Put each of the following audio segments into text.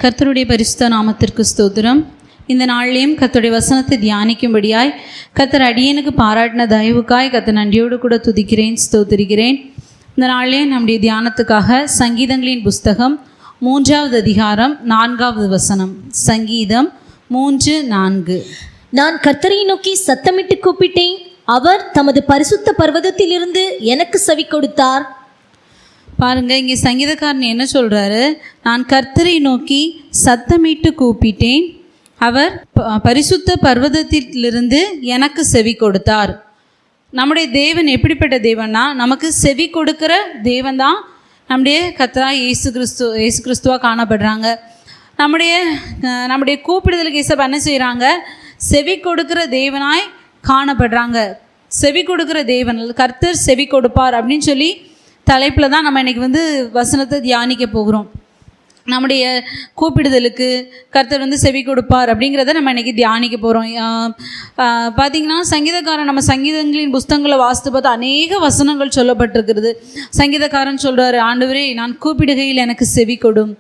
கர்த்தருடைய பரிசுத்த நாமத்திற்கு ஸ்தோத்திரம். இந்த நாளிலேயும் கர்த்தருடைய வசனத்தை தியானிக்கும்படியாய் கர்த்தர் அடியனுக்கு பாராட்டின தயவுக்காய் கர்த்தர் நன்றியோடு கூட துதிக்கிறேன், ஸ்தோத்திரிக்கிறேன். இந்த நாளிலே நம்முடைய தியானத்துக்காக சங்கீதங்களின் புஸ்தகம் 3வது அதிகாரம் 4வது வசனம். சங்கீதம் 3:4. நான் கர்த்தரை நோக்கி சத்தமிட்டு கூப்பிட்டேன், அவர் தமது பரிசுத்த பர்வதத்திலிருந்து எனக்கு செவி கொடுத்தார். பாருங்க, இங்கே சங்கீதக்காரன் என்ன சொல்றாரு? நான் கர்த்தரை நோக்கி சத்தமிட்டு கூப்பிட்டேன், அவர் பரிசுத்த பர்வதத்திலிருந்து எனக்கு செவி கொடுத்தார். நம்முடைய தேவன் எப்படிப்பட்ட தேவன்னா, நமக்கு செவி கொடுக்கிற தேவன் தான் நம்முடைய கர்த்தராய் இயேசு கிறிஸ்துவாக காணப்படுறாங்க. நம்முடைய கூப்பிடுதலுக்கு இயேசு என்ன செய்கிறாங்க? செவி கொடுக்கிற தேவனாய் காணப்படுறாங்க. செவி கொடுக்கிற தேவன் கர்த்தர் செவி கொடுப்பார் அப்படின்னு சொல்லி தலைப்பில் தான் நம்ம இன்றைக்கி வசனத்தை தியானிக்க போகிறோம். நம்முடைய கூப்பிடுதலுக்கு கர்த்தர் செவி கொடுப்பார் அப்படிங்கிறத நம்ம இன்றைக்கி தியானிக்க போகிறோம். பார்த்திங்கன்னா சங்கீதக்காரன் நம்ம சங்கீதங்களின் புஸ்தகங்களை வாசித்து பார்த்தா அநேக வசனங்கள் சொல்லப்பட்டிருக்கிறது. சங்கீதக்காரன் சொல்கிறாரு, ஆண்டவரே நான் கூப்பிடுகையில் எனக்கு செவி கொடும்,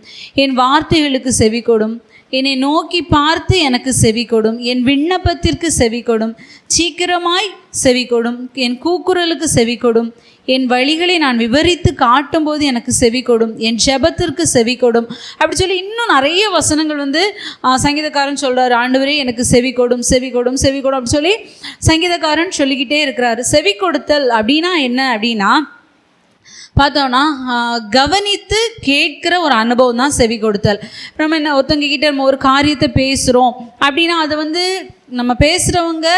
என் வார்த்தைகளுக்கு செவி கொடும், என்னை நோக்கி பார்த்து எனக்கு செவி கொடும், என் விண்ணப்பத்திற்கு செவி கொடும், சீக்கிரமாய் செவி கொடும், என் கூக்குரலுக்கு செவி கொடும், என் வழிகளை நான் விவரித்து காட்டும்போது எனக்கு செவி கொடும், என் ஜெபத்திற்கு செவி கொடும் அப்படி சொல்லி இன்னும் நிறைய வசனங்கள் சங்கீதக்காரன் சொல்கிறார். ஆண்டவரே எனக்கு செவி கொடும், செவி கொடும், செவி கொடும் அப்படி சொல்லி சங்கீதக்காரன் சொல்லிக்கிட்டே இருக்கிறாரு. செவி கொடுத்தல் அப்படின்னா என்ன அப்படின்னா, பார்த்தோன்னா கவனித்து கேட்குற ஒரு அனுபவம் தான் செவி கொடுத்தல். நம்ம என்ன ஒருத்தவங்க கிட்டே நம்ம ஒரு காரியத்தை பேசுகிறோம் அப்படின்னா அதை நம்ம பேசுகிறவங்க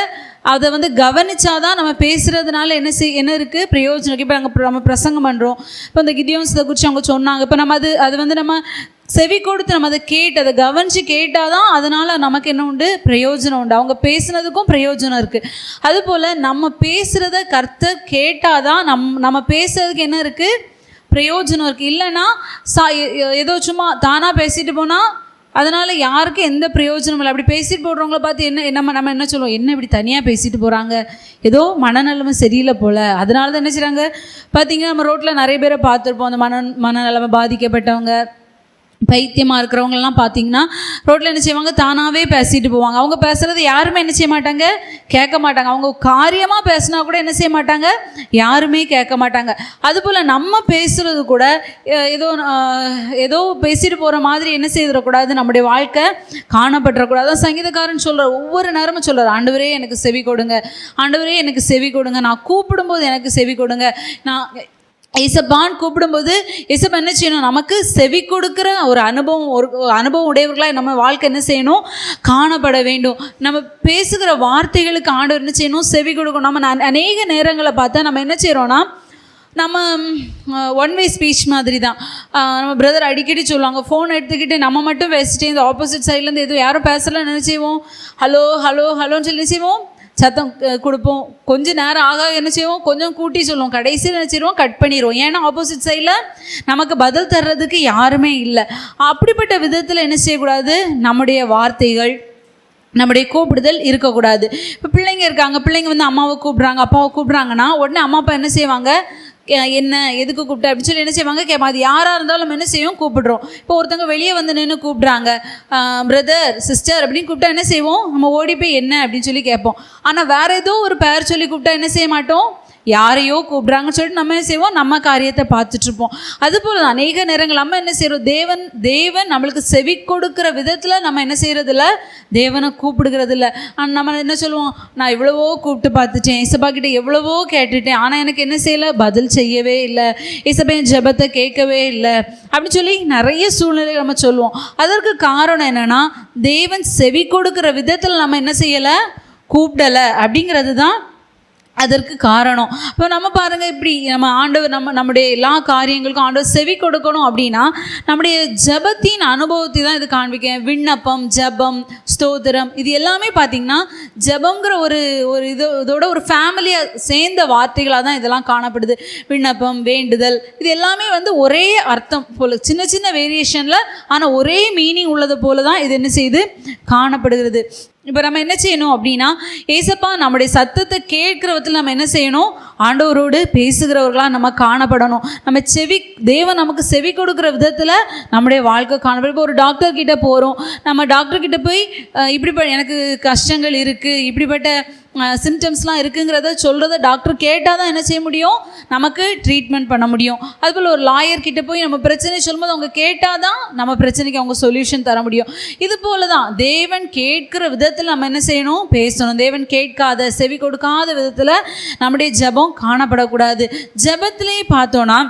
அதை கவனிச்சாதான் நம்ம பேசுகிறதுனால என்ன இருக்குது பிரயோஜனம். இப்போ நம்ம பிரசங்கம் பண்ணுறோம், இப்போ இந்த கிதியோன்ஸை குறித்து அவங்க சொன்னாங்க, இப்போ நம்ம அது நம்ம செவி கொடுத்து நம்ம அதை அதை கவனித்து கேட்டால் தான் அதனால் நமக்கு என்ன உண்டு? பிரயோஜனம் உண்டு. அவங்க பேசுனதுக்கும் பிரயோஜனம் இருக்குது. அதுபோல் நம்ம பேசுகிறத கர்த்தர் கேட்டால் தான் நம்ம பேசுறதுக்கு என்ன இருக்குது? பிரயோஜனம் இருக்குது. இல்லைன்னா ஏதோ சும்மா தானாக பேசிட்டு போனால் அதனால் யாருக்கும் எந்த பிரயோஜனம் இல்லை. அப்படி பேசிட்டு போடுறவங்கள பார்த்து நம்ம என்ன சொல்லுவோம்? என்ன இப்படி தனியாக பேசிட்டு போகிறாங்க, ஏதோ மனநலமை சரியில்லை போல். அதனால தான் என்ன செய்கிறாங்க பார்த்திங்கன்னா, நம்ம ரோட்டில் நிறைய பேரை பார்த்துருப்போம். அந்த மனநலமை பாதிக்கப்பட்டவங்க, பைத்தியமாக இருக்கிறவங்களெலாம் பார்த்திங்கன்னா ரோட்டில் என்ன செய்வாங்க? தானாகவே பேசிட்டு போவாங்க. அவங்க பேசுகிறது யாருமே என்ன செய்ய மாட்டாங்க? கேட்க மாட்டாங்க. அவங்க காரியமாக பேசினா கூட என்ன செய்ய மாட்டாங்க? யாருமே கேட்க மாட்டாங்க. அதுபோல் நம்ம பேசுகிறது கூட ஏதோ பேசிட்டு போகிற மாதிரி என்ன செய்திடக்கூடாது? நம்முடைய வாழ்க்கை காணப்பட்டுறக்கூடாது. சங்கீதக்காரன் சொல்கிறார், ஒவ்வொரு நேரமும் சொல்கிறார், ஆண்டவரே எனக்கு செவி கொடுங்க, ஆண்டவரே எனக்கு செவி கொடுங்க, நான் கூப்பிடும்போது எனக்கு செவி கொடுங்க. நான் இசப்பான்னு கூப்பிடும்போது இசப்பா என்ன செய்யணும்? நமக்கு செவி கொடுக்குற ஒரு அனுபவம் உடையவர்களாக நம்ம வாழ்க்கை என்ன செய்யணும்? காணப்பட வேண்டும். நம்ம பேசுகிற வார்த்தைகளுக்கு ஆண்டவர் என்ன செய்யணும்? செவி கொடுக்கணும். நம்ம அநேக நேரங்களை பார்த்தா நம்ம என்ன செய்கிறோன்னா, நம்ம ஒன் வே ஸ்பீச் மாதிரி தான். நம்ம பிரதர் அடிக்கடி சொல்லுவாங்க, ஃபோன் எடுத்துக்கிட்டு நம்ம மட்டும் பேசிட்டே இந்த ஆப்போசிட் சைட்லேருந்து எதுவும் யாரும் பேசலாம் என்ன செய்வோம்? ஹலோ ஹலோ ஹலோன்னு சொல்லி என்ன செய்வோம்? சத்தம் கொடுப்போம். கொஞ்சம் நேரம் ஆக என்ன செய்வோம்? கொஞ்சம் கூட்டி சொல்லுவோம். கடைசியில் என்ன செய்வோம்? கட் பண்ணிடுவோம். ஏன்னா ஆப்போசிட் சைடில் நமக்கு பதில் தர்றதுக்கு யாருமே இல்லை. அப்படிப்பட்ட விதத்தில் என்ன செய்யக்கூடாது? நம்முடைய வார்த்தைகள், நம்முடைய கூப்பிடுதல் இருக்கக்கூடாது. இப்போ பிள்ளைங்க இருக்காங்க, பிள்ளைங்க அம்மாவை கூப்பிட்றாங்க, அப்பாவை கூப்பிட்றாங்கன்னா உடனே அம்மா அப்பா என்ன செய்வாங்க? என்ன எதுக்கு கூப்பிட்ட அப்படின்னு சொல்லி என்ன செய்வாங்க? கேட்பாங்க. அது யாராக இருந்தாலும் நம்ம என்ன செய்வோம்? கூப்பிடுறோம். இப்போ ஒருத்தவங்க வெளியே நின்று கூப்பிட்றாங்க, பிரதர் சிஸ்டர் அப்படின்னு கூப்பிட்டா என்ன செய்வோம்? நம்ம ஓடி போய் என்ன அப்படின்னு சொல்லி கேட்போம். ஆனால் வேறு ஏதோ ஒரு பேர் சொல்லி கூப்பிட்டா என்ன செய்ய மாட்டோம்? யாரையோ கூப்பிட்றாங்கன்னு சொல்லிட்டு நம்ம என்ன செய்வோம்? நம்ம காரியத்தை பார்த்துட்ருப்போம். அதுபோல் அநேக நேரங்கள் நம்ம என்ன செய்கிறோம்? தேவன் நம்மளுக்கு செவி கொடுக்குற விதத்தில் நம்ம என்ன செய்கிறதில்ல? தேவனை கூப்பிடுகிறதில்ல. நம்ம என்ன சொல்லுவோம்? நான் எவ்வளவோ கூப்பிட்டு பார்த்துட்டேன், இசப்பா கிட்டே எவ்வளவோ கேட்டுட்டேன், ஆனால் எனக்கு என்ன செய்யலை? பதில் செய்யவே இல்லை, இசப்பா என் ஜெபத்தை கேட்கவே இல்லை அப்படின்னு சொல்லி நிறைய சூழ்நிலைகள் நம்ம சொல்லுவோம். அதற்கு காரணம் என்னென்னா, தேவன் செவி கொடுக்குற விதத்தில் நம்ம என்ன செய்யலை? கூப்பிடலை அப்படிங்கிறது தான் அதற்கு காரணம். இப்போ நம்ம பாருங்கள், இப்படி நம்ம ஆண்டவர் நம்முடைய எல்லா காரியங்களுக்கும் ஆண்டவர் செவி கொடுக்கணும் அப்படின்னா நம்முடைய ஜெபத்தின் அனுபவத்தை தான் இது காண்பிக்க. விண்ணப்பம், ஜெபம், ஸ்தோத்திரம் இது எல்லாமே பார்த்திங்கன்னா ஜெபங்கிற ஒரு இதோட ஒரு ஃபேமிலியாக சேர்ந்த வார்த்தைகளாக தான் இதெல்லாம் காணப்படுது. விண்ணப்பம், வேண்டுதல் இது எல்லாமே ஒரே அர்த்தம் போல், சின்ன சின்ன வேரியேஷனில் ஆனால் ஒரே மீனிங் உள்ளது போல தான் இது என்ன செய்து காணப்படுகிறது. இப்போ நம்ம என்ன செய்யணும் அப்படின்னா, ஏசப்பா நம்முடைய சத்தத்தை கேட்கிற விதத்தில் நம்ம என்ன செய்யணும், ஆண்டவரோடு பேசுகிறவர்களாக நம்ம காணப்படணும். நம்ம தேவன் நமக்கு செவி கொடுக்குற விதத்தில் நம்முடைய வாழ்க்கை காணப்படும். இப்போ ஒரு டாக்டர் கிட்ட போகிறோம், நம்ம டாக்டர் கிட்ட போய் இப்படிப்பட்ட எனக்கு கஷ்டங்கள் இருக்குது, இப்படிப்பட்ட சிம்டம்ஸ்லாம் இருக்குங்கிறத சொல்கிறத டாக்டர் கேட்டால் தான் என்ன செய்ய முடியும், நமக்கு ட்ரீட்மெண்ட் பண்ண முடியும். அதுபோல் ஒரு லாயர் கிட்ட போய் நம்ம பிரச்சனை சொல்லும்போது அவங்க கேட்டால் தான் நம்ம பிரச்சனைக்கு அவங்க சொல்யூஷன் தர முடியும். இது போல தான் தேவன் கேட்கிற விதத்தில் நம்ம என்ன செய்யணும், பேசணும். தேவன் கேட்காத, செவி கொடுக்காத விதத்தில் நம்முடைய ஜெபம் காணப்படக்கூடாது. ஜெபத்திலே பார்த்தோன்னா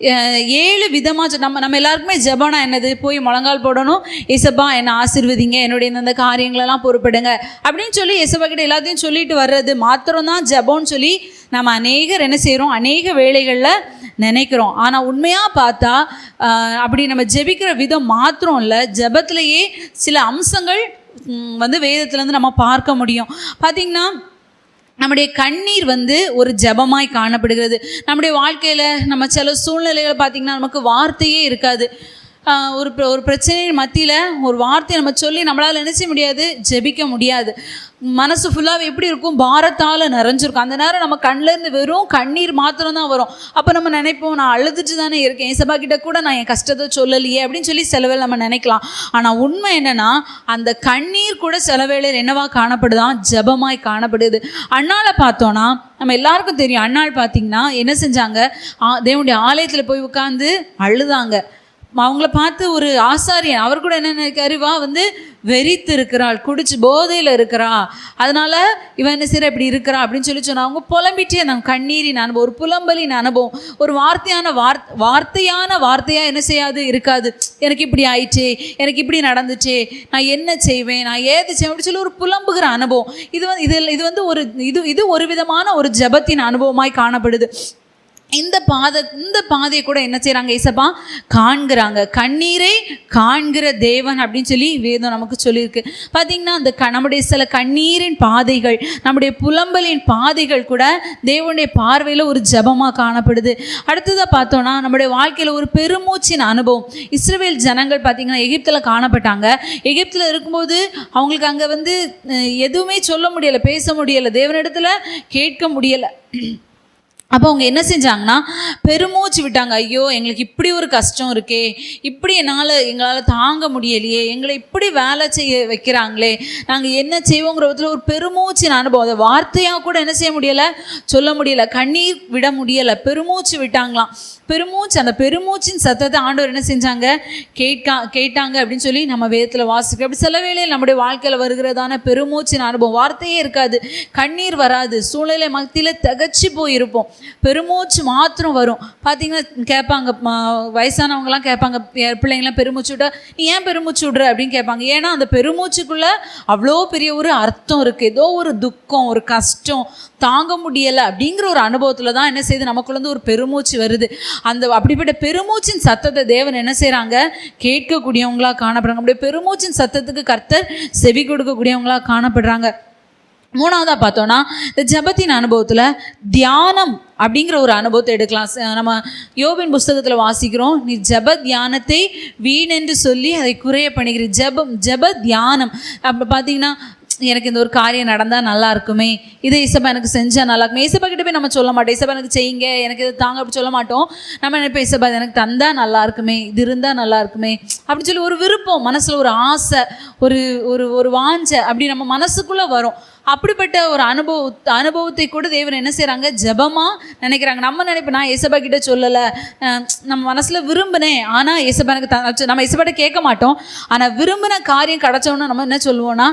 7 விதமாக நம்ம எல்லாருக்குமே ஜெபம்னா என்னது, போய் முழங்கால் போடணும், ஏசப்பா என்னை ஆசீர்வதிங்க, என்னுடைய இந்த காரியங்களெல்லாம் பொறுப்படுங்க அப்படின்னு சொல்லி ஏசப்பா கிட்ட எல்லாத்தையும் சொல்லிட்டு வர்றது மாத்திரம்தான் ஜெபம்னு சொல்லி நம்ம அநேகர் என்ன செய்கிறோம், அநேக வேளைகளில் நினைக்கிறோம். ஆனால் உண்மையாக பார்த்தா அப்படி நம்ம ஜெபிக்கிற விதம் மாத்திரம் இல்லை, ஜெபத்திலேயே சில அம்சங்கள் வேதத்துலேருந்து நம்ம பார்க்க முடியும். பார்த்திங்கன்னா, நம்முடைய கண்ணீர் ஒரு ஜெபமாய் காணப்படுகிறது. நம்முடைய வாழ்க்கையில் நம்ம சில சூழ்நிலைகளை பார்த்திங்கன்னா நமக்கு வார்த்தையே இருக்காது. ஒரு பிரச்சனையின் மத்தியில் ஒரு வார்த்தையை நம்ம சொல்லி நம்மளால் நினைச்ச முடியாது, ஜெபிக்க முடியாது. மனசு ஃபுல்லாக எப்படி இருக்கும், பாரத்தால் நிறைஞ்சிருக்கும். அந்த நேரம் நம்ம கண்ணிலேருந்து வெறும் கண்ணீர் மாத்திரம்தான் வரும். அப்போ நம்ம நினைப்போம், நான் அழுதுட்டு தானே இருக்கேன், ஏசப்பா கிட்ட கூட நான் என் கஷ்டத்தை சொல்லலையே அப்படின்னு சொல்லி சில வேளை நம்ம நினைக்கலாம். ஆனால் உண்மை என்னென்னா, அந்த கண்ணீர் கூட சில வேளையில் என்னவா காணப்படுதான், ஜெபமாய் காணப்படுது. அண்ணாளை பார்த்தோன்னா நம்ம எல்லாருக்கும் தெரியும். அண்ணாள் பார்த்திங்கன்னா என்ன செஞ்சாங்க, தேவனுடைய ஆலயத்தில் போய் உட்காந்து அழுதாங்க. அவங்கள பார்த்து ஒரு ஆசாரியன் அவர் கூட என்ன நினைக்காரு, வா வெறித்து இருக்கிறாள், குடிச்சு போதையில் இருக்கிறா, அதனால இவன் என்ன செய்யற இப்படி இருக்கிறா அப்படின்னு சொல்லி சொன்னா. அவங்க புலம்பிட்டே இருந்தாங்க. கண்ணீரின் அனுபவம், ஒரு புலம்பலின் அனுபவம், ஒரு வார்த்தையாக என்ன செய்யாது இருக்காது. எனக்கு இப்படி ஆயிடுச்சே, எனக்கு இப்படி நடந்துச்சே, நான் என்ன செய்வேன், நான் ஏது செய்வேன் அப்படின்னு சொல்லி ஒரு புலம்புகிற அனுபவம். இது ஒரு விதமான ஒரு ஜெபத்தின் அனுபவமாய் காணப்படுது. இந்த பாதையை கூட என்ன செய்கிறாங்க, ஏசப்பா காண்கிறாங்க. கண்ணீரை காண்கிற தேவன் அப்படின்னு சொல்லி வேதம் நமக்கு சொல்லியிருக்கு. பார்த்திங்கன்னா, அந்த நம்முடைய சில கண்ணீரின் பாதைகள், நம்முடைய புலம்பலின் பாதைகள் கூட தேவனுடைய பார்வையில் ஒரு ஜெபமாக காணப்படுது. அடுத்ததாக பார்த்தோன்னா, நம்முடைய வாழ்க்கையில் ஒரு பெருமூச்சின் அனுபவம். இஸ்ரவேல் ஜனங்கள் பார்த்திங்கன்னா எகிப்தில் காணப்பட்டாங்க. எகிப்தில் இருக்கும்போது அவங்களுக்கு அங்கே எதுவுமே சொல்ல முடியலை, பேச முடியலை, தேவனிடத்தில் கேட்க முடியலை. அப்போ அவங்க என்ன செஞ்சாங்கன்னா, பெருமூச்சு விட்டாங்க. ஐயோ, எங்களுக்கு இப்படி ஒரு கஷ்டம் இருக்கே, இப்படி எங்களால் தாங்க முடியலையே, எங்களை இப்படி வேலை செய்ய வைக்கிறாங்களே, நாங்கள் என்ன செய்வோங்கிற விதத்தில் ஒரு பெருமூச்சின் அனுபவம். அதை வார்த்தையாக கூட என்ன செய்ய முடியலை, சொல்ல முடியலை, கண்ணீர் விட முடியலை, பெருமூச்சு விட்டாங்களாம். அந்த பெருமூச்சின் சத்தத்தை ஆண்டவர் என்ன செஞ்சாங்க, கேட்டாங்க அப்படின்னு சொல்லி நம்ம வேதத்தில் வாசிக்கிறோம். அப்படி சில வேளையில் நம்முடைய வாழ்க்கையில் வருகிறதான பெருமூச்சின் அனுபவம், வார்த்தையே இருக்காது, கண்ணீர் வராது, சூழ்நிலை மத்தியில் திகச்சு போயிருப்போம், பெருமூச்சு மாத்திரம் வரும். பார்த்தீங்கன்னா கேட்பாங்க, வயசானவங்கலாம் கேட்பாங்க, பிள்ளைங்களாம் பெருமூச்சு விட்டா நீ ஏன் பெருமூச்சு விடுற அப்படின்னு கேட்பாங்க. ஏன்னா அந்த பெருமூச்சுக்குள்ளே அவ்வளோ பெரிய ஒரு அர்த்தம் இருக்குது. ஏதோ ஒரு துக்கம், ஒரு கஷ்டம், தாங்க முடியலை அப்படிங்கிற ஒரு அனுபவத்தில் தான் என்ன செய்யுது, நமக்குள்ளேருந்து ஒரு பெருமூச்சு வருது. அப்படிப்பட்ட பெருமூச்சின் சத்தத்தை தேவன் என்ன செய்கிறாங்க, கேட்கக்கூடியவங்களாக காணப்படுறாங்க. அப்படியே பெருமூச்சின் சத்தத்துக்கு கர்த்தர் செவி கொடுக்கக்கூடியவங்களாக காணப்படுறாங்க. மூணாவதாக பார்த்தோன்னா, இந்த ஜெபத்தின் அனுபவத்தில் தியானம் அப்படிங்கிற ஒரு அனுபவத்தை எடுக்கலாம். நம்ம யோபின் புஸ்தகத்தில் வாசிக்கிறோம், நீ ஜெப தியானத்தை வீணென்று சொல்லி அதை குறைய பண்ணுகிற. ஜெப தியானம் அப்போ பார்த்தீங்கன்னா, எனக்கு இந்த ஒரு காரியம் நடந்தால் நல்லா இருக்குமே, இதை இசப்பா எனக்கு செஞ்சால் நல்லா இருக்குமே. இசப்பா கிட்ட போய் நம்ம சொல்ல மாட்டோம், இசப்பா எனக்கு செய்யுங்க, எனக்கு இது தாங்க அப்படி சொல்ல மாட்டோம். நம்ம நினைப்போம், இசப்பா எனக்கு தந்தால் நல்லா இருக்குமே, இது இருந்தால் நல்லா இருக்குமே அப்படின்னு சொல்லி ஒரு விருப்பம், மனசில் ஒரு ஆசை, ஒரு வாஞ்சை அப்படி நம்ம மனசுக்குள்ளே வரும். அப்படிப்பட்ட ஒரு அனுபவத்தை கூட தேவன் என்ன செய்கிறாங்க, ஜெபமாக நினைக்கிறாங்க. நம்ம நினைப்போம், நான் ஏசப்பா கிட்ட சொல்லலை, நம்ம மனசில் விரும்பினேன், ஆனால் ஏசப்பா எனக்கு நம்ம ஏசப்பாட்ட கேட்க மாட்டோம். ஆனால் விரும்பின காரியம் கிடச்சோன்னா நம்ம என்ன சொல்லுவோன்னா,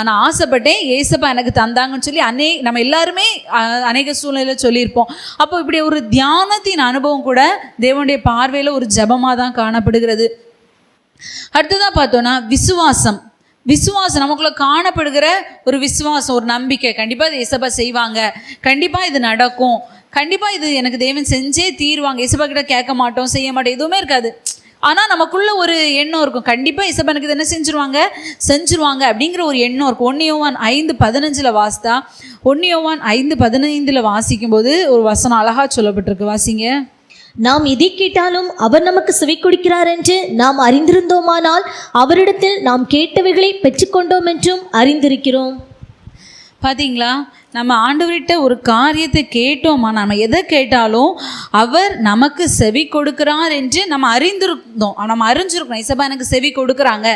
நான் ஆசைப்பட்டேன், ஏசப்பா எனக்கு தந்தாங்கன்னு சொல்லி நம்ம எல்லாருமே அநேக சூழ்நிலையில் சொல்லியிருப்போம். அப்போ இப்படி ஒரு தியானத்தின் அனுபவம் கூட தேவனுடைய பார்வையில் ஒரு ஜெபமாக தான் காணப்படுகிறது. அடுத்ததாக பார்த்தோன்னா, விசுவாசம் நமக்குள்ள காணப்படுகிற ஒரு விசுவாசம், ஒரு நம்பிக்கை. கண்டிப்பாக இது ஏசப்பா செய்வாங்க, கண்டிப்பாக இது நடக்கும், கண்டிப்பாக இது எனக்கு தேவன் செஞ்சே தீருவாங்க. ஏசப்பா கிட்ட கேட்க மாட்டோம், செய்ய மாட்டோம், எதுவுமே இருக்காது. ஆனால் நமக்குள்ள ஒரு எண்ணம் இருக்கும், கண்டிப்பாக ஏசப்பா எனக்கு இது என்ன செஞ்சுருவாங்க அப்படிங்கிற ஒரு எண்ணம் இருக்கும். 1 யோவான் 5:15 வாசித்தா, 1 யோவான் 5:15 வாசிக்கும்போது ஒரு வசனம் அழகாக சொல்லப்பட்டிருக்கு, வாசிங்க. நாம் எதை கேட்டாலும் அவர் நமக்கு செவி கொடுக்கிறார் என்று நாம் அறிந்திருந்தோமானால் அவரிடத்தில் நாம் கேட்டவைகளை பெற்றுக்கொண்டோம் என்றும் அறிந்திருக்கிறோம். பார்த்தீங்களா, நம்ம ஆண்டவர்கிட்ட ஒரு காரியத்தை கேட்டோமா, நம்ம எதை கேட்டாலும் அவர் நமக்கு செவி கொடுக்கிறார் என்று நம்ம அறிந்திருந்தோம். நம்ம அறிஞ்சிருக்கோம், இசப்பா எனக்கு செவி கொடுக்குறாங்க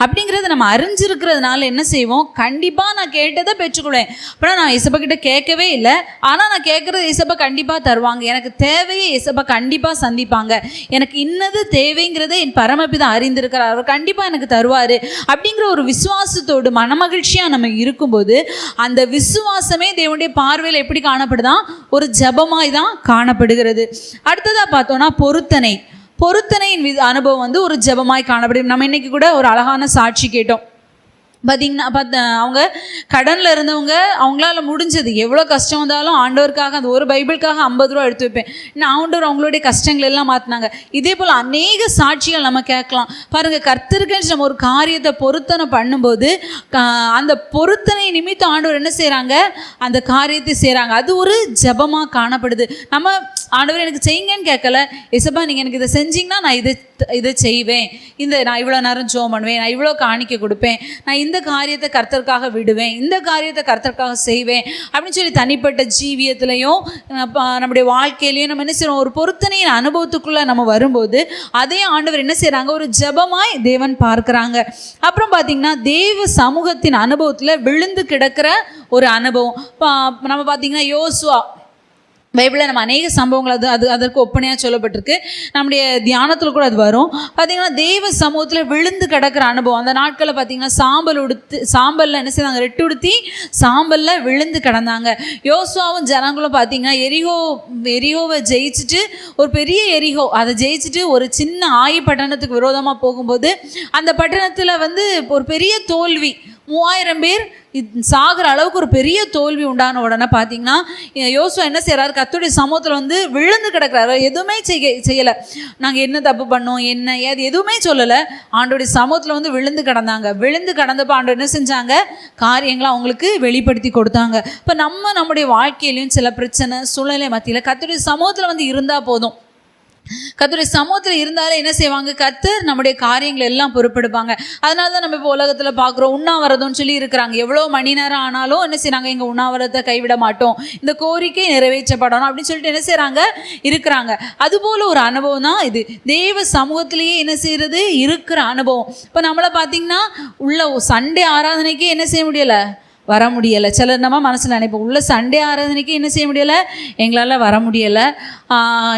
அப்படிங்கிறத நம்ம அறிஞ்சிருக்கிறதுனால என்ன செய்வோம், கண்டிப்பாக நான் கேட்டதை பெற்றுக்கொள்வேன். அப்படின்னா நான் இசப்பா கிட்ட கேட்கவே இல்லை, ஆனால் நான் கேட்குறது இசப்பா கண்டிப்பாக தருவாங்க. எனக்கு தேவையை இசப்பா கண்டிப்பாக சந்திப்பாங்க. எனக்கு இன்னது தேவைங்கிறத என் பரமபிதா அறிந்திருக்கிறார், அவர் கண்டிப்பாக எனக்கு தருவார் அப்படிங்கிற ஒரு விசுவாசத்தோடு மனமகிழ்ச்சியாக நம்ம இருக்கும்போது அந்த விசுவாசமே தேவனுடைய பார்வையில் எப்படி காணப்படுதான், ஒரு ஜபமாய் தான் காணப்படுகிறது. அடுத்ததாக பார்த்தோன்னா பொருத்தனையின் அனுபவம் ஒரு ஜபமாய் காணப்படும். நம்ம இன்னைக்கு கூட ஒரு அழகான சாட்சி கேட்டோம். பார்த்தீங்கன்னா அவங்க கடனில் இருந்தவங்க, அவங்களால முடிஞ்சது எவ்வளோ கஷ்டம் வந்தாலும் ஆண்டவருக்காக அந்த ஒரு பைபிளுக்காக 50 ரூபா எடுத்து வைப்பேன், இன்னும் ஆண்டவர் அவங்களுடைய கஷ்டங்கள் எல்லாம் மாற்றினாங்க. இதே போல் அநேக சாட்சிகள் நம்ம கேட்கலாம். பாருங்கள், கர்த்தருக்கு நம்ம ஒரு காரியத்தை பொருத்தனை பண்ணும்போது அந்த பொருத்தனை நிமித்தம் ஆண்டவர் என்ன செய்கிறாங்க, அந்த காரியத்தை செய்கிறாங்க. அது ஒரு ஜபமாக காணப்படுது. நம்ம ஆண்டவர் எனக்கு செய்யுங்கன்னு கேட்கல, இசப்பா நீங்கள் எனக்கு இதை செஞ்சிங்கன்னா நான் இதை செய்வேன், நான் இவ்வளோ நேரம் ஜெபம் பண்ணுவேன், நான் இவ்வளோ காணிக்கை கொடுப்பேன், நான் இந்த காரியத்தை கர்த்தருக்காக விடுவேன், இந்த காரியத்தை கர்த்தருக்காக செய்வேன் அப்படின்னு சொல்லி தனிப்பட்ட ஜீவியத்திலையும் நம்முடைய வாழ்க்கையிலையும் நம்ம என்ன செய்கிறோம், ஒரு பொருத்தனையின் அனுபவத்துக்குள்ளே நம்ம வரும்போது அதே ஆண்டவர் என்ன செய்கிறாங்க, ஒரு ஜபமாய் தேவன் பார்க்குறாங்க. அப்புறம் பார்த்திங்கன்னா தேவ சமூகத்தின் அனுபவத்தில் விழுந்து கிடக்கிற ஒரு அனுபவம். நம்ம பார்த்திங்கன்னா யோசுவா பைபிளில் நம்ம அநேக சம்பவங்கள் அதற்கு ஒப்பனையாக சொல்லப்பட்டிருக்கு. நம்முடைய தியானத்தில் கூட அது வரும். பார்த்திங்கன்னா தேவ சமூகத்தில் விழுந்து கிடக்கிற அனுபவம். அந்த நாட்களில் பார்த்திங்கன்னா சாம்பலில் என்ன செய்தாங்க, ரெட்டு உடுத்தி சாம்பலில் விழுந்து கிடந்தாங்க. யோசுவாவும் ஜனங்களும் பார்த்திங்கன்னா எரிகோவை ஜெயிச்சுட்டு, ஒரு பெரிய எரிகோ அதை ஜெயிச்சுட்டு ஒரு சின்ன ஆயி பட்டணத்துக்கு விரோதமாக போகும்போது அந்த பட்டணத்தில் ஒரு பெரிய தோல்வி, 3000 பேர் சாகிற அளவுக்கு ஒரு பெரிய தோல்வி உண்டான உடனே பார்த்தீங்கன்னா யோசுவா என்ன செய்கிறாரு, கர்த்தருடைய சமூகத்தில் விழுந்து கிடக்கிறாரு. எதுவுமே செய்யலை, நாங்கள் என்ன தப்பு பண்ணோம் என்ன ஏது எதுவுமே சொல்லலை. ஆண்டோடைய சமூகத்தில் விழுந்து கிடந்தாங்க. விழுந்து கிடந்தப்போ ஆண்டவர் என்ன செஞ்சாங்க, காரியங்களை அவங்களுக்கு வெளிப்படுத்தி கொடுத்தாங்க. இப்போ நம்முடைய வாழ்க்கையிலையும் சில பிரச்சனை சூழ்நிலை மத்தியில் கர்த்தருடைய சமூகத்தில் இருந்தால் போதும். கர்த்தருடைய சமூகத்தில் இருந்தாலே என்ன செய்வாங்க, கர்த்தர் நம்முடைய காரியங்களை எல்லாம் பொறுப்பெடுப்பாங்க. அதனால தான் நம்ம இப்போ உலகத்தில் பார்க்குறோம், உண்ணாவிரதம்னு சொல்லி இருக்கிறாங்க. எவ்வளோ மணி நேரம் ஆனாலும் என்ன செய்கிறாங்க, எங்கள் உண்ணாவிரதத்தை கைவிட மாட்டோம், இந்த கோரிக்கை நிறைவேற்றப்படணும் அப்படின்னு சொல்லிட்டு என்ன செய்கிறாங்க, இருக்கிறாங்க. அதுபோல் ஒரு அனுபவம் தான் இது. தேவ சமூகத்திலேயே என்ன செய்கிறது, இருக்கிற அனுபவம். இப்போ நம்மளை பார்த்திங்கன்னா உள்ள சண்டே ஆராதனைக்கே என்ன செய்ய முடியலை, வர முடியலை. சிலர் நம்ம மனசில் நினைப்போம், உள்ள சண்டே ஆராதனைக்கு என்ன செய்ய முடியலை, எங்களால் வர முடியலை,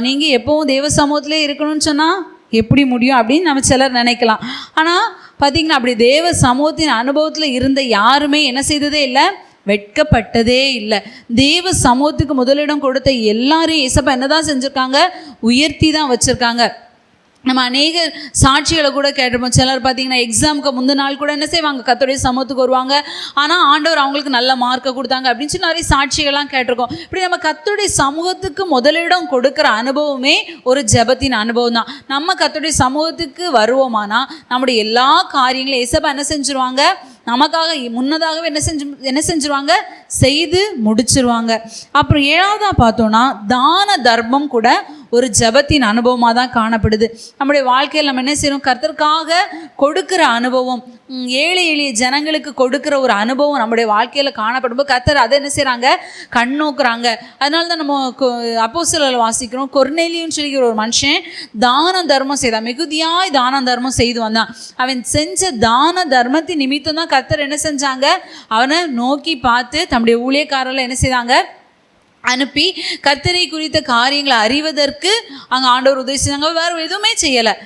நீங்கள் எப்போவும் தேவ சமூகத்திலே இருக்கணும்னு சொன்னால் எப்படி முடியும் அப்படின்னு நம்ம சிலர் நினைக்கலாம். ஆனால் பார்த்திங்கன்னா அப்படி தேவ சமூகத்தின் அனுபவத்தில் இருந்த யாருமே என்ன செய்ததே இல்லை, வெட்கப்பட்டதே இல்லை. தேவ சமூகத்துக்கு முதலிடம் கொடுத்த எல்லாரையும் இயேசப்பா என்ன தான் செஞ்சுருக்காங்க, உயர்த்தி தான் வச்சுருக்காங்க. நம்ம அநேக சாட்சிகளை கூட கேட்டிருப்போம். சிலர் பார்த்திங்கன்னா எக்ஸாமுக்கு முந்தின நாள் கூட என்ன செய்வாங்க, கர்த்தருடைய சமூகத்துக்கு வருவாங்க, ஆனால் ஆண்டவர் அவங்களுக்கு நல்ல மார்க்கை கொடுத்தாங்க அப்படின்னு சொல்லி நிறைய சாட்சிகள்லாம் கேட்டிருக்கோம். இப்படி நம்ம கர்த்தருடைய சமூகத்துக்கு முதலிடம் கொடுக்குற அனுபவமே ஒரு ஜெபத்தின் அனுபவம் தான். நம்ம கர்த்தருடைய சமூகத்துக்கு வருவோமானா நம்முடைய எல்லா காரியங்களும் இயேசப்பா என்ன செஞ்சுருவாங்க, நமக்காக முன்னதாகவே என்ன செஞ்சுருவாங்க, செய்து முடிச்சிருவாங்க. அப்புறம் 7வதாக பார்த்தோன்னா தான தர்மம் கூட ஒரு ஜெபத்தின் அனுபவமாக தான் காணப்படுது. நம்முடைய வாழ்க்கையில் நம்ம என்ன செய்யணும், கர்த்தருக்காக கொடுக்குற அனுபவம், ஏழை எளிய ஜனங்களுக்கு கொடுக்குற ஒரு அனுபவம் நம்முடைய வாழ்க்கையில் காணப்படும்போது கர்த்தர் அதை என்ன செய்கிறாங்க, கண்ணோக்குறாங்க. அதனால தான் நம்ம அப்போஸ்தலர்ல வாசிக்கிறோம், கொர்நேலியுன்னு சொல்லிக்கிற ஒரு மனுஷன் தான தர்மம் செய்தான், மிகுதியாய் தான தர்மம் செய்து வந்தான். அவன் செஞ்ச தான தர்மத்தின் நிமித்தம் தான் கர்த்தர் என்ன செஞ்சாங்க, அவனை நோக்கி பார்த்து தம்முடைய ஊழியக்காரர்களை என்ன செய்தாங்க, அனுப்பி கர்த்தரை குறித்த காரியங்களை அறிவதற்கு அங்கே ஆண்டவர் உதவி செஞ்சாங்க. வேறு எதுவுமே செய்யலை,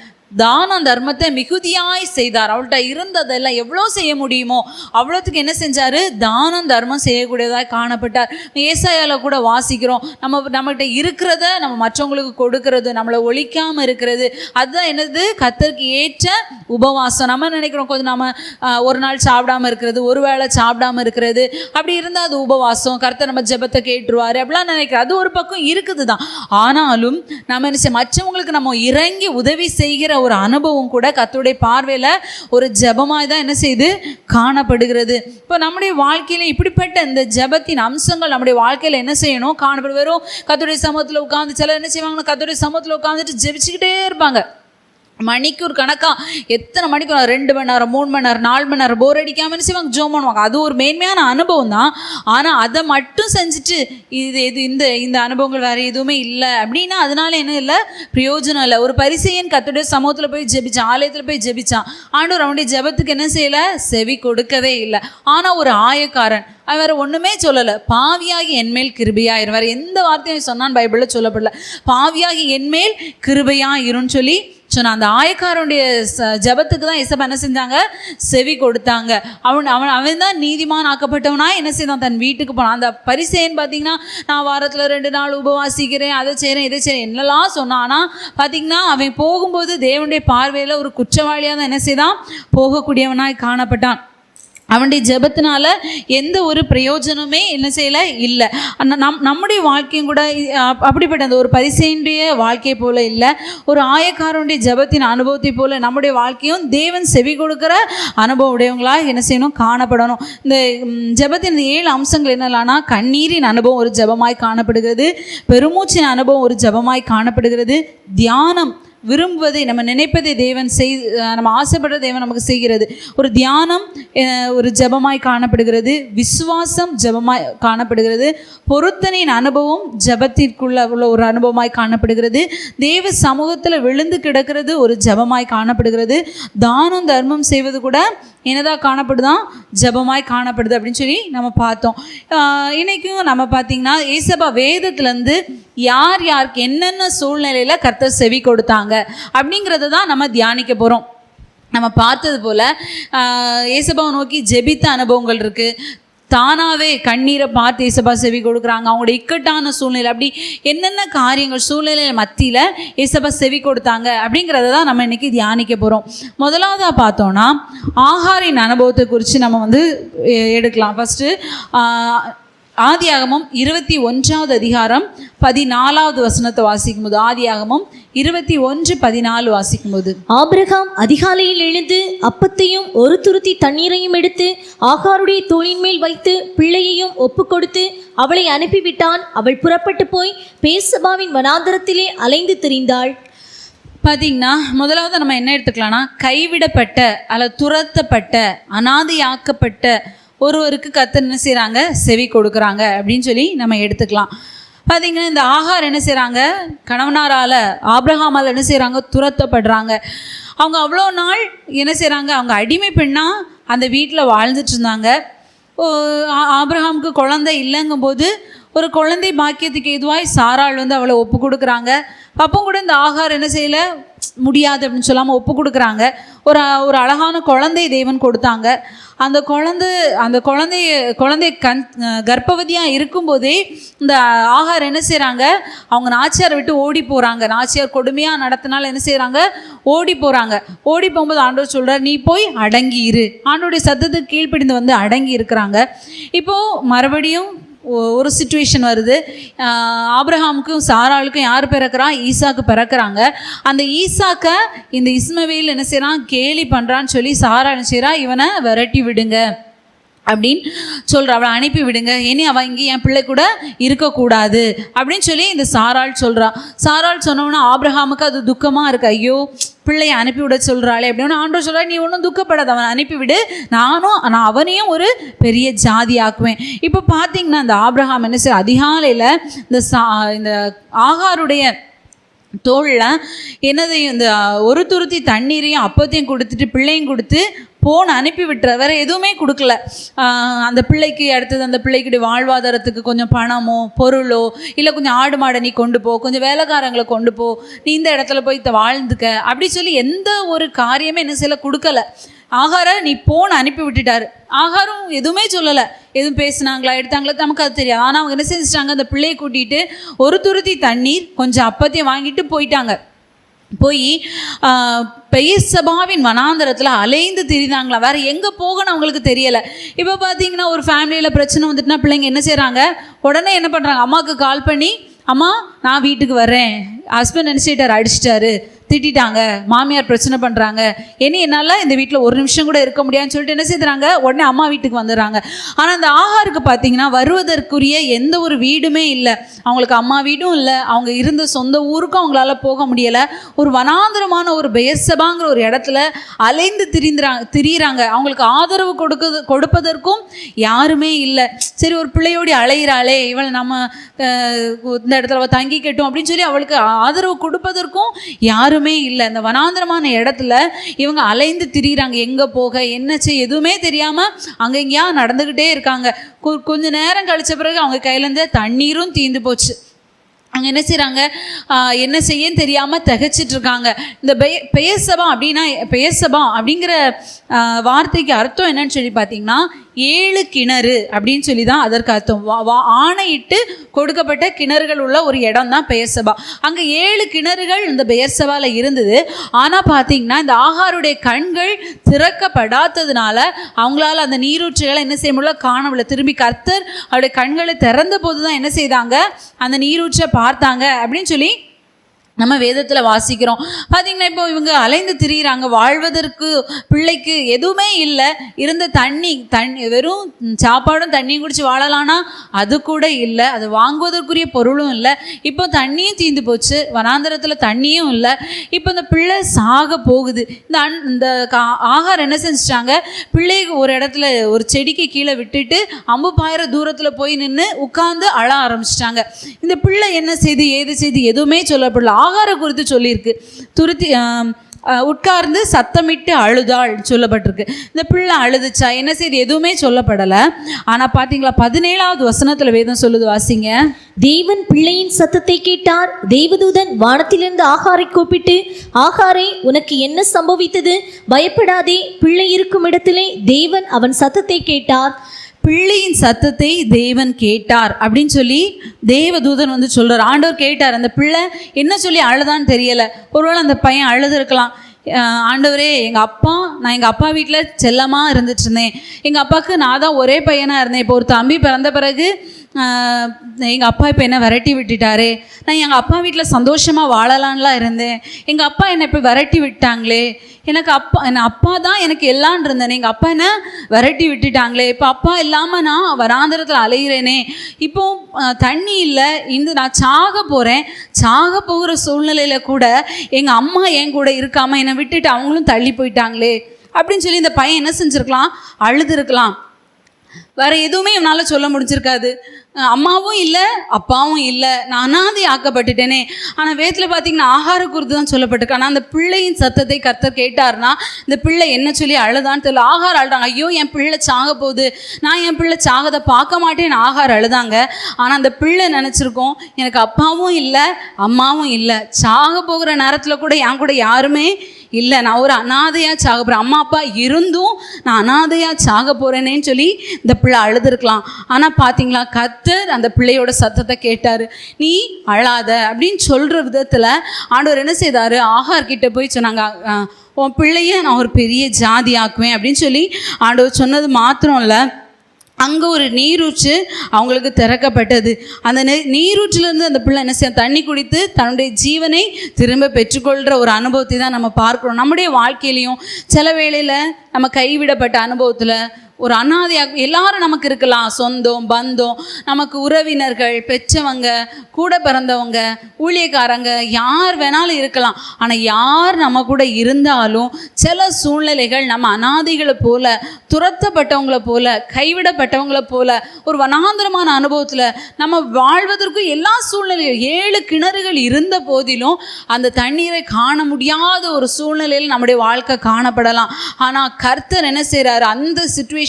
தான தர்மத்தை மிகுதியாய் செய்தார். அவள்கிட்ட இருந்ததெல்லாம் எவ்வளோ செய்ய முடியுமோ அவ்வளோத்துக்கு என்ன செஞ்சார், தானம் தர்மம் செய்யக்கூடியதாக காணப்பட்டார். ஏசாயால கூட வாசிக்கிறோம், நம்மகிட்ட இருக்கிறத நம்ம மற்றவங்களுக்கு கொடுக்கறது, நம்மளை ஒழிக்காமல் இருக்கிறது, அதுதான் என்னது, கர்த்தருக்கு ஏற்ற உபவாசம். நம்ம நினைக்கிறோம் கொஞ்சம் நம்ம ஒரு நாள் சாப்பிடாமல் இருக்கிறது, ஒரு வேளை சாப்பிடாமல் இருக்கிறது, அப்படி இருந்தால் அது உபவாசம், கர்த்தர் நம்ம ஜெபத்தை கேட்டுருவார் அப்படிலாம் நினைக்கிறோம். அது ஒரு பக்கம் இருக்குது தான். ஆனாலும் நம்ம என்ன மற்றவங்களுக்கு நம்ம இறங்கி உதவி செய்கிற ஒரு அனுபவம் கூட கர்த்தருடைய பார்வையில் ஒரு ஜெபமாய் தான் என்ன செய்து காணப்படுகிறது. இப்போ நம்முடைய வாழ்க்கையில் இப்படிப்பட்ட இந்த ஜெபத்தின் அம்சங்கள் நம்முடைய வாழ்க்கையில் என்ன செய்யணும் காணப்படும். வெறும் கர்த்தருடைய சமூகத்தில் உட்கார்ந்து சிலர் என்ன செய்வாங்கன்னா கர்த்தருடைய சமூகத்தில் உட்காந்துட்டு ஜெபிச்சுக்கிட்டே இருப்பாங்க. மணிக்கூர் கணக்கா எத்தனை மணிக்கு 2 மணி நேரம் 3 மணி நேரம் 4 மணி நேரம் போர் அடிக்காமல் என்ன செய்வாங்க ஜோம் பண்ணுவாங்க. அது ஒரு மேன்மையான அனுபவம் தான். ஆனால் அதை மட்டும் செஞ்சுட்டு இந்த அனுபவங்கள் வேறு எதுவுமே இல்லை அப்படின்னா அதனால என்ன இல்லை பிரயோஜனம் இல்லை. ஒரு பரிசேயன் கர்த்தருடைய சமூகத்தில் போய் ஜெபிச்சான், ஆலயத்தில் போய் ஜெபிச்சான். ஆண்டவர் அவனுடைய ஜெபத்துக்கு என்ன செய்யலை செவி கொடுக்கவே இல்லை. ஆனால் ஒரு ஆயக்காரன் அவன் வேறு ஒன்றுமே சொல்லலை, பாவியாகி என்மேல் கிருபையாயிரும். வேறு எந்த வார்த்தையும் சொன்னான்னு பைபிளில் சொல்லப்படல. பாவியாகி என்மேல் கிருபையாயிருன்னு சொல்லி சொன்னான். அந்த ஆயக்காரனுடைய ஜெபத்துக்கு தான் இயேசப்பா என்ன செஞ்சாங்க செவி கொடுத்தாங்க. அவன் தான் நீதிமான் ஆக்கப்பட்டவனா என்ன செய்தான் தன் வீட்டுக்கு போனான். அந்த பரிசேயன் பார்த்தீங்கன்னா நான் வாரத்தில் 2 நாள் உபவாசிக்கிறேன், அதை செய்கிறேன் இதை செய்கிறேன் என்னெல்லாம் சொன்னான். ஆனால் பார்த்தீங்கன்னா அவன் போகும்போது தேவனுடைய பார்வையில் ஒரு குற்றவாளியாக தான் என்ன செய்தான் போகக்கூடியவனாய் காணப்பட்டான். அவனுடைய ஜெபத்தினால எந்த ஒரு பிரயோஜனமே என்ன செய்யலை இல்லை. நம்முடைய வாழ்க்கையும் கூட அப்படிப்பட்ட அந்த ஒரு பரிசேயனுடைய வாழ்க்கை போல இல்லை, ஒரு ஆயக்காரனுடைய ஜெபத்தின் அனுபவத்தை போல நம்முடைய வாழ்க்கையும் தேவன் செவி கொடுக்குற அனுபவம் உடையவங்களாக என்ன செய்யணும் காணப்படணும். இந்த ஜெபத்தின் 7 அம்சங்கள் என்னெல்லாம்னா கண்ணீரின் அனுபவம் ஒரு ஜெபமாய் காணப்படுகிறது, பெருமூச்சின் அனுபவம் ஒரு ஜெபமாய் காணப்படுகிறது, தியானம் விரும்புவதை நம்ம நினைப்பதை தேவன் நம்ம ஆசைப்படுற தேவன் நமக்கு செய்கிறது ஒரு தியானம் ஒரு ஜெபமாய் காணப்படுகிறது, விசுவாசம் ஜெபமாய் காணப்படுகிறது, பொருத்தனையின் அனுபவம் ஜெபத்திற்குள்ள உள்ள ஒரு அனுபவமாய் காணப்படுகிறது, தேவ சமூகத்தில் விழுந்து கிடக்கிறது ஒரு ஜெபமாய் காணப்படுகிறது, தானம் தர்மம் செய்வது கூட என்னதான் காணப்படுதான் ஜெபமாய் காணப்படுது அப்படின்னு சொல்லி நம்ம பார்த்தோம். இன்றைக்கும் நம்ம பார்த்திங்கன்னா ஏசப்பா வேதத்துலேருந்து யார் யாருக்கு என்னென்ன சூழ்நிலையில் கர்த்தர் செவி கொடுத்தாங்க அப்படிங்கிறத தான் நம்ம தியானிக்க போகிறோம். நம்ம பார்த்தது போல் ஏசப்பாவை நோக்கி ஜெபித்த அனுபவங்கள் இருக்குது, தானாகவே கண்ணீரை பார்த்து ஏசப்பா செவி கொடுக்குறாங்க, அவங்களோட இக்கட்டான சூழ்நிலை அப்படி என்னென்ன காரியங்கள் சூழ்நிலை மத்தியில் ஏசப்பா செவி கொடுத்தாங்க அப்படிங்கிறத தான் நம்ம இன்றைக்கி தியானிக்க போகிறோம். முதலாவதாக பார்த்தோன்னா ஆகாரின் அனுபவத்தை குறித்து நம்ம எடுக்கலாம். ஃபஸ்ட்டு ஆதியாகமம் 21வது அதிகாரம் 14வது வசனத்தை வாசிக்கும் போது, ஆதியாகமம் 21:14 வாசிக்கும் போது, ஆபிரகாம் அதிகாலையில் எழுந்து அப்பத்தையும் ஒரு துருத்தி தண்ணீரையும் எடுத்து ஆகாருடைய தோளின் மேல் வைத்து பிள்ளையையும் ஒப்பு கொடுத்து அவளை அனுப்பிவிட்டான். அவள் புறப்பட்டு போய் பேர்சபாவின் வனாந்தரத்திலே அலைந்து திரிந்தாள். பார்த்தீங்கன்னா முதலாவது நம்ம என்ன எடுத்துக்கலாம்னா கைவிடப்பட்ட அல்லது துரத்தப்பட்ட அனாதையாக்கப்பட்ட ஒருவருக்கு கர்த்தர் என்ன செய்கிறாங்க செவி கொடுக்குறாங்க அப்படின்னு சொல்லி நம்ம எடுத்துக்கலாம். பார்த்தீங்கன்னா இந்த ஆகார் என்ன செய்கிறாங்க கணவனாரால் ஆபிரகாமால் என்ன செய்கிறாங்க துரத்தப்படுறாங்க. அவங்க அவ்வளோ நாள் என்ன செய்கிறாங்க அவங்க அடிமை பெண்ணாக அந்த வீட்டில் வாழ்ந்துட்டு இருந்தாங்க. ஆபிரகாமுக்கு குழந்தை இல்லைங்கும்போது ஒரு குழந்தை பாக்கியத்துக்கு எதுவாய் சாராள் அவளை ஒப்பு கொடுக்குறாங்க. அப்போ கூட இந்த ஆகார் என்ன செய்யலை முடியாது அப்படின்னு சொல்லாமல் ஒப்பு கொடுக்குறாங்க. ஒரு அழகான குழந்தை தேவன் கொடுத்தாங்க. அந்த குழந்தை கர்ப்பவதியாக இருக்கும்போதே இந்த ஆகார் என்ன செய்கிறாங்க அவங்க நாச்சியாரை விட்டு ஓடி போகிறாங்க. நாச்சியார் கொடுமையாக நடத்தினால என்ன செய்கிறாங்க ஓடி போகிறாங்க. ஓடி போகும்போது ஆண்டவர் சொல்கிறார் நீ போய் அடங்கி இரு. ஆண்டோடைய சத்தத்துக்கு கீழ்ப்படிந்து அடங்கி இருக்கிறாங்க. இப்போது மறுபடியும் ஒரு சிச்சுவேஷன் வருது. ஆபிரகாமுக்கும் சாராளுக்கும் யார் பிறக்கிறா ஈசாக்கு பிறக்கிறாங்க. அந்த ஈசாக்கை இந்த இஸ்மவேல் என்ன செய்கிறான் கேலி பண்ணுறான்னு சொல்லி சாரா என்ன செய்கிறா இவனை விரட்டி விடுங்க அப்படின்னு சொல்கிறா, அவளை அனுப்பி விடுங்க, இனி அவள் இங்கே என் பிள்ளை கூட இருக்கக்கூடாது அப்படின்னு சொல்லி இந்த சாராள் சொல்கிறா. சாராள் சொன்னோன்னா ஆபிரகாமுக்கு அது துக்கமாக இருக்குது. ஐயோ பிள்ளையை அனுப்பிவிட சொல்கிறாளே அப்படின்னு ஆண்டவர் சொல்கிறார் நீ ஒன்றும் துக்கப்படாத, அவனை அனுப்பிவிடு, நான் அவனையும் ஒரு பெரிய ஜாதி ஆக்குவேன். இப்போ பார்த்தீங்கன்னா இந்த ஆபிரகாம் என்ன செய்ய அதிகாலையில் இந்த ஆகாருடைய தோளில் என்னதையும் இந்த ஒரு துருத்தி தண்ணீரையும் அப்பத்தையும் கொடுத்துட்டு பிள்ளையும் கொடுத்து போன் அனுப்பி விட்டுற, வேறு எதுவுமே கொடுக்கல. அந்த பிள்ளைக்கு அடுத்தது அந்த பிள்ளைக்கு வாழ்வாதாரத்துக்கு கொஞ்சம் பணமோ பொருளோ இல்லை கொஞ்சம் ஆடு மாடை நீ கொண்டு போ, கொஞ்சம் வேலைக்காரங்களை கொண்டு போ, நீ இந்த இடத்துல போய் வாழ்ந்துக்க அப்படி சொல்லி எந்த ஒரு காரியமே என்ன செய்யலை கொடுக்கல. ஆகாரை நீ போன் அனுப்பி விட்டுட்டாரு. ஆகாரம் எதுவுமே சொல்லலை, எதுவும் பேசுனாங்களா எடுத்தாங்களா நமக்கு அது தெரியாது. ஆனால் அவங்க என்ன செஞ்சிட்டாங்க அந்த பிள்ளையை கூட்டிகிட்டு ஒரு துருத்தி தண்ணீர் கொஞ்சம் அப்பத்தையும் வாங்கிட்டு போயிட்டாங்க. போய் பெயர்சபாவின் வனாந்தரத்தில் அலைந்து திரிந்தாங்களா, வேறு எங்கே போகணும் அவங்களுக்கு தெரியலை. இப்போ பார்த்தீங்கன்னா ஒரு ஃபேமிலியில் பிரச்சனை வந்துட்டுனா பிள்ளைங்க என்ன செய்கிறாங்க உடனே என்ன பண்ணுறாங்க அம்மாவுக்கு கால் பண்ணி அம்மா நான் வீட்டுக்கு வர்றேன், ஹஸ்பண்ட் நினச்சிட்டார் அடிச்சிட்டாரு திட்டாங்க, மாமியார் பிரச்சனை பண்ணுறாங்க, என்னால் இந்த வீட்டில் ஒரு நிமிஷம் கூட இருக்க முடியாதுன்னு சொல்லிட்டு என்ன செய்கிறாங்க, உடனே அம்மா வீட்டுக்கு வந்துடுறாங்க. ஆனால் அந்த ஆகாருக்கு பார்த்தீங்கன்னா வருவதற்குரிய எந்த ஒரு வீடுமே இல்லை. அவங்களுக்கு அம்மா வீடும் இல்லை, அவங்க இருந்த சொந்த ஊருக்கும் அவங்களால போக முடியலை. ஒரு வனாந்திரமான ஒரு பெயர்சபாங்கிற ஒரு இடத்துல அலைந்து திரியிறாங்க. அவங்களுக்கு ஆதரவு கொடுப்பதற்கும் யாருமே இல்லை. சரி, ஒரு பிள்ளையோடி அலையிறாளே, இவள் நம்ம இந்த இடத்துல தங்கிக்கட்டும் அப்படின்னு சொல்லி அவளுக்கு ஆதரவு கொடுப்பதற்கும் யாருமே இல்லை. அந்த வனாந்திரமான இடத்துல இவங்க அலைந்து திரியிறாங்க. எங்கே போக என்ன செய்ய எதுவுமே தெரியாமல் அங்கே எங்கேயா நடந்துக்கிட்டே இருக்காங்க. கொஞ்ச நேரம் கழிச்ச பிறகு அவங்க கையிலேருந்து தண்ணீரும் தீர்ந்து போச்சு. அங்கே என்ன செய்கிறாங்க, என்ன செய்யன்னு தெரியாமல் திகைச்சிட்ருக்காங்க. இந்த பெயர்சபா அப்படின்னா, பெயர்சபா அப்படிங்கிற வார்த்தைக்கு அர்த்தம் என்னன்னு சொல்லி பார்த்தீங்கன்னா 7 கிணறு அப்படின்னு சொல்லி தான் அதற்கு அர்த்தம். ஆணையிட்டு கொடுக்கப்பட்ட கிணறுகள் உள்ள ஒரு இடம் தான் பெயர்சபா. அங்கே 7 கிணறுகள் இந்த பெயர்சபாவில் இருந்தது. ஆனால் பார்த்தீங்கன்னா இந்த ஆகாருடைய கண்கள் திறக்கப்படாததுனால அவங்களால அந்த நீரூற்றுகளை என்ன செய்ய முடியல, காணவில்லை. திரும்பி கர்த்தர் அவருடைய கண்களை திறந்த போது தான் என்ன செய்தாங்க, அந்த நீரூற்றை பார்த்தாங்க அப்படின்னு சொல்லி நம்ம வேதத்தில் வாசிக்கிறோம். பார்த்திங்கன்னா இப்போ இவங்க அலைந்து திரியிறாங்க. வாழ்வதற்கு பிள்ளைக்கு எதுவுமே இல்லை. இருந்த தண்ணி வெறும் சாப்பாடும் தண்ணியும் குடிச்சு வாழலான்னா அது கூட இல்லை. அது வாங்குவதற்குரிய பொருளும் இல்லை. இப்போ தண்ணியும் தீர்ந்து போச்சு, வனாந்தரத்தில் தண்ணியும் இல்லை. இப்போ இந்த பிள்ளை சாக போகுது. இந்த ஆகார் என்ன செஞ்சிட்டாங்க, பிள்ளைக்கு ஒரு இடத்துல ஒரு செடிக்கு கீழே விட்டுட்டு அம்பு பாயிற தூரத்தில் போய் நின்று உட்கார்ந்து அழ ஆரம்பிச்சிட்டாங்க. இந்த பிள்ளை என்ன செய்து ஏது செய்து எதுவுமே சொல்லப்படல. ஆகார குறித்து சொல்லியிருக்கு, உட்கார்ந்து சத்தமிட்டு அழுதாள் சொல்லப்பட்டிருக்கு. இந்த பிள்ளை அழுதுச்சா என்ன செய்து எதுவுமே சொல்லப்படலை. ஆனால் பார்த்தீங்களா 17வது வசனத்தில் வேதம் சொல்லுது, வாசிங்க. தேவன் பிள்ளையின் சத்தத்தை கேட்டார். தேவதூதன் வானத்திலிருந்து ஆகாரை கூப்பிட்டு, ஆகாரே, உனக்கு என்ன சம்பவித்தது? பயப்படாதே, பிள்ளை இருக்கும் இடத்திலே தேவன் அவன் சத்தத்தை கேட்டார். பிள்ளையின் சத்தத்தை தேவன் கேட்டார் அப்படின்னு சொல்லி தேவதூதன் வந்து சொல்கிறார். ஆண்டவர் கேட்டார். அந்த பிள்ளை என்ன சொல்லி அழுதான்னு தெரியலை. ஒருவேளை அந்த பையன் அழுதுருக்கலாம். ஆண்டவரே, நான் எங்கள் அப்பா வீட்டில் செல்லமாக இருந்துட்டு இருந்தேன். எங்கள் அப்பாவுக்கு நான் தான் ஒரே பையனாக இருந்தேன். இப்போ ஒரு தம்பி பிறந்த பிறகு எங்கள் அப்பா இப்போ என்ன விரட்டி விட்டுட்டாரே. நான் எங்கள் அப்பா வீட்டில் சந்தோஷமாக வாழலான்லாம் இருந்தேன். எங்கள் அப்பா என்னை இப்போ விரட்டி விட்டாங்களே. அப்பா தான் எனக்கு எல்லாம் இருந்தேனே, எங்கள் அப்பா என்ன விரட்டி விட்டுட்டாங்களே. இப்போ அப்பா இல்லாமல் நான் வராந்தரத்தில் அலைகிறேனே. இப்போ தண்ணி இல்லை, நான் சாக போகிறேன். சாக போகிற சூழ்நிலையில் கூட எங்கள் அம்மா என் கூட இருக்காமல் என்னை விட்டுட்டு அவங்களும் தள்ளி போயிட்டாங்களே அப்படின்னு சொல்லி இந்த பையன் என்ன செஞ்சுருக்கலாம், அழுதுருக்கலாம். வேறு எதுவுமே என்னால் சொல்ல முடிஞ்சிருக்காது. அம்மாவும் இல்லை, அப்பாவும் இல்லை, நான் அனாதை ஆக்கப்பட்டுட்டேனே. ஆனால் வேதத்தில் பார்த்தீங்கன்னா ஆகார குறித்து தான் சொல்லப்பட்டிருக்கு. ஆனால் அந்த பிள்ளையின் சத்தத்தை கர்த்தர் கேட்டார்னா இந்த பிள்ளை என்ன சொல்லி அழுதான்னு தெரியல. ஆகார் அழுதாங்க, ஐயோ என் பிள்ளை சாக போகுது, நான் என் பிள்ளை சாகதை பார்க்க மாட்டேன்னு ஆகார் அழுதாங்க. ஆனால் அந்த பிள்ளை நினச்சிருக்கோம், எனக்கு அப்பாவும் இல்லை அம்மாவும் இல்லை, சாக போகிற நேரத்தில் கூட என் கூட யாருமே இல்லை, நான் ஒரு அனாதையாக சாக போகிறேன், அம்மா அப்பா இருந்தும் நான் அனாதையாக சாக போகிறேனேன்னு சொல்லி இந்த பிள்ளை அழுதுருக்கலாம். ஆனால் பார்த்தீங்களா கர்த்தர் அந்த பிள்ளையோட சத்தத்தை கேட்டார். நீ அழாத அப்படின்னு சொல்கிற விதத்தில் ஆண்டவர் என்ன செய்தார், ஆகார்கிட்ட போய் சொன்னாங்க, உன் பிள்ளைய நான் ஒரு பெரிய ஜாதி ஆக்குவேன் அப்படின்னு சொல்லி ஆண்டவர் சொன்னது மாத்திரம் இல்லை, அங்கே ஒரு நீரூற்று அவங்களுக்கு திறக்கப்பட்டது. அந்த நீரூற்றிலேருந்து அந்த பிள்ளை என்ன செய்ய தண்ணி குடித்து தன்னுடைய ஜீவனை திரும்ப பெற்றுக்கொள்கிற ஒரு அனுபவத்தை தான் நம்ம பார்க்குறோம். நம்முடைய வாழ்க்கையிலையும் சில வேளையில் நம்ம கைவிடப்பட்ட அனுபவத்தில் ஒரு அனாதையாக எல்லாரும் நமக்கு இருக்கலாம். சொந்தம் பந்தம், நமக்கு உறவினர்கள், பெற்றவங்க, கூட பிறந்தவங்க, ஊழியக்காரங்க, யார் வேணாலும் இருக்கலாம். ஆனால் யார் நம்ம கூட இருந்தாலும் சில சூழ்நிலைகள் நம்ம அனாதைகளை போல, துரத்தப்பட்டவங்களை போல, கைவிடப்பட்டவங்களை போல ஒரு வனாந்தரமான அனுபவத்தில் நம்ம வாழ்வதற்கு எல்லா சூழ்நிலையும் 7 கிணறுகள் இருந்த போதிலும் அந்த தண்ணீரை காண முடியாத ஒரு சூழ்நிலையில் நம்முடைய வாழ்க்கை காணப்படலாம். ஆனால் கர்த்தர் என்ன செய்கிறார், அந்த சிச்சுவேஷன்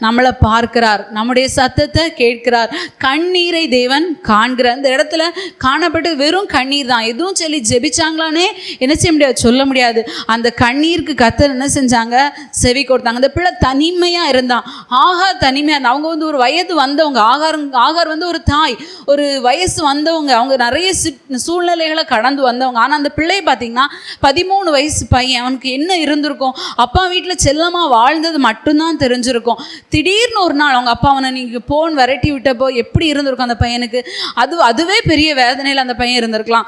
நம்மளை பார்க்கிறார், நம்முடைய சத்தத்தை கேட்கிறார். கண்ணீரை தேவன் காண்கிறார். அந்த இடத்துல காணப்பட்டு வெறும் கண்ணீர் தான். எதுவும் சொல்லி ஜெபிச்சாங்களானே என்ன செய்ய முடியாது, சொல்ல முடியாது. அந்த கண்ணீருக்கு கர்த்தர் என்ன செஞ்சாங்க, செவி கொடுத்தாங்க. அந்த பிள்ளை தனிமையாக இருந்தான். ஆகார் தனிமையாக இருந்தான். அவங்க வந்து ஒரு வயது வந்தவங்க. ஆகார் வந்து ஒரு தாய், ஒரு வயசு வந்தவங்க, அவங்க நிறைய சூழ்நிலைகளை கடந்து வந்தவங்க. ஆனால் அந்த பிள்ளை பார்த்தீங்கன்னா 13 வயசு பையன். அவனுக்கு என்ன இருந்திருக்கும், அப்பா வீட்டில் செல்லமாக வாழ்ந்தது மட்டும்தான் தெரிஞ்சிருக்கும். திடீர்னு ஒரு நாள் அவங்க அப்பா அவனை நீங்கள் போன் விரட்டி விட்டப்போ எப்படி இருந்திருக்கும் அந்த பையனுக்கு. அதுவே பெரிய வேதனையில் அந்த பையன் இருந்திருக்கலாம்.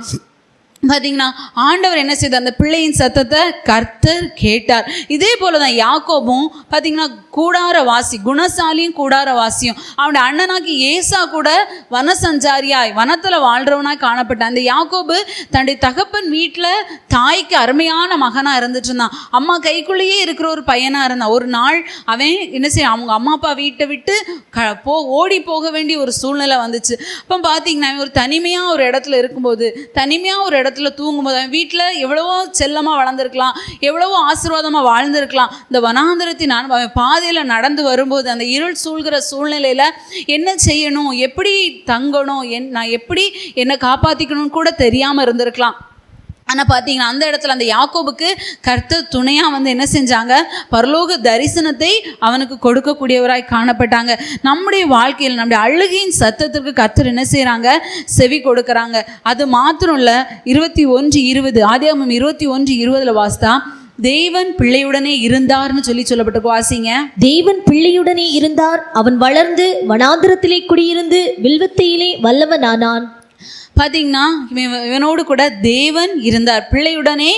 பார்த்தீங்கன்னா ஆண்டவர் என்ன செய்தார், அந்த பிள்ளையின் சத்தத்தை கர்த்தர் கேட்டார். இதே போல தான் யாக்கோபும் பார்த்தீங்கன்னா கூடாரவாசி, குணசாலியும் கூடாரவாசியும். அவனுடைய அண்ணனாக்கி ஏசா கூட வனசஞ்சாரியாய் வனத்தில் வாழ்கிறவனாய் காணப்பட்டான். அந்த யாக்கோபு தன்னுடைய தகப்பன் வீட்டில் தாய்க்கு அருமையான மகனாக இருந்துட்டு இருந்தான். அம்மா கைக்குள்ளேயே இருக்கிற ஒரு பையனாக இருந்தான். ஒரு நாள் அவன் என்ன செய்ய, அவங்க அம்மா அப்பா வீட்டை விட்டு ஓடி போக வேண்டிய ஒரு சூழ்நிலை வந்துச்சு. அப்போ பார்த்தீங்கன்னா அவன் ஒரு தனிமையாக ஒரு இடத்துல இருக்கும்போது, தனிமையாக ஒரு இடத்துல தூங்கும்போது, அவன் வீட்டில் எவ்வளவோ செல்லமாக வளர்ந்துருக்கலாம், எவ்வளவோ ஆசீர்வாதமாக வாழ்ந்திருக்கலாம். இந்த வனாந்திரத்தின் அவன் பாதையில் நடந்து வரும்போது அந்த இருள் சூழ்கிற சூழ்நிலையில் என்ன செய்யணும், எப்படி தங்கணும், நான் எப்படி என்னை காப்பாற்றிக்கணும்னு கூட தெரியாமல் இருந்திருக்கலாம். ஆனால் பார்த்தீங்கன்னா அந்த இடத்துல அந்த யாக்கோபுக்கு கர்த்தர் துணையாக வந்து என்ன செஞ்சாங்க, பரலோக தரிசனத்தை அவனுக்கு கொடுக்கக்கூடியவராய் காணப்பட்டாங்க. நம்முடைய வாழ்க்கையில் நம்முடைய அழுகையின் சத்தத்திற்கு கர்த்தர் என்ன செய்கிறாங்க, செவி கொடுக்குறாங்க. அது மாத்திரம் இல்லை, 21:20 ஆதியாகமம் 21:20 வாசித்தா தேவன் பிள்ளையுடனே இருந்தார்னு சொல்லப்பட்டிருக்கு. வாசிங்க. தேவன் பிள்ளையுடனே இருந்தார், அவன் வளர்ந்து வனாந்திரத்திலே குடியிருந்து வில்வத்தையிலே வல்லவனானான். பார்த்தீங்கன்னா இவனோடு கூட தேவன் இருந்தார், பிள்ளையுடனே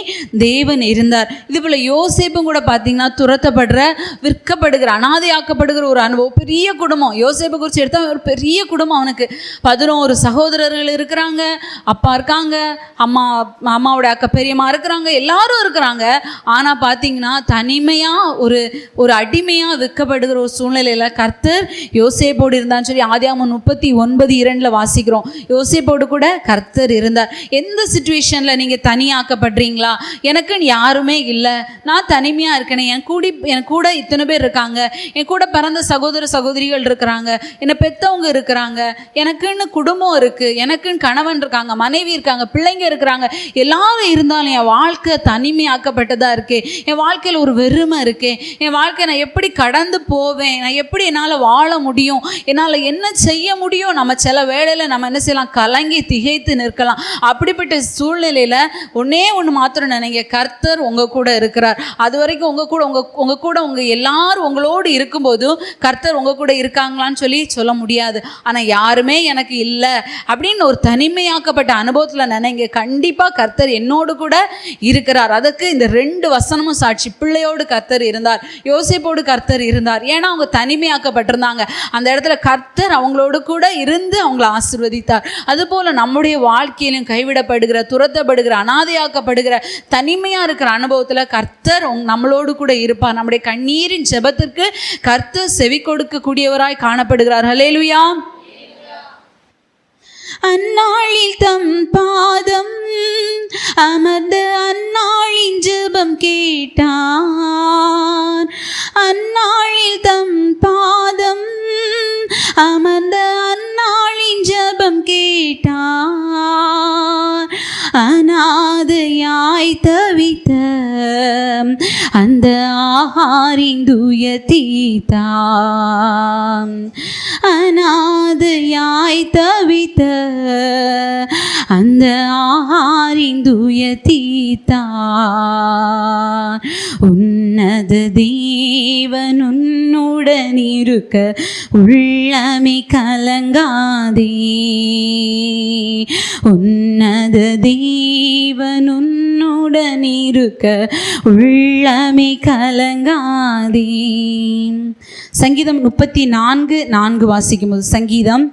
தேவன் இருந்தார். இது போல் யோசேப்பும் கூட பார்த்தீங்கன்னா துரத்தப்படுற, விற்கப்படுகிற, அனாதையாக்கப்படுகிற ஒரு அனுபவம். பெரிய குடும்பம். யோசேப்பை குறித்து எடுத்தால் ஒரு பெரிய குடும்பம். அவனுக்கு 11 சகோதரர்கள் இருக்கிறாங்க, அப்பா இருக்காங்க, அம்மாவோட அக்கா பெரியம்மா இருக்கிறாங்க, எல்லாரும் இருக்கிறாங்க. ஆனால் பார்த்தீங்கன்னா தனிமையாக ஒரு அடிமையாக விற்கப்படுகிற ஒரு சூழ்நிலையில் கர்த்தர் யோசேப்போடு இருந்தான்னு சொல்லி ஆதியாகமம் 39:2 வாசிக்கிறோம். யோசேப்போடு கூட கர்த்தர் இருந்தார். எந்த சிச்சுவேஷனில் நீங்கள் தனியாக்கப்படுறீங்களா, எனக்குன்னு யாருமே இல்லை, நான் தனிமையாக இருக்கேனே, என் கூட இத்தனை பேர் இருக்காங்க, என் கூட பிறந்த சகோதர சகோதரிகள் இருக்கிறாங்க, என்னை பெற்றவங்க இருக்கிறாங்க, எனக்குன்னு குடும்பம் இருக்குது, எனக்குன்னு கணவன் இருக்காங்க, மனைவி இருக்காங்க, பிள்ளைங்க இருக்கிறாங்க, எல்லாரும் இருந்தாலும் என் வாழ்க்கை தனிமையாக்கப்பட்டதாக இருக்கு, என் வாழ்க்கையில் ஒரு வெறுமை இருக்கு, என் வாழ்க்கை நான் எப்படி கடந்து போவேன், நான் எப்படி என்னால் வாழ முடியும், என்னால் என்ன செய்ய முடியும். நம்ம சில வேளையில் நம்ம என்ன செய்யலாம், கலங்கி திகைத்து நிற்கலாம். அப்படிப்பட்ட சூழ்நிலையில் ஒன்னே ஒன்று மாத்திரம் நினைங்க, கர்த்தர் உங்கள் கூட இருக்கிறார். அது வரைக்கும் உங்கள் கூட எல்லாரும் உங்களோடு இருக்கும்போது கர்த்தர் உங்கள் கூட இருக்காங்களான்னு சொல்ல முடியாது. ஆனால் யாருமே எனக்கு இல்லை அப்படின்னு ஒரு தனிமையாக்கப்பட்ட அனுபவத்தில் நினைங்க, கண்டிப்பாக கர்த்தர் என்னோடு கூட இருக்கிறார். அதற்கு இந்த 2 வசனமும் சாட்சி. பிள்ளையோடு கர்த்தர் இருந்தார், யோசேப்போடு கர்த்தர் இருந்தார். ஏன்னா அவங்க தனிமையாக்கப்பட்டிருந்தாங்க. அந்த இடத்துல கர்த்தர் அவங்களோடு கூட இருந்து அவங்களை ஆசீர்வதித்தார். அதுபோல் நம்முடைய வாழ்க்கையிலும் கைவிடப்படுகிற, துரத்தப்படுகிற, அனாதையாக்கப்படுகிற, தனிமையாக இருக்கிற அனுபவத்தில் கர்த்தர் நம்மளோடு கூட இருப்பார். நம்முடைய கண்ணீரின் ஜெபத்திற்கு கர்த்தர் செவி கொடுக்கக்கூடியவராய் காணப்படுகிறார். ஹல்லேலூயா. அந்நாளில் தம் பாதம் அமர்ந்த அந்நாளின் ஜெபம் கேட்டார். அந்நாளில் தம் பாதம் அமர்ந்த அந்நாளின் ஜெபம் கேட்டார். அநாதையாய் தவித்த அந்த ஆகாரின் துயதீத்தாம். அநாதையாய் தவித்த அந்த ஆகாரின் துயதீத்தார். உன்னத தேவன் உன்னுடன் இருக்க உள்ளமே கலங்காதே. உன்னத தேவன் உன்னுடன் இருக்க உள்ளமே கலங்காதே. சங்கீதம் 34:4 வாசிக்கும்போது, சங்கீதம்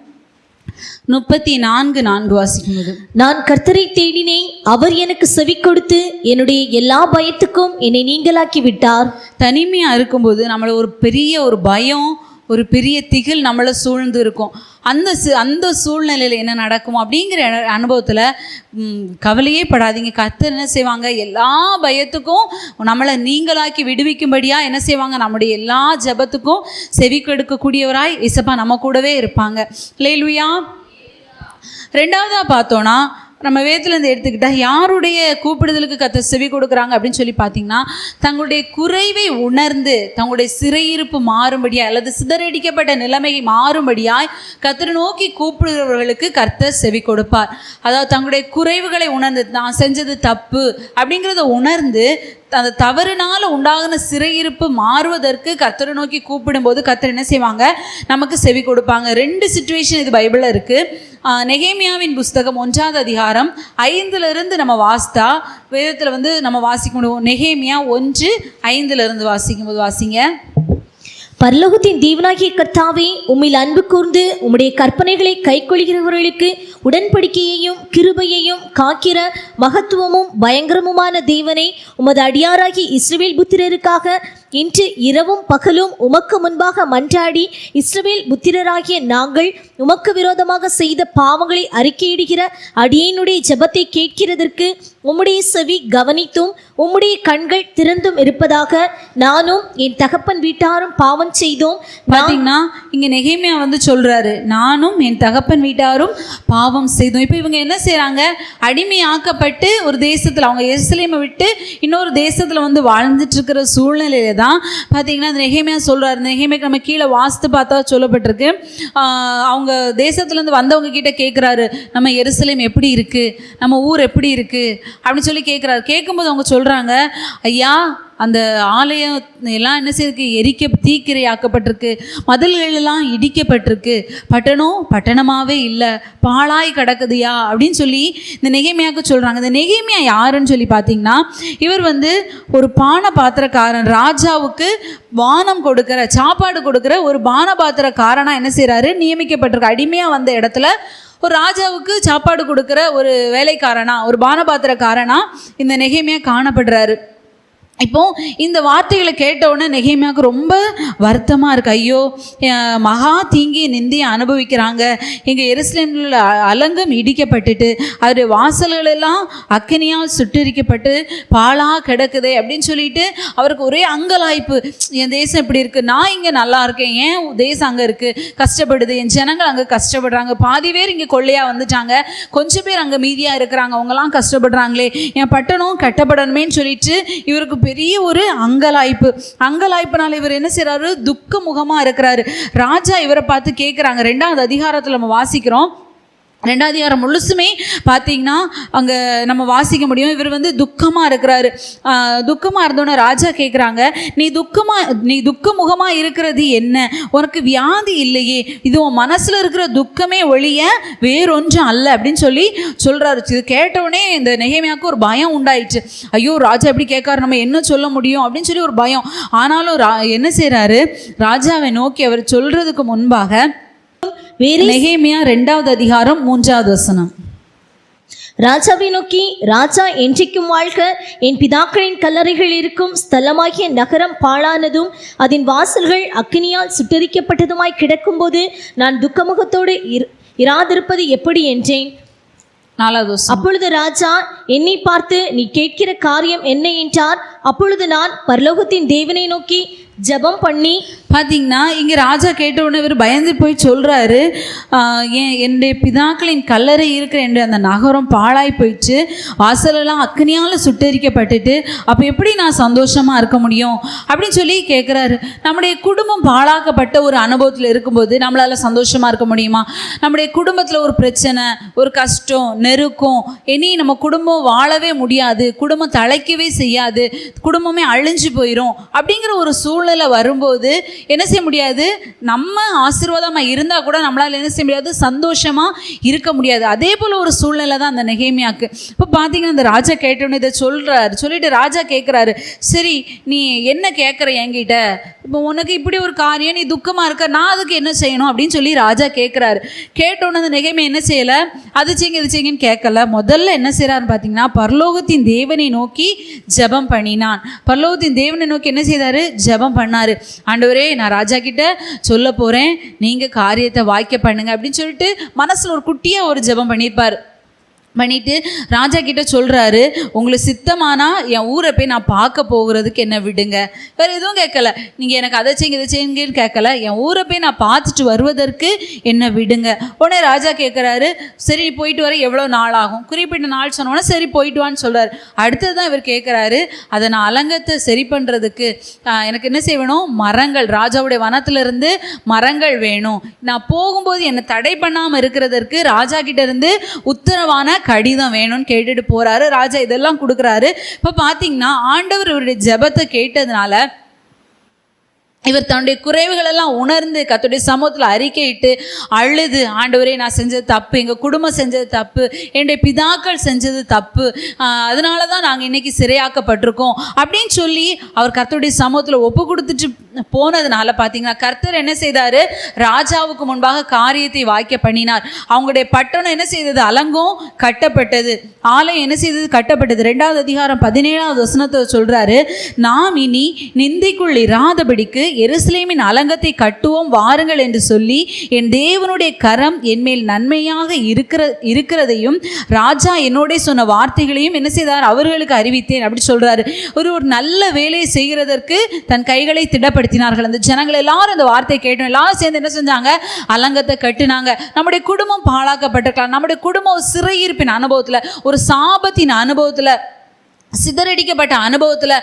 34:4 வாசிக்கும்போது, நான் கர்த்தரை தேடினேன், அவர் எனக்கு செவி கொடுத்து என்னுடைய எல்லா பயத்துக்கும் என்னை நீங்களாக்கி விட்டார். தனிமையாக இருக்கும்போது நம்மளை ஒரு பெரிய பயம், ஒரு பெரிய திகில் நம்மளை சூழ்ந்து இருக்கும். அந்த சூழ்நிலையில் என்ன நடக்கும் அப்படிங்கிற அனுபவத்தில் கவலையே படாதீங்க. கர்த்தர் என்ன செய்வாங்க, எல்லா பயத்துக்கும் நம்மளை நீங்களாக்கி விடுவிக்கும்படியாக என்ன செய்வாங்க, நம்முடைய எல்லா ஜெபத்துக்கும் செவி கொடுக்கக்கூடியவராய் இயேசப்பா நம்ம கூடவே இருப்பாங்க. ஹல்லேலூயா. 2வதாக பார்த்தோன்னா, நம்ம வேதத்துலேருந்து எடுத்துக்கிட்டால் யாருடைய கூப்பிடுதலுக்கு கர்த்தர் செவி கொடுக்குறாங்க அப்படின்னு சொல்லி பார்த்தீங்கன்னா, தங்களுடைய குறைவை உணர்ந்து தங்களுடைய சிறையிருப்பு மாறும்படியாய் அல்லது சிதறடிக்கப்பட்ட நிலைமை மாறும்படியாய் கர்த்தரை நோக்கி கூப்பிடுகிறவர்களுக்கு கர்த்தர் செவி கொடுப்பார். அதாவது தங்களுடைய குறைவுகளை உணர்ந்து, நான் செஞ்சது தப்பு அப்படிங்கிறத உணர்ந்து அந்த தவறுனால உண்டாகின சிறையிருப்பு மாறுவதற்கு கர்த்தரை நோக்கி கூப்பிடும்போது கர்த்தர் என்ன செய்வாங்க, நமக்கு செவி கொடுப்பாங்க. 2 சிச்சுவேஷன் இது பைபிளில் இருக்குது. நெகேமியாவின் புஸ்தகம் 1ஆம் அதிகாரம் 5 நம்ம வாசித்தா வேதத்தில் நம்ம வாசிக்க முடியும். நெகேமியா 1:5 வாசிங்க. பரலோகத்தின் தேவனாகிய கர்த்தாவே, உம்மில் அன்பு கூர்ந்து உம்முடைய கற்பனைகளை கைக்கொள்கிறவர்களுக்கு உடன்படிக்கையையும் கிருபையையும் காக்கிற மகத்துவமும் பயங்கரமுமான தேவனை, உமது அடியாராகி இஸ்ரவேல் புத்திரருக்காக இன்று இரவும் பகலும் உமக்கு முன்பாக மன்றாடி இஸ்ரவேல் புத்திரராகிய நாங்கள் உமக்கு விரோதமாக செய்த பாவங்களை அறிக்கையிடுகிற அடியேனுடைய ஜெபத்தை கேட்கிறதற்கு உம்முடைய செவி கவனித்தும் உம்முடைய கண்கள் திறந்தும் இருப்பதாக. நானும் என் தகப்பன் வீட்டாரும் பாவம் செய்தோம். பார்த்தீங்கன்னா இங்கே நெகேமியா சொல்றாரு, நானும் என் தகப்பன் வீட்டாரும் பாவம் செய்தோம். இப்போ இவங்க என்ன செய்கிறாங்க, அடிமையாக்கப்பட்டு ஒரு தேசத்தில், அவங்க எருசலேமை விட்டு இன்னொரு தேசத்தில் வாழ்ந்துட்டு இருக்கிற சூழ்நிலையில தான் பார்த்தீங்கன்னா நெகேமியா சொல்கிறாரு. நெகேமியாக்கு நம்ம கீழே வாஸ்து பார்த்தா சொல்லப்பட்டிருக்கு, அவங்க தேசத்துலேருந்து வந்தவங்க கிட்ட கேட்குறாரு, நம்ம எருசலேம் எப்படி இருக்குது, நம்ம ஊர் எப்படி இருக்குது அப்படின்னு சொல்லி கேட்குறாரு. கேட்கும்போது அவங்க சொல்கிறாங்க, ஐயா அந்த ஆலயம் எல்லாம் என்ன செய்யிருக்கு, தீக்கிரையாக்கப்பட்டிருக்கு, மதில்கள் எல்லாம் இடிக்கப்பட்டிருக்கு, பட்டணமாகவே இல்லை, பாழாய் கிடக்குதுயா அப்படின்னு சொல்லி இந்த நெகேமியாவுக்கு சொல்கிறாங்க. இந்த நெகேமியா யாருன்னு சொல்லி பார்த்தீங்கன்னா, இவர் ஒரு பான பாத்திரக்காரன், ராஜாவுக்கு வானம் கொடுக்குற, சாப்பாடு கொடுக்குற ஒரு பான பாத்திரக்காரனாக என்ன செய்கிறாரு, நியமிக்கப்பட்டிருக்கு. அடிமையாக வந்த இடத்துல ஒரு ராஜாவுக்கு சாப்பாடு கொடுக்குற ஒரு வேலைக்காரனா, ஒரு பானபாத்திரக்காரனா இந்த நெகேமியா காணப்படுறாரு. இப்போ இந்த வார்த்தைகளை கேட்ட உடனே நெகேமியாவுக்கு ரொம்ப வருத்தமாக இருக்குது. ஐயோ, மகா தீங்கி நிந்தியை அனுபவிக்கிறாங்க, எங்கள் எருசலேமில் அலங்கம் இடிக்கப்பட்டுட்டு அது வாசல்கள் எல்லாம் அக்கினியால் சுட்டரிக்கப்பட்டு பாழாக கிடக்குதே அப்படின்னு சொல்லிட்டு அவருக்கு ஒரே அங்கலாய்ப்பு. என் தேசம் இப்படி இருக்குது, நான் இங்கே நல்லா இருக்கேன், ஏன் தேசம் அங்கே இருக்குது கஷ்டப்படுது, என் ஜனங்கள் அங்கே கஷ்டப்படுறாங்க, பாதி பேர் இங்கே கொள்ளையாக வந்துட்டாங்க, கொஞ்சம் பேர் அங்கே மீதியாக இருக்கிறாங்க, அவங்கெல்லாம் கஷ்டப்படுறாங்களே, என் பட்டணம் கட்டப்படணுமேன்னு சொல்லிட்டு இவருக்கு பெரிய ஒரு அங்கலாய்ப்புனால இவர் என்ன செய்றாரு, துக்க முகமா இருக்கிறாரு. ராஜா இவரை பார்த்து கேட்குறாங்க. 2ஆவது அதிகாரத்தில் நம்ம வாசிக்கிறோம். 2ஆம் அதிகாரம் முழுசுமே பார்த்தீங்கன்னா அங்கே நம்ம வாசிக்க முடியும். இவர் துக்கமாக இருக்கிறாரு. துக்கமாக இருந்தோன்னே ராஜா கேட்குறாங்க, நீ துக்க முகமாக இருக்கிறது என்ன, உனக்கு வியாதி இல்லையே, இது உன் மனசில் இருக்கிற துக்கமே ஒழிய வேறொன்றும் அல்ல அப்படின்னு சொல்லி சொல்கிறாரு. இது கேட்டவுடனே இந்த நெகேமியாவுக்கு ஒரு பயம் உண்டாயிடுச்சு. ஐயோ, ராஜா எப்படி கேட்காரு, நம்ம என்ன சொல்ல முடியும் அப்படின்னு சொல்லி ஒரு பயம். ஆனாலும் என்ன செய்கிறாரு, ராஜாவை நோக்கி அவர் சொல்கிறதுக்கு முன்பாக நெகேமியா 2ஆவது அதிகாரம் 3ஆவது வசனம். ராஜாவை நோக்கி, ராஜா என்றைக்கும் வாழ்க, என் பிதாக்களின் கல்லறைகள் இருக்கும் ஸ்தலமாகிய நகரம் பாழானதும் அதன் வாசல்கள் அக்கினியால் சுட்டரிக்கப்பட்டதுமாய் கிடக்கும்போது நான் துக்கமுகத்தோடு இராதிருப்பது எப்படி என்றேன். 4வது வசனம். அப்பொழுது ராஜா என்னை பார்த்து, நீ கேட்கிற காரியம் என்ன என்றார். அப்பொழுது நான் பரலோகத்தின் தேவனை நோக்கி ஜெபம் பண்ணி. பார்த்தீங்கன்னா இங்கே ராஜா கேட்ட உடனே இவர் பயந்து போய் சொல்கிறாரு, என்னுடைய பிதாக்களின் கல்லறை இருக்கிற என்னுடைய அந்த நகரம் பாழாய் போயிடுச்சு, வாசலெல்லாம் அக்னியால் சுட்டரிக்கப்பட்டுட்டு அப்போ எப்படி நான் சந்தோஷமாக இருக்க முடியும் அப்படின்னு சொல்லி கேட்குறாரு. நம்முடைய குடும்பம் பாழாக்கப்பட்ட ஒரு அனுபவத்தில் இருக்கும்போது நம்மளால் சந்தோஷமாக இருக்க முடியுமா? நம்முடைய குடும்பத்தில் ஒரு பிரச்சனை, ஒரு கஷ்டம், நெருக்கம், இனி நம்ம குடும்பம் வாழவே முடியாது, குடும்பம் தழைக்கவே செய்யாது, குடும்பமே அழிஞ்சு போயிடும் அப்படிங்கிற ஒரு சூழ்நிலை வரும்போது என்ன செய்ய முடியாது, நம்ம ஆசீர்வாதமாக இருந்தால் கூட நம்மளால் என்ன செய்ய முடியாது, சந்தோஷமாக இருக்க முடியாது. அதே போல் ஒரு சூழ்நிலை தான் அந்த நெகேமியாவுக்கு. இப்போ பார்த்தீங்கன்னா இந்த ராஜா கேட்டோன்னு இதை சொல்லிட்டு ராஜா கேட்குறாரு, சரி நீ என்ன கேட்குற என்கிட்ட, இப்போ உனக்கு இப்படி ஒரு காரியம், நீ துக்கமாக இருக்க, நான் அதுக்கு என்ன செய்யணும் அப்படின்னு சொல்லி ராஜா கேட்குறாரு. கேட்டோன்னு அந்த நெகேமியா என்ன செய்யலை, அது செய்யுங்க இது செய்யுங்கன்னு கேட்கல. முதல்ல என்ன செய்கிறாருன்னு பார்த்தீங்கன்னா, பரலோகத்தின் தேவனை நோக்கி ஜெபம் பண்ணினான். பரலோகத்தின் தேவனை நோக்கி என்ன செய்தாரு, ஜெபம் பண்ணாரு. ஆண்டவரே, நான் ராஜா கிட்ட சொல்ல போகிறேன், நீங்கள் காரியத்தை வாய்க்க பண்ணுங்க அப்படின்னு சொல்லிட்டு மனசில் ஒரு குட்டியாக ஒரு ஜெபம் பண்ணிட்டு ராஜா கிட்ட சொல்கிறாரு, உங்களுக்கு சித்தமானா என் ஊரை போய் நான் பார்க்க போகிறதுக்கு என்ன விடுங்க. வேறு எதுவும் கேட்கல, நீங்கள் எனக்கு அதை செய்யுங்க இதை செய்யுங்கன்னு கேட்கல, என் ஊரை போய் நான் பார்த்துட்டு வருவதற்கு என்ன விடுங்க. உடனே ராஜா கேட்குறாரு, சரி போயிட்டு வர எவ்வளோ நாள் ஆகும், குறிப்பிட்ட நாள் சொன்னோன்னே சரி போயிட்டு வான்னு சொல்கிறார். அடுத்தது தான் இவர் கேட்குறாரு, அதை நான் அலங்கத்தை சரி பண்ணுறதுக்கு எனக்கு என்ன செய்யணும், மரங்கள், ராஜாவுடைய வனத்திலிருந்து மரங்கள் வேணும், நான் போகும்போது என்னை தடை பண்ணாமல் இருக்கிறதற்கு ராஜா கிட்ட இருந்து உத்தரவான கடிதம் வேணும்னு கேட்டுட்டு போறாரு. ராஜா இதெல்லாம் கொடுக்குறாரு. இப்போ பார்த்தீங்கன்னா ஆண்டவர் இவருடைய ஜெபத்தை கேட்டதுனால இவர் தன்னுடைய குறைவுகள் எல்லாம் உணர்ந்து கர்த்தருடைய சமூகத்தில் அறிக்கையிட்டு அழுது, ஆண்டவரே நான் செஞ்சது தப்பு, எங்கள் குடும்பம் செஞ்சது தப்பு, என்னுடைய பிதாக்கள் செஞ்சது தப்பு, அதனால தான் நாங்கள் இன்னைக்கு சிறையாக்கப்பட்டிருக்கோம் அப்படின்னு சொல்லி அவர் கர்த்தருடைய சமூகத்தில் ஒப்பு கொடுத்துட்டு போனதுனால பார்த்தீங்கன்னா கர்த்தர் என்ன செய்தார், ராஜாவுக்கு முன்பாக காரியத்தை வாய்க்க பண்ணினார். அவங்களுடைய பட்டணம் என்ன செய்தது, அலங்கம் கட்டப்பட்டது, ஆலயம் என்ன செய்தது, கட்டப்பட்டது. 2வது அதிகாரம் 17வது வசனத்தை சொல்றாரு, நாம் இனி நிந்தைக்குள் இராதபடிக்கு எருசலேமின் அலங்கத்தை கட்டுவோம் வாருங்கள் என்று சொல்லி என் தேவனுடைய கரம் என்மேல் நன்மையாக இருக்கிறதையும் ராஜா என்னோட சொன்ன வார்த்தைகளையும் என்ன செய்தார், அவர்களுக்கு அறிவித்தேன் அப்படி சொல்றாரு. ஒரு நல்ல வேலையை செய்கிறதற்கு தன் கைகளை திடப்படுத்தினார்கள். அந்த ஜனங்கள் எல்லாரும் அந்த வார்த்தை கேட்டோம், எல்லாரும் சேர்ந்து என்ன செஞ்சாங்க, அலங்கத்தை கட்டினாங்க. நம்முடைய குடும்பம் பாழாக்கப்பட்டிருக்கலாம், நம்முடைய குடும்பம் சிறையிருப்பின் அனுபவத்தில், ஒரு சாபத்தின் அனுபவத்தில், சிதறடிக்கப்பட்ட அனுபவத்தில்,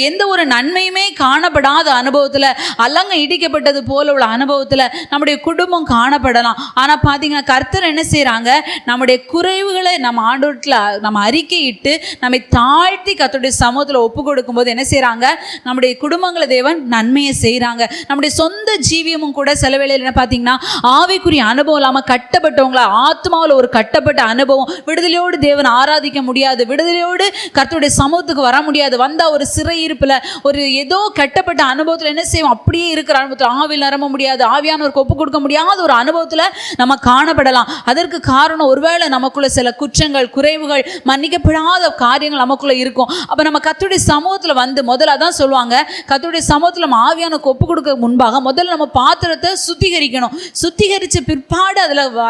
எந்த ஒரு நன்மையுமே காணப்படாத அனுபவத்தில், அலங்கம் இடிக்கப்பட்டது போல உள்ள அனுபவத்தில் நம்முடைய குடும்பம் காணப்படலாம். ஆனால் பார்த்தீங்கன்னா கர்த்தர் என்ன செய்கிறாங்க, நம்முடைய குறைவுகளை நம்ம ஆண்டவரில் நம்ம அறிக்கையிட்டு நம்மை தாழ்த்தி கர்த்தருடைய சமூகத்தில் ஒப்பு கொடுக்கும்போது என்ன செய்கிறாங்க, நம்முடைய குடும்பங்களை தேவன் நன்மையை செய்கிறாங்க. நம்முடைய சொந்த ஜீவியமும் கூட சில வேளையில் என்ன பார்த்தீங்கன்னா ஆவிக்குரிய அனுபவம் இல்லாமல் கட்டப்பட்டவங்களா, ஆத்மாவில் ஒரு கட்டப்பட்ட அனுபவம், விடுதலையோடு தேவன் ஆராதிக்க முடியாது, விடுதலையோடு கர்த்தருடைய சமூகத்துக்கு வர முடியாது, வந்தா ஒரு சிறையிருப்பில், ஒரு ஏதோ கட்டப்பட்ட அனுபவத்தில் என்ன செய்வோம், அப்படியே இருக்கிற அனுபவத்தில் ஆவியில் நிரம்ப முடியாது, ஆவியானவருக்கு ஒப்பு கொடுக்க முடியாத ஒரு அனுபவத்தில் நம்ம காணப்படலாம். அதற்கு காரணம் ஒருவேளை நமக்குள்ள சில குற்றங்கள், குறைவுகள், மன்னிக்கப்படாத காரியங்கள் நமக்குள்ள இருக்கும். அப்போ நம்ம கர்த்தருடைய சமூகத்தில் வந்து முதல்ல தான் சொல்லுவாங்க, கர்த்தருடைய சமூகத்தில் நம்ம ஆவியானவருக்கு ஒப்பு கொடுக்க முன்பாக முதல்ல நம்ம பாத்திரத்தை சுத்திகரிக்கணும். சுத்திகரித்த பிற்பாடு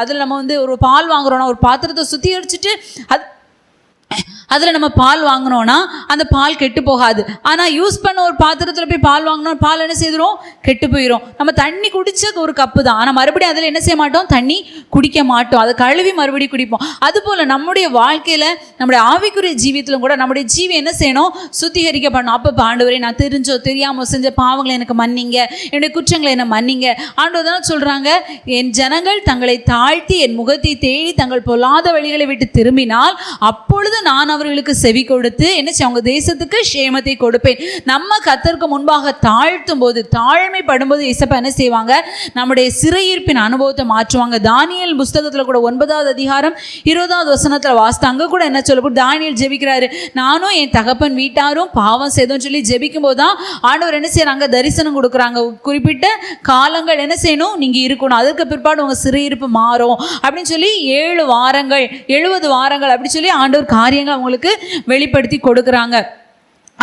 அதில் நம்ம வந்து ஒரு பால் வாங்குறோம்னா ஒரு பாத்திரத்தை சுத்திகரிச்சுட்டு அதில் நம்ம பால் வாங்கினோன்னா அந்த பால் கெட்டு போகாது. ஆனால் யூஸ் பண்ண ஒரு பாத்திரத்தில் போய் பால் வாங்கினோம், பால் என்ன செய்கிறோம், கெட்டு போயிடும். நம்ம தண்ணி குடிச்ச ஒரு கப்பு தான், ஆனால் மறுபடியும் அதில் என்ன செய்ய மாட்டோம், தண்ணி குடிக்க மாட்டோம், அதை கழுவி மறுபடியும் குடிப்போம். அதுபோல் நம்முடைய வாழ்க்கையில், நம்முடைய ஆவிக்குரிய ஜீவியத்திலும் கூட நம்முடைய ஜீவி என்ன செய்யணும், சுத்திகரிக்கப்படணும். அப்போ ஆண்டவரே நான் தெரிஞ்சோ தெரியாமல் செஞ்ச பாவங்களை எனக்கு மன்னிங்க, என்னுடைய குற்றங்களை என்ன மன்னிங்க. ஆண்டவர் தான் சொல்கிறாங்க, என் ஜனங்கள் தங்களை தாழ்த்தி என் முகத்தை தேடி தங்கள் பொல்லாத வழிகளை விட்டு திரும்பினால் அப்பொழுது நான் அவர்களுக்கு செவி கொடுத்து என்ன செய்ய, அவங்க தேசத்துக்கு சேமத்தை கொடுப்பேன். நம்ம கர்த்தருக்கு முன்பாக தாழ்த்தும் போது, தாழ்மைப்படும்போது இயேசப்பா என்ன செய்வாங்க, நம்முடைய சிறையிருப்பின் அனுபவத்தை மாற்றுவாங்க. தானியேல் புஸ்தகத்தில் கூட 9வது அதிகாரம் 20வது வசனத்தில் வாசித்து அங்கே கூட என்ன சொல்ல, தானியேல் ஜெபிக்கிறாரு, நானும் என் தகப்பன் வீட்டாரும் பாவம் செய்தோம்னு சொல்லி ஜெபிக்கும் போது தான் ஆண்டவர் என்ன செய்யறாங்க, தரிசனம் கொடுக்குறாங்க. குறிப்பிட்ட காலங்கள் என்ன செய்யணும், நீங்க இருக்கணும், அதற்கு பிற்பாடு உங்க சிறையிருப்பு மாறும் அப்படின்னு சொல்லி 7 வாரங்கள் 70 வாரங்கள் அப்படி சொல்லி ஆண்டவர் காரியங்கள் அவங்களுக்கு வெளிப்படுத்தி கொடுக்குறாங்க.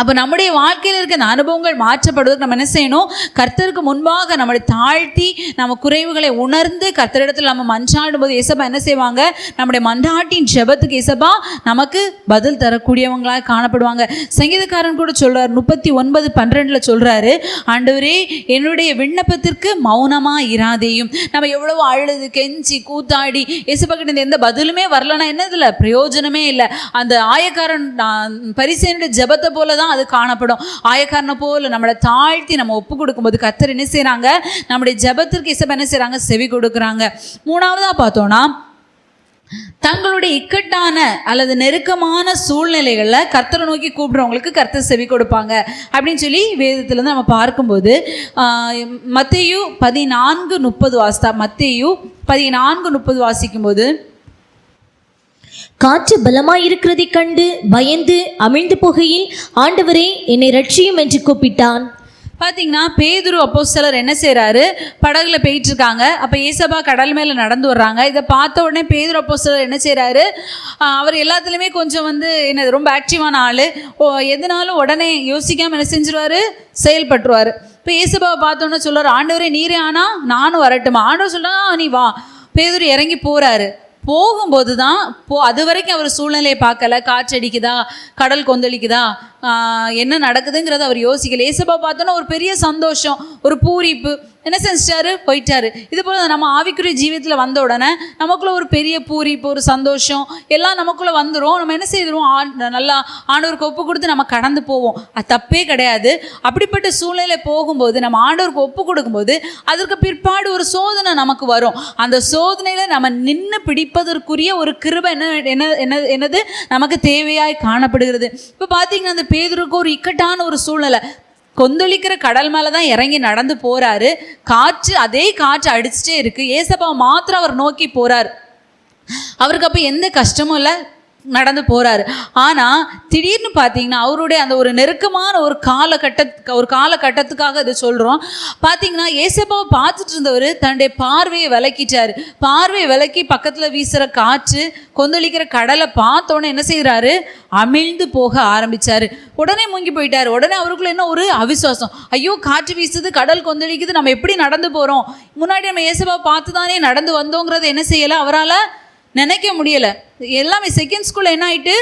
அப்போ நம்முடைய வாழ்க்கையில் இருக்க அந்த அனுபவங்கள் மாற்றப்படுவதற்கு நம்ம என்ன செய்யணும், கர்த்தருக்கு முன்பாக நம்மளை தாழ்த்தி நம்ம குறைவுகளை உணர்ந்து கர்த்தரிடத்தில் நம்ம மன்றாடும் போது இயேசப்பா என்ன செய்வாங்க, நம்முடைய மன்றாட்டின் ஜெபத்துக்கு இயேசப்பா நமக்கு பதில் தரக்கூடியவங்களாக காணப்படுவாங்க. சங்கீதக்காரன் கூட சொல்றார், 39:12 சொல்றாரு, ஆண்டவரே என்னுடைய விண்ணப்பத்திற்கு மௌனமா இராதேயும். நம்ம எவ்வளவோ அழுது கெஞ்சி கூத்தாடி இயேசப்பா கிட்ட எந்த பதிலுமே வரலன்னா என்னதுல பிரயோஜனமே இல்லை. அந்த ஆயக்காரன் பரிசேயனுடைய ஜெபத்தை போல அது காணப்படும். ஆயக்காரனை போல நம்மளை தாழ்த்தி நம்ம ஒப்பு கொடுக்கும்போது கர்த்தர் என்ன செய்றாங்க, நம்முடைய ஜெபத்திற்கு இயேசப்பா என்ன செய்றாங்க, செவி கொடுக்குறாங்க. 3வதா பார்த்தோம்னா, தங்களுடைய இக்கட்டான அல்லது நெருக்கமான சூழ்நிலைகளில் கர்த்தரை நோக்கி கூப்பிடுறவங்களுக்கு கர்த்தர் செவி கொடுப்பாங்க அப்படின்னு சொல்லி வேதத்திலேருந்து நம்ம பார்க்கும்போது மத்தேயு 14:30 வாசித்தா, மத்தேயு 14:30 வாசிக்கும்போது, காற்று பலமாயிருக்கிறதை கண்டு பயந்து அமிழ்ந்து போகையில் ஆண்டவரே என்னை ரட்சியும் என்று கூப்பிட்டான். பார்த்தீங்கன்னா பேதுரு அப்போஸ்தலர் என்ன செய்கிறாரு, படகுல போயிட்டு இருக்காங்க. அப்போ இயேசப்பா கடல் மேலே நடந்து வர்றாங்க. இதை பார்த்த உடனே பேதுரு அப்போஸ்தலர் என்ன செய்கிறாரு, அவர் எல்லாத்துலேயுமே கொஞ்சம் என்ன ரொம்ப ஆக்டிவான ஆள், எதுனாலும் உடனே யோசிக்காமல் என்ன செஞ்சிருவார், செயல்பட்டுருவார். இப்போ இயேசப்பாவை பார்த்தோன்னே சொல்லுவார், ஆண்டவரே நீரே ஆனா நானும் வரட்டுமா. ஆண்டவர் சொல்கிறாங்க நீ வா. பேதுரு இறங்கி போகிறாரு. போகும்போது தான் அது வரைக்கும் அவர் சூழ்நிலையை பார்க்கல, காற்றடிக்குதா, கடல் கொந்தளிக்குதா, என்ன நடக்குதுங்கிறத அவர் யோசிக்கல. இயேசப்பா பார்த்தோன்னா ஒரு பெரிய சந்தோஷம், ஒரு பூரிப்பு, என்ன செஞ்சிட்டாரு, போயிட்டாரு. இது போல் நம்ம ஆவிக்குரிய ஜீவியத்தில் வந்த உடனே நமக்குள்ள ஒரு பெரிய பூரிப்பு, ஒரு சந்தோஷம் எல்லாம் நமக்குள்ளே வந்துடும். நம்ம என்ன செய்திருவோம், நல்லா ஆண்டவருக்கு ஒப்பு கொடுத்து நம்ம கடந்து போவோம். அது தப்பே கிடையாது. அப்படிப்பட்ட சூழ்நிலை போகும்போது நம்ம ஆண்டவருக்கு ஒப்பு கொடுக்கும்போது அதற்கு பிற்பாடு ஒரு சோதனை நமக்கு வரும். அந்த சோதனையில் நம்ம நின்று பிடிப்பதற்குரிய ஒரு கிருபை என்னது நமக்கு தேவையாய் காணப்படுகிறது. இப்போ பார்த்தீங்கன்னா அந்த பேதுருக்கு ஒரு இக்கட்டான ஒரு சூழ்நிலை, கொந்தளிக்கிற கடல் மேலே தான் இறங்கி நடந்து போகிறாரு. அதே காற்று அடிச்சுட்டே இருக்குது. ஏசப்பா மாத்திரம் அவர் நோக்கி போகிறார். அவருக்கு அப்போ எந்த கஷ்டமும் இல்லை, நடந்து போகிறாரு. ஆனால் திடீர்னு பார்த்தீங்கன்னா அவருடைய அந்த ஒரு நெருக்கமான ஒரு காலகட்டத்துக்காக இதை சொல்கிறோம். பார்த்தீங்கன்னா ஏசப்பாவை பார்த்துட்டு இருந்தவர் தன்னுடைய பார்வையை விலக்கிட்டார். பார்வையை விலக்கி பக்கத்தில் வீசுகிற காற்று, கொந்தளிக்கிற கடலை பார்த்தோன்னே என்ன செய்கிறாரு, அமிழ்ந்து போக ஆரம்பித்தார். உடனே மூங்கி போயிட்டார். உடனே அவருக்குள்ள என்ன ஒரு அவிசுவாசம், ஐயோ காற்று வீசுது, கடல் கொந்தளிக்குது, நம்ம எப்படி நடந்து போகிறோம், முன்னாடி நம்ம ஏசப்பாவை பார்த்து தானே நடந்து வந்தோங்கிறது என்ன செய்யலை, அவரால் நினைக்க முடியலை. எல்லாமே செகண்ட்ஸ்குள்ளே என்ன ஆகிட்டு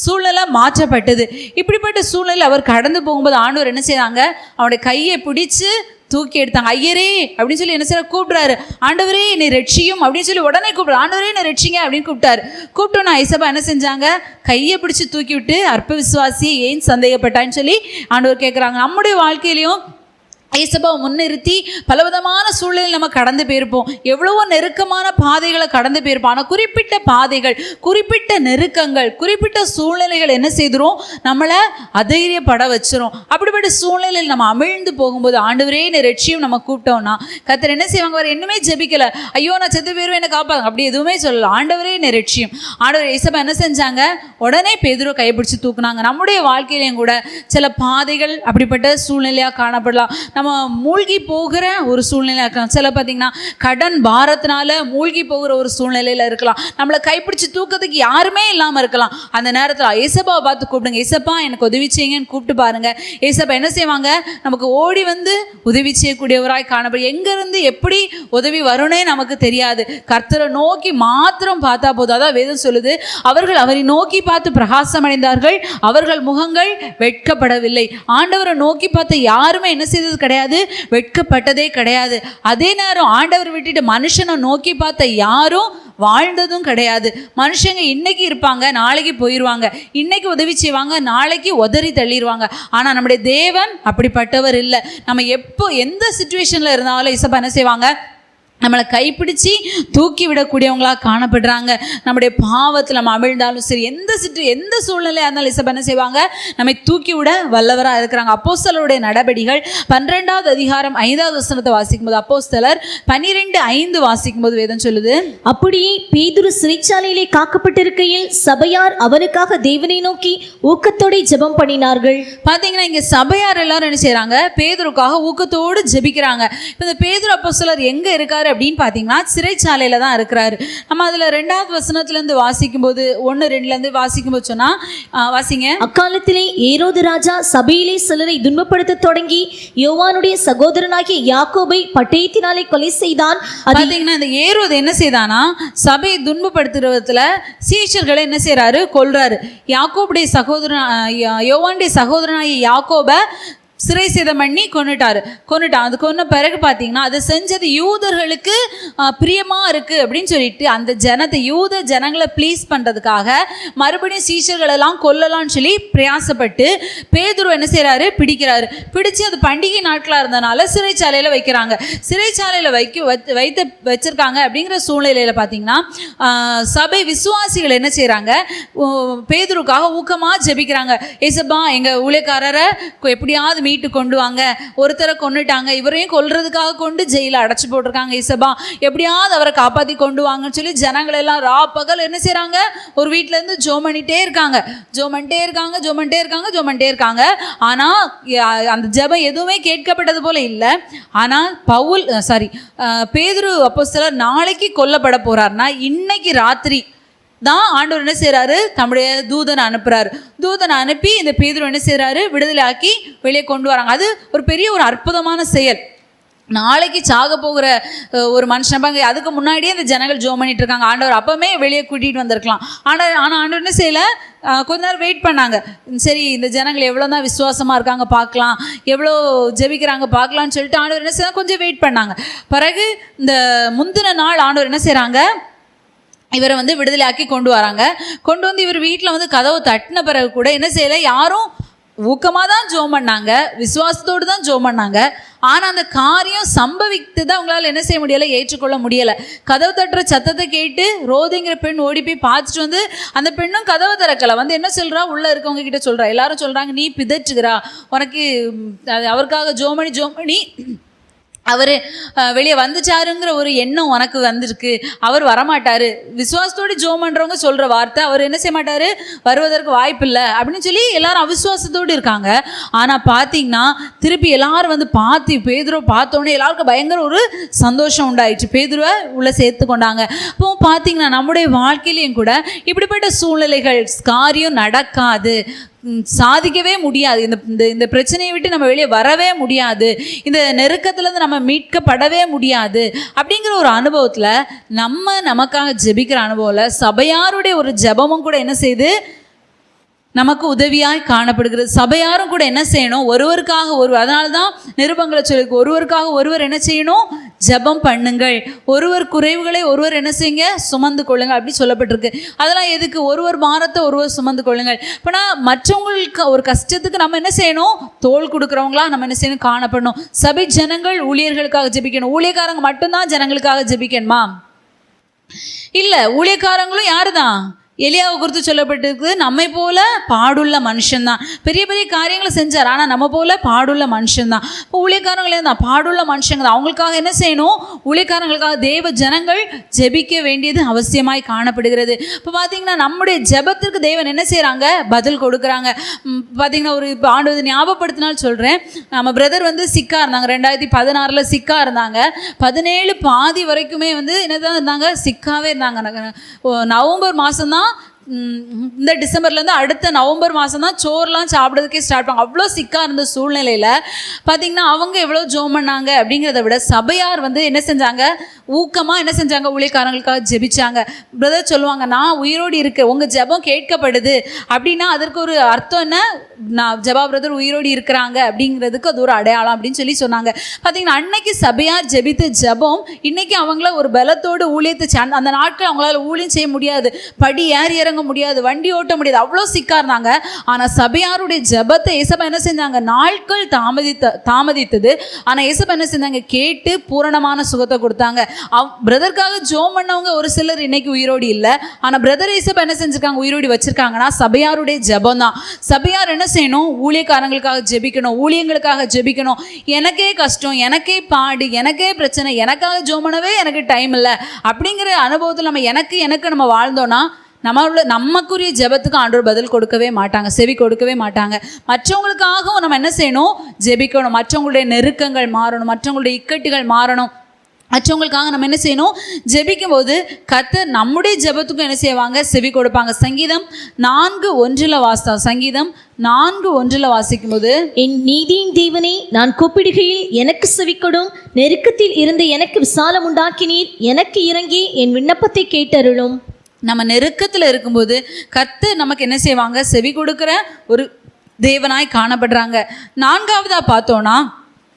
சூழ்நிலை மாற்றப்பட்டது. இப்படிப்பட்ட சூழ்நிலை அவர் கடந்து போகும்போது ஆண்டவர் என்ன செய்தாங்க, அவனுடைய கையை பிடிச்சு தூக்கி எடுத்தாங்க. ஐயரே அப்படின்னு சொல்லி என்ன செய்ய கூப்பிட்றாரு. ஆண்டவரே என்னை ரட்சியும் அப்படின்னு சொல்லி உடனே கூப்பிட்றாரு. ஆண்டவரே என்னை ரட்சிங்க அப்படின்னு கூப்பிட்டாரு. கூப்பிட்டோன்னா ஐசப்பா என்ன செஞ்சாங்க, கையை பிடிச்சி தூக்கி விட்டு அற்ப விசுவாசியை ஏன் சந்தேகப்பட்டான்னு சொல்லி ஆண்டவர் கேட்குறாங்க. நம்முடைய வாழ்க்கையிலையும் ஏசப்பாவை முன்னிறுத்தி பலவிதமான சூழ்நிலை நம்ம கடந்து போயிருப்போம். எவ்வளவோ நெருக்கமான பாதைகளை கடந்து போயிருப்போம். ஆனால் குறிப்பிட்ட பாதைகள், குறிப்பிட்ட நெருக்கங்கள், குறிப்பிட்ட சூழ்நிலைகள் என்ன செய்துரும், நம்மளை அதைரியப்பட வச்சிரும். அப்படிப்பட்ட சூழ்நிலையில் நம்ம அமிழ்ந்து போகும்போது ஆண்டவரே என்னை ரட்சியும் நம்ம கூப்பிட்டோம்னா கர்த்தர் என்ன செய்வாங்க, அவர் இன்னுமே ஜெபிக்கலை, ஐயோ நான் செத்து போயிருவேன் என்னை காப்பாங்க அப்படி எதுவுமே சொல்லலை. ஆண்டவரே என்னை ரட்சியும். ஆண்டவர் ஏசப்பா என்ன செஞ்சாங்க, உடனே பேதுருவை கைப்பிடிச்சு தூக்குனாங்க. நம்முடைய வாழ்க்கையிலையும் கூட சில பாதைகள் அப்படிப்பட்ட சூழ்நிலையாக காணப்படலாம். நம்ம மூழ்கி போகிற ஒரு சூழ்நிலை இருக்கலாம். சில பார்த்தீங்கன்னா கடன் பாரத்தினால மூழ்கி போகிற ஒரு சூழ்நிலையில் இருக்கலாம். நம்மளை கைப்பிடிச்சு தூக்கிறதுக்கு யாருமே இல்லாமல் இருக்கலாம். அந்த நேரத்தில் ஏசப்பாவை பார்த்து கூப்பிடுங்க, ஏசப்பா எனக்கு உதவி செய்யுங்கன்னு கூப்பிட்டு பாருங்க. ஏசப்பா என்ன செய்வாங்க, நமக்கு ஓடி வந்து உதவி செய்யக்கூடியவராய் காணப்படும். எங்கேருந்து எப்படி உதவி வரும்னே நமக்கு தெரியாது. கர்த்தரை நோக்கி மாத்திரம் பார்த்தா போதும். அதான் வேதம் சொல்லுது, அவர்கள் அவரை நோக்கி பார்த்து பிரகாசம் அடைந்தார்கள், அவர்கள் முகங்கள் வெட்கப்படவில்லை. ஆண்டவரை நோக்கி பார்த்து யாருமே என்ன செய்தது கிடையாது, வெட்கப்பட்டதே கிடையாது. அதே நேரம் ஆண்டவர் விட்டுட்டு மனுஷனை நோக்கி பார்த்த யாரும் வாழ்ந்ததும் கிடையாது. மனுஷங்க இன்னைக்கு இருப்பாங்க, நாளைக்கு போயிடுவாங்க, இன்னைக்கு உதவி செய்வாங்க, நாளைக்கு உதறி தள்ளிடுவாங்க. ஆனால் நம்முடைய தேவன் அப்படிப்பட்டவர் இல்லை. நம்ம எப்போ எந்த சுச்சுவேஷனில் இருந்தாலும் இசப்பா என்ன செய்வாங்க, நம்மளை கைப்பிடிச்சு தூக்கி விடக்கூடியவங்களாக காணப்படுறாங்க. நம்முடைய பாவத்தில் நம்ம அமிழ்ந்தாலும் சரி, எந்த சூழ்நிலையாக இருந்தாலும் இசப்பா என்ன செய்வாங்க, நம்மை தூக்கி விட வல்லவராக இருக்கிறாங்க. அப்போஸ்தலருடைய நடபடிகள் 12வது அதிகாரம் 5வது வசனத்தை வாசிக்கும்போது, அப்போஸ்தலர் 12:5 வாசிக்கும்போது வேதம் சொல்லுது, அப்படியே பேதுரு சிறைச்சாலையிலே காக்கப்பட்டிருக்கையில் சபையார் அவனுக்காக தேவனை நோக்கி ஊக்கத்தோடு ஜெபம் பண்ணினார்கள். பார்த்தீங்கன்னா இங்கே சபையார் எல்லாரும் என்ன செய்கிறாங்க, பேதுருக்காக ஊக்கத்தோடு ஜெபிக்கிறாங்க. இப்போ இந்த பேதுரு அப்போஸ்தலர் எங்கே இருக்காரு அப்படின்னு பார்த்தீங்கன்னா சிறைச்சாலையில் தான் இருக்கிறாரு. நம்ம அதில் 2வது வசனத்துலேருந்து வாசிக்கும்போது 1-2 வாசிக்கும்போது சொன்னால் வாசிங்க. அக்காலத்திலே ஏரோது ராஜா சபையிலே சிலரை துன்பப்படுத்த தொடங்கி யோவானுடைய சகோதரனாகிய யாக்கோபை பட்டயத்தினாலே கொலை செய்தான். பார்த்தீங்கன்னா இந்த ஏரோது என்ன செய்தானா, சபையை துன்பப்படுத்துறதுல சீஷர்களை என்ன செய்கிறாரு, கொல்றாரு. யாக்கோபுடைய யோவானுடைய சகோதரனாகிய யாக்கோபை சிறை சேதம் பண்ணி கொன்னுட்டான். அது கொன்ன பிறகு பார்த்தீங்கன்னா அதை செஞ்சது யூதர்களுக்கு பிரியமாக இருக்குது அப்படின்னு சொல்லிட்டு அந்த யூத ஜனங்களை ப்ளீஸ் பண்ணுறதுக்காக மறுபடியும் சீஷர்களெல்லாம் கொல்லலாம்னு சொல்லி பிரயாசப்பட்டு பேதுரு என்ன செய்கிறாரு, பிடிச்சு அது பண்டிகை நாட்களாக இருந்தனால சிறைச்சாலையில் வைக்கிறாங்க. சிறைச்சாலையில் வச்சிருக்காங்க. அப்படிங்கிற சூழ்நிலையில் பார்த்தீங்கன்னா சபை விசுவாசிகள் என்ன செய்கிறாங்க, பேதுருக்காக ஊக்கமாக ஜெபிக்கிறாங்க. ஏசப்பா எங்கள் ஊழியக்காரரை எப்படியாவது மீட்டு கொண்டு வாங்க, ஒருத்தரை கொண்டுட்டாங்க, இவரையும் கொல்றதுக்காக கொண்டு ஜெயில அடைச்சு போட்டிருக்காங்க, இசபா எப்படியாவது அவரை காப்பாற்றி கொண்டு வாங்கன்னு சொல்லி ஜனங்கள் எல்லாம் ரா பகல் என்ன செய்கிறாங்க, ஒரு வீட்டிலேருந்து ஜோம் பண்ணிட்டே இருக்காங்க. ஆனால் அந்த ஜெபம் எதுவுமே கேட்கப்பட்டது போல இல்லை. ஆனால் பேதுரு அப்போஸ்தலர் நாளைக்கு கொல்லப்பட போறாருன்னா இன்னைக்கு ராத்திரி தான் ஆண்டவர் என்ன செய்கிறாரு, தம்முடைய தூதனை அனுப்பி இந்த பேதுரு என்ன செய்கிறாரு, விடுதலை ஆக்கி வெளியே கொண்டு வராங்க. அது ஒரு பெரிய ஒரு அற்புதமான செயல். நாளைக்கு சாக போகிற ஒரு மனுஷன் அதுக்கு முன்னாடியே இந்த ஜனங்கள் ஜோம் பண்ணிட்டு இருக்காங்க. ஆண்டவர் அப்பவுமே வெளியே கூட்டிகிட்டு வந்திருக்கலாம். ஆனால் ஆண்டவர் என்ன செய்யலை, கொஞ்ச நேரம் வெயிட் பண்ணாங்க. சரி இந்த ஜனங்கள் எவ்வளோ தான் விசுவாசமாக இருக்காங்க பார்க்கலாம், எவ்வளோ ஜெபிக்கிறாங்க பார்க்கலான்னு சொல்லிட்டு ஆண்டவர் என்ன செய்யலாம், கொஞ்சம் வெயிட் பண்ணாங்க. பிறகு இந்த முந்தின நாள் ஆண்டவர் என்ன செய்கிறாங்க, இவரை விடுதலையாக்கி கொண்டு வராங்க. கொண்டு வந்து இவர் வீட்டில் கதவை தட்டின பிறகு கூட என்ன செய்யலை, யாரும் ஊக்கமாக தான் ஜெபம் பண்ணாங்க, விசுவாசத்தோடு தான் ஜெபம் பண்ணாங்க. ஆனால் அந்த காரியம் சம்பவித்ததை அவங்களால என்ன செய்ய முடியலை, ஏற்றுக்கொள்ள முடியலை. கதவு தட்டுற சத்தத்தை கேட்டு ரோதிங்கிற பெண் ஓடி போய் பார்த்துட்டு வந்து அந்த பெண்ணும் கதவை திறக்கலை. வந்து என்ன சொல்கிறா, உள்ளே இருக்கவங்க கிட்ட சொல்கிறா. எல்லாரும் சொல்கிறாங்க, நீ பிதற்றுகிறா, உனக்கு அவருக்காக ஜெபம் பண்ணி அவர் வெளியே வந்துச்சாருங்கிற ஒரு எண்ணம் உனக்கு வந்திருக்கு, அவர் வரமாட்டார். விசுவாசத்தோடு ஜெபம் பண்ணுறவங்க சொல்கிற வார்த்தை, அவர் என்ன செய்ய மாட்டார், வருவதற்கு வாய்ப்பு இல்லை அப்படின்னு சொல்லி எல்லாரும் அவிசுவாசத்தோடு இருக்காங்க. ஆனால் பார்த்தீங்கன்னா திருப்பி எல்லாரும் வந்து பேதுருவை பார்த்தோன்னே எல்லாருக்கும் பயங்கர ஒரு சந்தோஷம் உண்டாயிடுச்சு. பேதுருவை உள்ளே சேர்த்து கொண்டாங்க. இப்போ பார்த்தீங்கன்னா நம்முடைய வாழ்க்கையிலையும் கூட இப்படிப்பட்ட சூழ்நிலைகள், காரியம் நடக்காது, சாதிக்கவே முடியாது, இந்த பிரச்சனையை விட்டு நம்ம வெளியே வரவே முடியாது, இந்த நெருக்கத்துலேருந்து நம்ம மீட்கப்படவே முடியாது அப்படிங்கிற ஒரு அனுபவத்தில் நமக்காக ஜெபிக்கிற அனுபவத்தில் சபையாருடைய ஒரு ஜெபமும் கூட என்ன செய்யுது, நமக்கு உதவியாய் காணப்படுகிறது. சபையாரும் கூட என்ன செய்யணும், ஒருவருக்காக ஒருவர். அதனால தான் நிருபங்களை சொல்லிருக்கு, ஒருவருக்காக ஒருவர் என்ன செய்யணும், ஜெபம் பண்ணுங்கள், ஒருவர் குறைவுகளை ஒருவர் என்ன செய்யுங்க, சுமந்து கொள்ளுங்கள் அப்படி சொல்லப்பட்டிருக்கு. அதெல்லாம் எதுக்கு, ஒருவர் பாரத்தை ஒருவர் சுமந்து கொள்ளுங்கள். இப்போனா மற்றவங்களுக்கு ஒரு கஷ்டத்துக்கு நம்ம என்ன செய்யணும், தோள் கொடுக்குறவங்களா நம்ம என்ன செய்யணும், காணப்படணும். சபை ஜனங்கள் ஊழியர்களுக்காக ஜெபிக்கணும். ஊழியக்காரங்க மட்டும்தான் ஜனங்களுக்காக ஜெபிக்கணுமா? இல்லை, ஊழியக்காரங்களும் யாரு தான், எலியாவை குறித்து சொல்லப்பட்டிருக்கு, நம்மை போல பாடுள்ள மனுஷன்தான். பெரிய பெரிய காரியங்களை செஞ்சார், ஆனால் நம்ம போல பாடுள்ள மனுஷன்தான். இப்போ ஊழியக்காரங்களே தான் பாடுள்ள மனுஷங்க தான். அவங்களுக்காக என்ன செய்யணும், ஊழியக்காரங்களுக்காக தேவ ஜனங்கள் ஜெபிக்க வேண்டியது அவசியமாய் காணப்படுகிறது. இப்போ பார்த்தீங்கன்னா நம்முடைய ஜெபத்திற்கு தேவன் என்ன செய்கிறாங்க, பதில் கொடுக்குறாங்க. பார்த்தீங்கன்னா ஒரு இப்போ ஆண்டு ஞாபகப்படுத்தினால் சொல்கிறேன், நம்ம பிரதர் வந்து சிக்காக இருந்தாங்க, 2016 சிக்காக இருந்தாங்க. 17 பாதி வரைக்குமே வந்து என்னதான் இருந்தாங்க, சிக்காவே இருந்தாங்க. நவம்பர் மாதம்தான், இந்த டிசம்பர்லேருந்து அடுத்த நவம்பர் மாதம் தான் சோறுலாம் சாப்பிட்றதுக்கே ஸ்டார்ட் பண்ணாங்க. அவ்வளோ சிக்காக இருந்த சூழ்நிலையில் பார்த்தீங்கன்னா அவங்க எவ்வளோ ஜெபம் பண்ணாங்க அப்படிங்கிறத விட சபையார் வந்து என்ன செஞ்சாங்க, ஊக்கமாக என்ன செஞ்சாங்க, ஊழியக்காரங்களுக்காக ஜெபிச்சாங்க. பிரதர் சொல்லுவாங்க, நான் உயிரோடு இருக்கேன், உங்கள் ஜெபம் கேட்கப்படுது அப்படின்னா அதற்கு ஒரு அர்த்தம் என்ன, நான் ஜெபா பிரதர் உயிரோடு இருக்கிறாங்க அப்படிங்கிறதுக்கு அது ஒரு அடையாளம் அப்படின்னு சொல்லி சொன்னாங்க. பார்த்தீங்கன்னா அன்னைக்கு சபையார் ஜெபித்த ஜெபம் இன்னைக்கு அவங்கள ஒரு பலத்தோடு ஊழியத்தை அந்த நாட்கள் அவங்களால ஊழியம் செய்ய முடியாது, படி ஏறி இறங்க முடியாது, வண்டி ஓட்ட முடியாது, அவ்வளோ சிக்கா இருந்தாங்க. ஆனால் சபையாருடைய ஜெபத்தை ஏசப்பா என்ன செஞ்சாங்க, நாட்கள் தாமதித்தது. ஆனால் ஏசப்பா என்ன செஞ்சாங்க, கேட்டு பூரணமான சுகத்தை கொடுத்தாங்க. பிரதருக்காக ஜெபம் பண்ணவங்க ஒரு சிலர் இன்னைக்கு உயிரோடு இல்லை, ஆனால் பிரதர் ஏசப்பா என்ன செஞ்சிருக்காங்க, உயிரோடு வச்சிருக்காங்கன்னா சபையாருடைய ஜெபம் தான். சபையார் என்ன செய்யணும், ஊழியக்காரங்களுக்காக ஜெபிக்கணும், ஊழியங்களுக்காக ஜெபிக்கணும். எனக்கே கஷ்டம், எனக்கே பாடு, எனக்கே பிரச்சனை, எனக்காக ஜெபம் பண்ணவே எனக்கு டைம் இல்லை அப்படிங்கிற அனுபவத்தில் நம்ம எனக்கு நம்ம வாழ்ந்தோன்னா நமக்குரிய ஜெபத்துக்கு ஆண்டவர் பதில் கொடுக்கவே மாட்டாங்க, செவி கொடுக்கவே மாட்டாங்க. மற்றவங்களுக்காகவும் நம்ம என்ன செய்யணும், ஜெபிக்கணும். மற்றவங்களுடைய நெருக்கங்கள் மாறணும், மற்றவங்களுடைய இக்கட்டுகள் மாறணும். மற்றவங்களுக்காக நம்ம என்ன செய்யணும், ஜெபிக்கும் போது கர்த்தர் நம்முடைய ஜெபத்துக்கும் என்ன செய்வாங்க, செவி கொடுப்பாங்க. சங்கீதம் 4:1 வாசிக்கும் போது, என் நீதியின் தேவனே, நான் கூப்பிடுகையில் எனக்கு செவிக்கொடும், நெருக்கத்தில் இருந்து எனக்கு விசாலம் உண்டாக்கினீர், எனக்கு இறங்கி என் விண்ணப்பத்தை கேட்டருளும். நம்ம நெருக்கத்தில் இருக்கும்போது கர்த்தர் நமக்கு என்ன செய்வாங்க, செவி கொடுக்குற ஒரு தேவனாய் காணப்படுறாங்க. 4ஆவதா பார்த்தோன்னா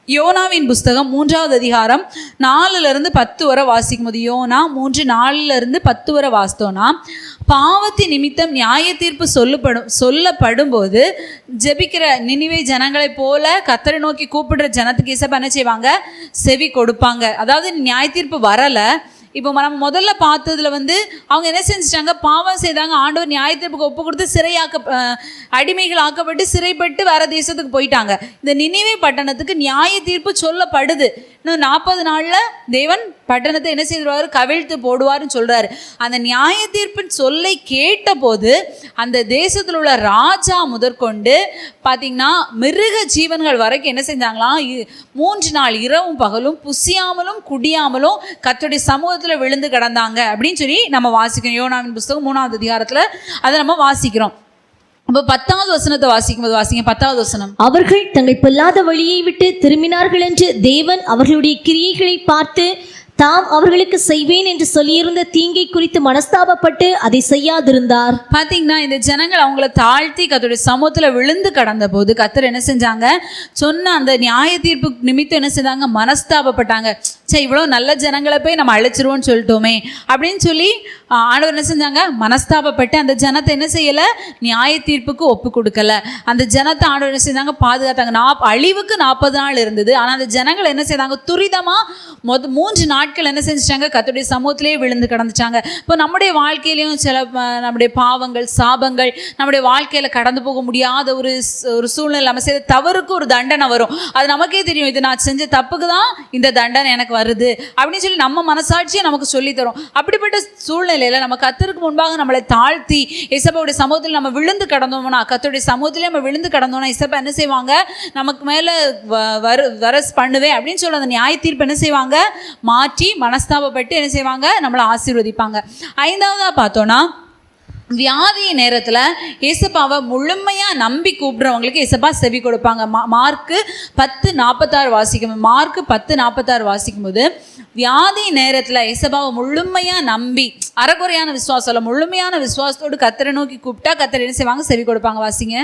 யோனாவின் புஸ்தகம் 3வது அதிகாரம் 4-10 வரை வாசிக்கும் போது, யோனா 3:4-10 வரை வாசித்தோன்னா, பாவத்தின் நிமித்தம் நியாய தீர்ப்பு சொல்லப்படும் போது ஜெபிக்கிற நினிவே ஜனங்களை போல கர்த்தரை நோக்கி கூப்பிடுற ஜனத்துக்கு ஏசப்பா என்ன செய்வாங்க, செவி கொடுப்பாங்க. அதாவது நியாய தீர்ப்பு வரலை. இப்போ நம்ம முதல்ல பார்த்ததுல வந்து அவங்க என்ன செஞ்சிட்டாங்க, பாவம் செய்தாங்க, ஆண்டவர் நியாய தீர்ப்புக்கு ஒப்பு கொடுத்து அடிமைகள் ஆக்கப்பட்டு சிறைப்பட்டு வேற தேசத்துக்கு போயிட்டாங்க. இந்த நினிவே பட்டணத்துக்கு நியாய தீர்ப்பு சொல்லப்படுது. இன்னும் 40 நாளில் தேவன் பட்டணத்தை என்ன செய்வார், கவிழ்த்து போடுவார்னு சொல்றாரு. அந்த நியாய தீர்ப்பின் சொல்லை கேட்ட போது அந்த தேசத்தில் உள்ள ராஜா முதற்கொண்டு பார்த்தீங்கன்னா மிருக ஜீவன்கள் வரைக்கும் என்ன செஞ்சாங்களாம், 3 நாள் இரவும் பகலும் புசியாமலும் குடியாமலும் கர்த்தருடைய சமூகத்தில் விழுந்து கிடந்தாங்க அப்படின்னு சொல்லி நம்ம வாசிக்கிறோம். யோனாவின் புஸ்தகம் 3வது அதிகாரத்தில் அதை நம்ம வாசிக்கிறோம். அப்போ 10வது வசனத்தை வாசிக்கும்போது வாசிங்க. 10வது வசனம், அவர்கள் தங்கள் பொல்லாத வழியை விட்டு திரும்பினார்கள் என்று தேவன் அவர்களுடைய கிரியைகளை பார்த்து தாம் அவர்களுக்கு செய்வேன் என்று சொல்லியிருந்த தீங்கை குறித்து மனஸ்தாபப்பட்டு அதை செய்யாதிருந்தார். பார்த்தீங்கன்னா இந்த ஜனங்கள் அவங்கள தாழ்த்தி கர்த்தருடைய சமூகத்தில் விழுந்து கடந்த போது கர்த்தர் என்ன செஞ்சாங்க, சொன்ன அந்த நியாய தீர்ப்பு நிமித்தம் என்ன செஞ்சாங்க, மனஸ்தாபப்பட்டாங்க. சரி இவ்வளோ நல்ல ஜனங்களை போய் நம்ம அழைச்சிருவோம்னு சொல்லிட்டோமே அப்படின்னு சொல்லி ஆண்டவர் என்ன செஞ்சாங்க, மனஸ்தாபப்பட்டு அந்த ஜனத்தை என்ன செய்யலை, நியாய தீர்ப்புக்கு ஒப்பு கொடுக்கல. அந்த ஜனத்தை ஆண்டவர் என்ன செஞ்சாங்க, பாதுகாத்தாங்க. அழிவுக்கு 40 நாள் இருந்தது. ஆனால் அந்த ஜனங்கள் என்ன செய்தாங்க, துரிதமாக 3 நாட்கள் என்ன செஞ்சிட்டாங்க, கர்த்தருடைய சமூகத்திலே விழுந்து கிடந்துட்டாங்க. இப்போ நம்முடைய வாழ்க்கையிலையும் சில நம்முடைய பாவங்கள், சாபங்கள், நம்முடைய வாழ்க்கையில் கடந்து போக முடியாத ஒரு சூழ்நிலை, நம்ம செய்த தவறுக்கு ஒரு தண்டனை வரும். அது நமக்கே தெரியும், இது நான் செஞ்ச தப்புக்கு தான் இந்த தண்டனை எனக்கு வருது அப்படின்னு சொல்லி நம்ம மனசாட்சியை நமக்கு சொல்லி தரும். அப்படிப்பட்ட சூழ்நிலையில நம்ம கர்த்தருக்கு முன்பாக நம்மளை தாழ்த்தி இயேசுவுடைய சமூகத்தில் நம்ம விழுந்து கடந்தோம்னா, கர்த்தருடைய சமூகத்திலே நம்ம விழுந்து கடந்தோம்னா, இயேசு என்ன செய்வாங்க, நமக்கு மேலே வரஸ் பண்ணுவேன் அப்படின்னு சொல்லி அந்த நியாய தீர்ப்பு என்ன செய்வாங்க, மாற்றி மனஸ்தாபப்பட்டு என்ன செய்வாங்க, நம்மளை ஆசீர்வதிப்பாங்க. 5வதா பார்த்தோன்னா, வியாதி நேரத்தில் ஏசப்பாவை முழுமையாக நம்பி கூப்பிட்றவங்களுக்கு ஏசப்பா செவி கொடுப்பாங்க. மார்க்கு 10:46 வாசிக்கும். மார்க்கு 10:46 வாசிக்கும் போது, வியாதி நேரத்தில் ஏசப்பாவை முழுமையாக நம்பி, அறகுறையான விசுவாசம், முழுமையான விசுவாசத்தோடு கர்த்தரை நோக்கி கூப்பிட்டா கர்த்தர் என்ன செய்வாங்க, செவி கொடுப்பாங்க. வாசிங்க.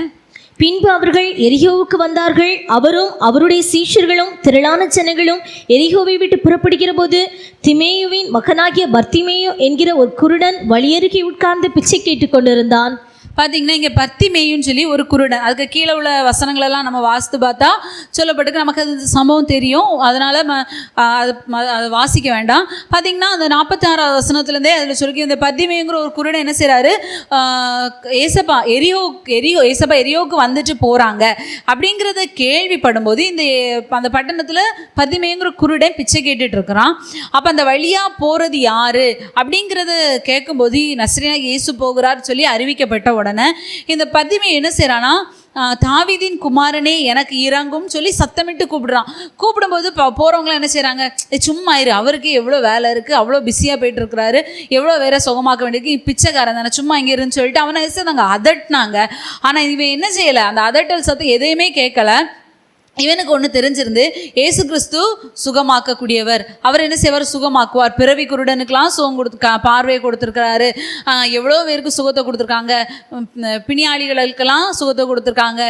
பின்பு அவர்கள் எரிகோவுக்கு வந்தார்கள். அவரும் அவருடைய சீஷர்களும் திரளான ஜனங்களும் எரிகோவை விட்டு புறப்படுகிற போது, திமேயுவின் மகனாகிய பர்த்திமேயு என்கிற ஒரு குருடன் வழியருகே உட்கார்ந்து பிச்சை கேட்டு கொண்டிருந்தான். பார்த்தீங்கன்னா இங்கே பர்த்திமேயுன்னு சொல்லி ஒரு குருடன், அதுக்கு கீழே உள்ள வசனங்களெல்லாம் நம்ம வாசித்து பார்த்தா சொல்லப்பட்டுக்கு நமக்கு அது சம்பவம் தெரியும். அதனால் அதை வாசிக்க வேண்டாம். பார்த்தீங்கன்னா அந்த 46வது வசனத்துலேருந்தே அதில் சொல்லி இந்த பர்த்திமேயுங்கிற ஒரு குருடன் என்ன செய்கிறாரு, ஏசப்பா எரியோவுக்கு வந்துட்டு போகிறாங்க அப்படிங்கிறத கேள்விப்படும்போது அந்த பட்டணத்தில் பர்த்திமேயுங்கிற குருடன் பிச்சை கேட்டுட்டு இருக்கிறான். அப்போ அந்த வழியாக போகிறது யார் அப்படிங்கிறத கேட்கும்போது நசரேயனாகிய இயேசு போகிறார் சொல்லி அறிவிக்கப்பட்ட உடனே இந்த பர்த்திமேயு என்ன செய்றானா, தாவீதின் குமாரனே எனக்கு இறங்கும் சொல்லி சத்தமிட்டு கூப்பிடுறான். கூப்பிடும்போது போகிறவங்களாம் என்ன செய்கிறாங்க, சும்மா இரு, அவருக்கு எவ்வளோ வேலை இருக்குது, அவ்வளோ பிஸியாக போயிட்டு இருக்கிறாரு, எவ்வளோ வேற சுகமாக்க வேண்டியிருக்கு, பிச்சைக்காரன் தானே, சும்மா இங்கே இருன்னு சொல்லிட்டு அவனை என்ன செய்தாங்க, அதட்டினாங்க. ஆனால் இவன் என்ன செய்யலை, அந்த அதட்டல் சத்தம் எதையுமே கேட்கல. இவனுக்கு ஒன்று தெரிஞ்சிருந்து, ஏசு கிறிஸ்து சுகமாக்கக்கூடியவர், அவர் என்ன செய்வார், சுகமாக்குவார். பிறவி குருடனுக்கெல்லாம் சுகம் பார்வையை கொடுத்துருக்கிறாரு, எவ்வளோ பேருக்கு சுகத்தை கொடுத்துருக்காங்க, பிணியாளிகளுக்கெல்லாம் சுகத்தை கொடுத்துருக்காங்க,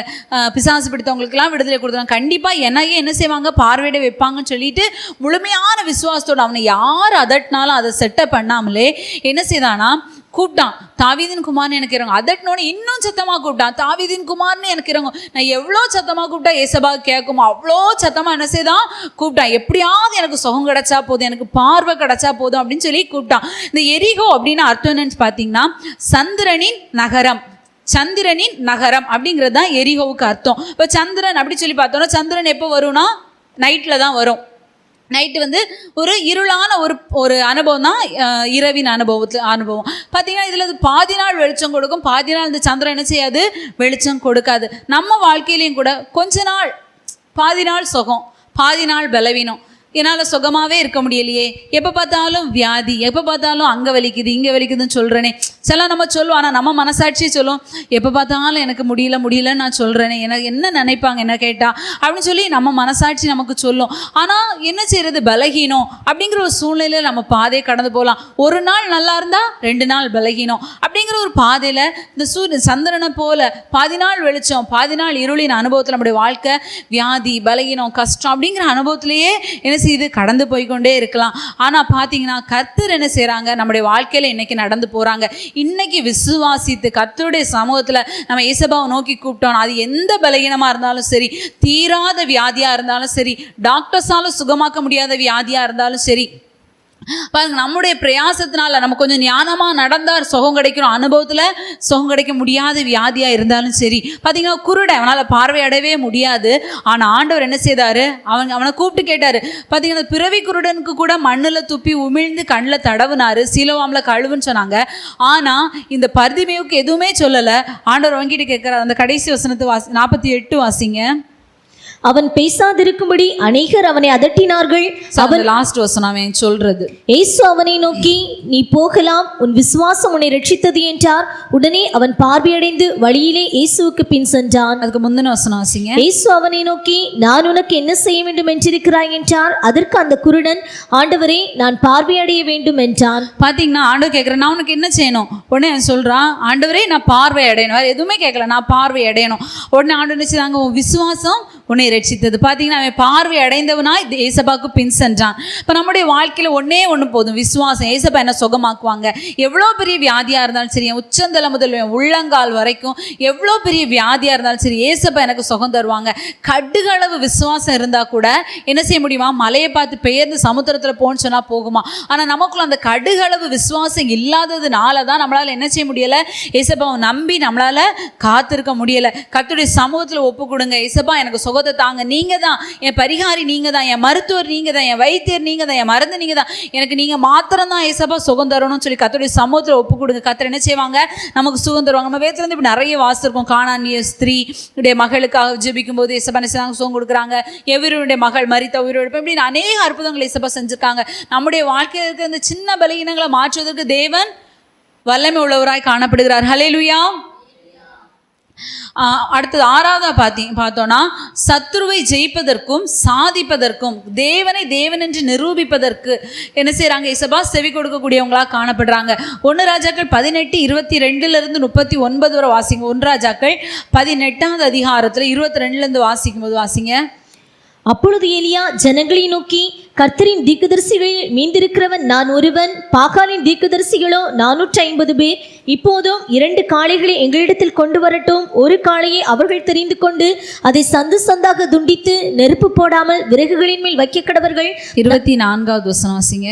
பிசாசு பிடித்தவங்களுக்கெல்லாம் விடுதலை கொடுத்துருக்காங்க, கண்டிப்பாக என்னையே என்ன செய்வாங்க, பார்வையிட வைப்பாங்கன்னு சொல்லிட்டு முழுமையான விசுவாசத்தோடு அவனை யார் அதட்டினாலும் அதை செட்டப் பண்ணாமலே என்ன செய்தானா, கூப்பிட்டான், தாவீதின் குமார்னு எனக்கு இறங்கும். அதட்டினோன்னு இன்னும் சத்தமாக கூப்பிட்டான், தாவீதின் குமார்னு எனக்கு இறங்கும். நான் எவ்வளோ சத்தமாக கூப்பிட்டா ஏசபா கேட்குமா, அவ்வளோ சத்தமாக என்ன செய்தான் கூப்பிட்டான். எப்படியாவது எனக்கு சுகம் கிடைச்சா போதும், எனக்கு பார்வை கிடைச்சா போதும் அப்படின்னு சொல்லி கூப்பிட்டான். இந்த எரிகோ அப்படின்னு அர்த்தம் என்னன்னு பார்த்தீங்கன்னா, சந்திரனின் நகரம். சந்திரனின் நகரம் அப்படிங்கிறது தான் எரிகோவுக்கு அர்த்தம். இப்போ சந்திரன் அப்படி சொல்லி பார்த்தோன்னா, சந்திரன் எப்போ வரும்னா நைட்டில் தான் வரும். நைட்டு ஒரு இருளான ஒரு அனுபவம் தான் இரவின் அனுபவம். பார்த்தீங்கன்னா இதில் பாதி நாள் வெளிச்சம் கொடுக்கும், பாதி நாள் இந்த சந்திரன் என்ன செய்யாது, வெளிச்சம் கொடுக்காது. நம்ம வாழ்க்கையிலையும் கூட கொஞ்ச நாள் பாதி நாள் சுகம், பாதி நாள் பலவீனம். என்னால் சுகமாகவே இருக்க முடியலையே, எப்போ பார்த்தாலும் வியாதி, எப்போ பார்த்தாலும் அங்கே வலிக்குது இங்கே வலிக்குதுன்னு சொல்கிறேனே. சில நம்ம சொல்லுவோம், ஆனால் நம்ம மனசாட்சியே சொல்லும், எப்போ பார்த்தாலும் எனக்கு முடியலன்னு நான் சொல்கிறேனே, எனக்கு என்ன நினைப்பாங்க என்ன கேட்டால் அப்படின்னு சொல்லி நம்ம மனசாட்சி நமக்கு சொல்லும். ஆனால் என்ன செய்கிறது, பலகீனம் அப்படிங்கிற ஒரு சூழ்நிலையில் நம்ம பாதையை கடந்து போகலாம். ஒரு நாள் நல்லா இருந்தால் 2 நாள் பலகீனம் அப்படிங்கிற ஒரு பாதையில் இந்த சந்திரனை போல பாதி நாள் வெளிச்சம் பாதி நாள் இருளின் அனுபவத்தில் நம்முடைய வாழ்க்கை வியாதி, பலகீனம், கஷ்டம் அப்படிங்கிற அனுபவத்திலேயே என்ன செய்து கடந்து போய்கொண்டே இருக்கலாம். ஆனால் பார்த்தீங்கன்னா கர்த்தர் என்ன செய்கிறாங்க, நம்முடைய வாழ்க்கையில் இன்னைக்கு நடந்து போகிறாங்க. இன்னைக்கு விசுவாசித்து கர்த்தருடைய சமூகத்தில் நம்ம இயேசுவை நோக்கி கூப்பிட்டோம், அது எந்த பலகீனமாக இருந்தாலும் சரி, தீராத வியாதியாக இருந்தாலும் சரி, டாக்டர்ஸாலும் சுகமாக்க முடியாத வியாதியாக இருந்தாலும் சரி, பாருங்க நம்முடைய பிரயாசத்தினால நம்ம கொஞ்சம் ஞானமாக நடந்தால் சுகம் கிடைக்கிறோம், அனுபவத்தில் சுகம் கிடைக்க முடியாத வியாதியாக இருந்தாலும் சரி. பார்த்தீங்கன்னா குருடன், அவனால் பார்வை அடையவே முடியாது. ஆனால் ஆண்டவர் என்ன செய்தார், அவனை கூப்பிட்டு கேட்டார். பார்த்தீங்கன்னா பிறவி குருடனுக்கு கூட மண்ணில் துப்பி உமிழ்ந்து கண்ணில் தடவுனாரு, சீலோவாமில் கழுவுன்னு சொன்னாங்க. ஆனால் இந்த பர்திமேயுக்கு எதுவுமே சொல்லலை. ஆண்டவர் வாங்கிட்டு கேட்குறாரு. அந்த கடைசி வசனத்தை 48 வாசிங்க. அவன் பேசாதிருக்கும்படி அநேகர் அவனை அதட்டினார்கள். அவன் லாஸ்ட் வசனம் அவன் சொல்றது, இயேசு அவனை நோக்கி, நீ போகலாம், உன் விசுவாசம் உன்னை ரட்சித்தது என்றார். உடனே அவன் பார்வையடைந்து வழியிலே இயேசுவுக்கு பின் சென்றான். அதுக்கு முந்தின வசனம் வாசிங்க. இயேசு அவனை நோக்கி, நான் உனக்கு என்ன செய்ய வேண்டும் என்றிருக்கிறாய் என்றார். அதற்கு அந்த குருடன், ஆண்டவரே, நான் பார்வையடைய வேண்டும் என்றான். பார்த்தீங்கன்னா ஆண்டவர் கேட்குறேன், நான் உனக்கு என்ன செய்யணும்? உடனே அவன் சொல்கிறான், ஆண்டவரே நான் பார்வை அடையணும். வேறு எதுவுமே கேட்கல, நான் பார்வை அடையணும். உடனே ஆண்டவர் நினைச்சாங்க, உன் விசுவாசம் உன்னை ரட்சித்தது. பார்த்தீங்கன்னா அவன் பார்வை அடைந்தவனாய் ஏசப்பாவுக்கு பின் சென்றான். இப்போ நம்முடைய வாழ்க்கையில் ஒன்றே ஒன்று போதும், விசுவாசம். ஏசப்பா என்ன சுகமாக்குவாங்க. எவ்வளோ பெரிய வியாதியாக இருந்தாலும் சரி, என் உச்சந்தலை முதல் உள்ளங்கால் வரைக்கும் எவ்வளோ பெரிய வியாதியாக இருந்தாலும் சரி, ஏசப்பா எனக்கு சுகம் தருவாங்க. கடுகளவு விசுவாசம் இருந்தால் கூட என்ன செய்ய முடியுமா? மலையை பார்த்து பெயர்ந்து சமுத்திரத்தில் போன்னு சொன்னால் போகுமா? ஆனால் நமக்குள்ள அந்த கடுகளவு விசுவாசம் இல்லாததுனால தான் நம்மளால் என்ன செய்ய முடியலை? ஏசப்பாவை நம்பி நம்மளால் காத்திருக்க முடியலை. கர்த்தருடைய சமூகத்தில் ஒப்பு கொடுங்க. ஏசப்பா எனக்கு சுகத்தை தாங்க, நீங்கள் தான் என் பரிகாரி, நீங்கள் தான் என் மருத்துவர், நீங்கள் தான் என் வைத்தியர், நீங்கள் தான் என் மருந்து, நீங்கள் தான் எனக்கு, நீங்கள் மாத்திரம் தான் ஏசப்பா சுகம் தரணும்னு சொல்லி கர்த்தருடைய சமூகத்தில் ஒப்பு கொடுங்க. கர்த்தர் என்ன செய்வாங்க? நமக்கு சுகம் தருவாங்க. நம்ம வேதத்துல இருந்து இப்படி நிறைய வாசிச்சிருக்கோம். கானானிய ஸ்திரீ மகளுக்காக ஜெபிக்கும் போது ஏசப்பா என்ன செய்வாங்க? சுகம் கொடுக்குறாங்க. எவருடைய மகள் மரித்த உயிரோடு இப்படி அநேக அற்புதங்கள் ஏசப்பா செஞ்சுருக்காங்க. நம்முடைய வாழ்க்கையில் இருக்கிற இந்த சின்ன பலகீனங்களை மாற்றுவதற்கு தேவன் வல்லமை உள்ளவராய் காணப்படுகிறார். ஹல்லேலூயா. அடுத்தது 6வதா பார்த்தோன்னா, சத்துருவை ஜெயிப்பதற்கும் சாதிப்பதற்கும் தேவனை தேவன் என்று நிரூபிப்பதற்கு என்ன செய்கிறாங்க? ஏசப்பா செவி கொடுக்கக்கூடியவங்களாக காணப்படுறாங்க. 1 ராஜாக்கள் 18:22-39 வரை வாசிங்க. 1 ராஜாக்கள் 18வது அதிகாரத்தில் 22 வாசிக்கும் போது வாசிங்க. அப்பொழுது எலியா ஜனங்களை நோக்கி, கர்த்தரின் தீர்க்கதரிசிகளில் மீந்திருக்கிறவன் நான் ஒருவன், பாகாலின் தீர்க்கதரிசிகளோ 450 பேர். இப்போதும் 2 காளைகளை எங்களிடத்தில் கொண்டு வரட்டும். ஒரு காளையை அவர்கள் தெரிந்து கொண்டு அதை சந்து சந்தாக துண்டித்து நெருப்பு போடாமல் விறகுகளின் மேல் வைக்க கடவர்கள். 24வது வசனம் வாசிங்க.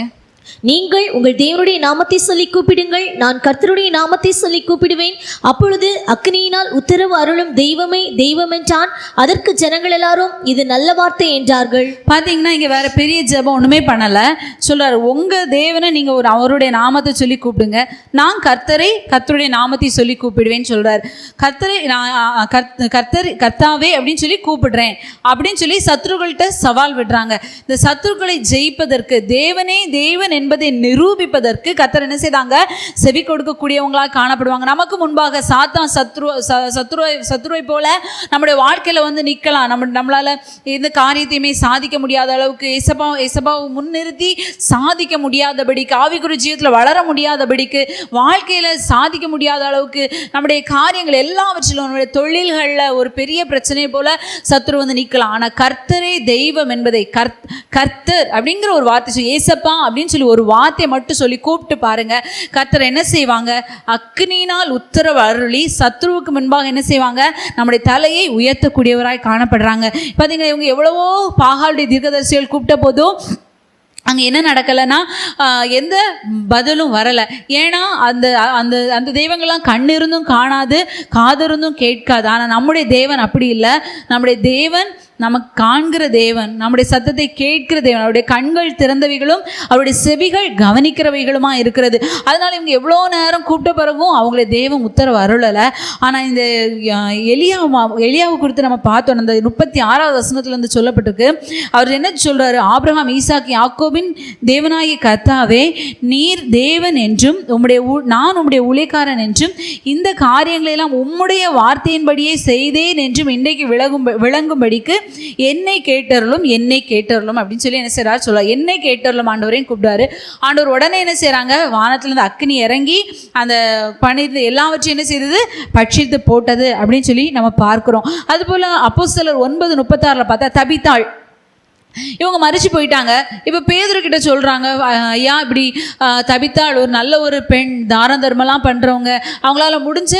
நீங்கள் உங்கள் தேவனுடைய நாமத்தை சொல்லி கூப்பிடுங்கள், நான் கர்த்தருடைய நாமத்தை சொல்லி கூப்பிடுவேன். அப்பொழுது அக்கினியினால் உத்தரவு அருளும் தெய்வமே தெய்வம் என்றான். அதற்கு ஜனங்கள் எல்லாரும் இது நல்ல வார்த்தை என்றார்கள். பார்த்தீங்கன்னா இங்கே வேற பெரிய ஜெபம் ஒன்றுமே பண்ணலை. சொல்றாரு, உங்கள் தேவனை நீங்கள் அவருடைய நாமத்தை சொல்லி கூப்பிடுங்க, நான் கர்த்தருடைய நாமத்தை சொல்லி கூப்பிடுவேன்னு சொல்றாரு. கர்த்தாவே அப்படின்னு சொல்லி கூப்பிடுறேன் அப்படின்னு சொல்லி சத்துருக்கள்கிட்ட சவால் விடுறாங்க. இந்த சத்துருக்களை ஜெயிப்பதற்கு தேவனே தேவன் என்பதை நிரூபிப்பதற்கு கர்த்தர் என்ன செய்தாங்க? செவி கொடுக்கக்கூடியவங்களாக காணப்படுவாங்க. நமக்கு முன்பாக சாத்தான் சத்துருவை போல நம்முடைய வாழ்க்கையில வந்து நிற்கலாம். நம்மளால எந்த காரியத்தையுமே சாதிக்க முடியாத அளவுக்கு ஏசப்பாவை முன்னிறுத்தி சாதிக்க முடியாதபடிக்கு, ஆவிக்குரிய ஜீவிதத்தில் வளர முடியாதபடிக்கு, வாழ்க்கையில சாதிக்க முடியாத அளவுக்கு நம்முடைய காரியங்கள் எல்லாவற்றிலும் நம்முடைய தொழில்களில் ஒரு பெரிய பிரச்சனை போல சத்துரு வந்து நிற்கலாம். ஆனால் கர்த்தரே தெய்வம் என்பதை கர்த்தர் அப்படிங்கிற ஒரு வார்த்தை, ஏசப்பா அப்படின்னு சொல்லி ஒரு வார்த்தையை மட்டும் சொல்லி கூப்பிட்டு பாருங்க. கர்த்தர் என்ன செய்வாங்க? அக்னியினால் உத்தரவு அருளி சத்ருவுக்கு முன்பாக என்ன செய்வாங்க? நம்முடைய தலையை உயர்த்தக்கூடியவராய் காணப்படுறாங்க. பார்த்தீங்கன்னா இவங்க எவ்வளவோ பாகாலுடைய தீர்க்கதரிசிகள் கூப்பிட்ட போதும் அங்கே என்ன நடக்கலைன்னா எந்த பதிலும் வரலை. ஏன்னா அந்த அந்த அந்த தெய்வங்கள்லாம் கண் இருந்தும் காணாது, காதிருந்தும் கேட்காது. ஆனால் நம்முடைய தேவன் அப்படி இல்லை. நம்முடைய தேவன் நமக்கு காண்கிற தேவன், நம்முடைய சத்தத்தை கேட்கிற தேவன். அவருடைய கண்கள் திறந்தவைகளும் அவருடைய செவிகள் கவனிக்கிறவைகளுமா இருக்கிறது. அதனால இவங்க எவ்வளோ நேரம் கூப்பிட்ட பிறகும் அவங்கள தேவன் உத்தரவு அருளலை. ஆனால் இந்த எலியாவை குறித்து நம்ம பார்த்தோம். அந்த 36வது வசனத்துல சொல்லப்பட்டிருக்கு. அவர் என்ன சொல்றாரு? ஆபிரகாம், ஈசாக்கு, யாக்கோபின் தேவனாகிய கர்த்தாவே, நீர் தேவன் என்றும் நான் உம்முடைய ஊழியக்காரன் என்றும் இந்த காரியங்களெல்லாம் உம்முடைய வார்த்தையின்படியே செய்தேன் என்றும் இன்றைக்கு விளங்கும்படிக்கு என்னை கேட்டருளும் அப்படின்னு சொல்லி என்ன செய்றாரு? சொல்ல என்னை கேட்டருளும் ஆண்டவரையும் கூப்பிடுவாரு. ஆண்டவர் உடனே என்ன செய்றாங்க? வானத்துல இருந்து அக்கினி இறங்கி அந்த பணிந்து எல்லாவற்றையும் என்ன செய்தது? பட்சித்து போட்டது அப்படின்னு சொல்லி நம்ம பார்க்கிறோம். அதுபோல அப்போஸ்தலர் 9:36 பார்த்தா தபித்தாள், இவங்க மறிச்சு போயிட்டாங்க. இப்போ பேதுருக்கிட்ட சொல்கிறாங்க, ஐயா இப்படி தபித்தாள் ஒரு நல்ல ஒரு பெண், தாரம் தர்மலாம் பண்ணுறவங்க, அவங்களால முடிஞ்ச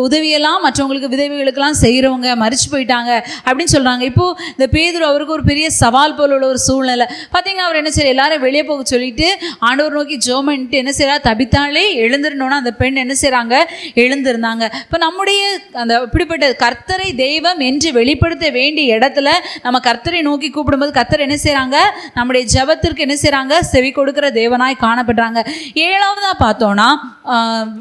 உதவியெல்லாம் மற்றவங்களுக்கு விதவிகளுக்கெல்லாம் செய்கிறவங்க மறிச்சு போயிட்டாங்க அப்படின்னு சொல்கிறாங்க. இப்போது இந்த பேதுரு அவருக்கு ஒரு பெரிய சவால் போல உள்ள ஒரு சூழ்நிலை. பார்த்தீங்கன்னா அவர் என்ன செய்ய, எல்லாரும் வெளியே போக சொல்லிட்டு ஆண்டவர் நோக்கி ஜோமன்ட்டு என்ன செய்கிறா? தபித்தாளே எழுந்திருந்தோன்னா அந்த பெண் என்ன செய்கிறாங்க? எழுந்திருந்தாங்க. இப்போ நம்முடைய அந்த இப்படிப்பட்ட கர்த்தரை தெய்வம் என்று வெளிப்படுத்த வேண்டிய இடத்துல நம்ம கர்த்தரை நோக்கி கூப்பிடும்போது கர்த்தர் என்ன செய்றாங்க? நம்முடைய ஜெபத்திற்கு என்ன செய்றாங்க? செவி கொடுக்கிற தேவனாய் காணப்படுறாங்க. 7வதா பார்த்தோம்னா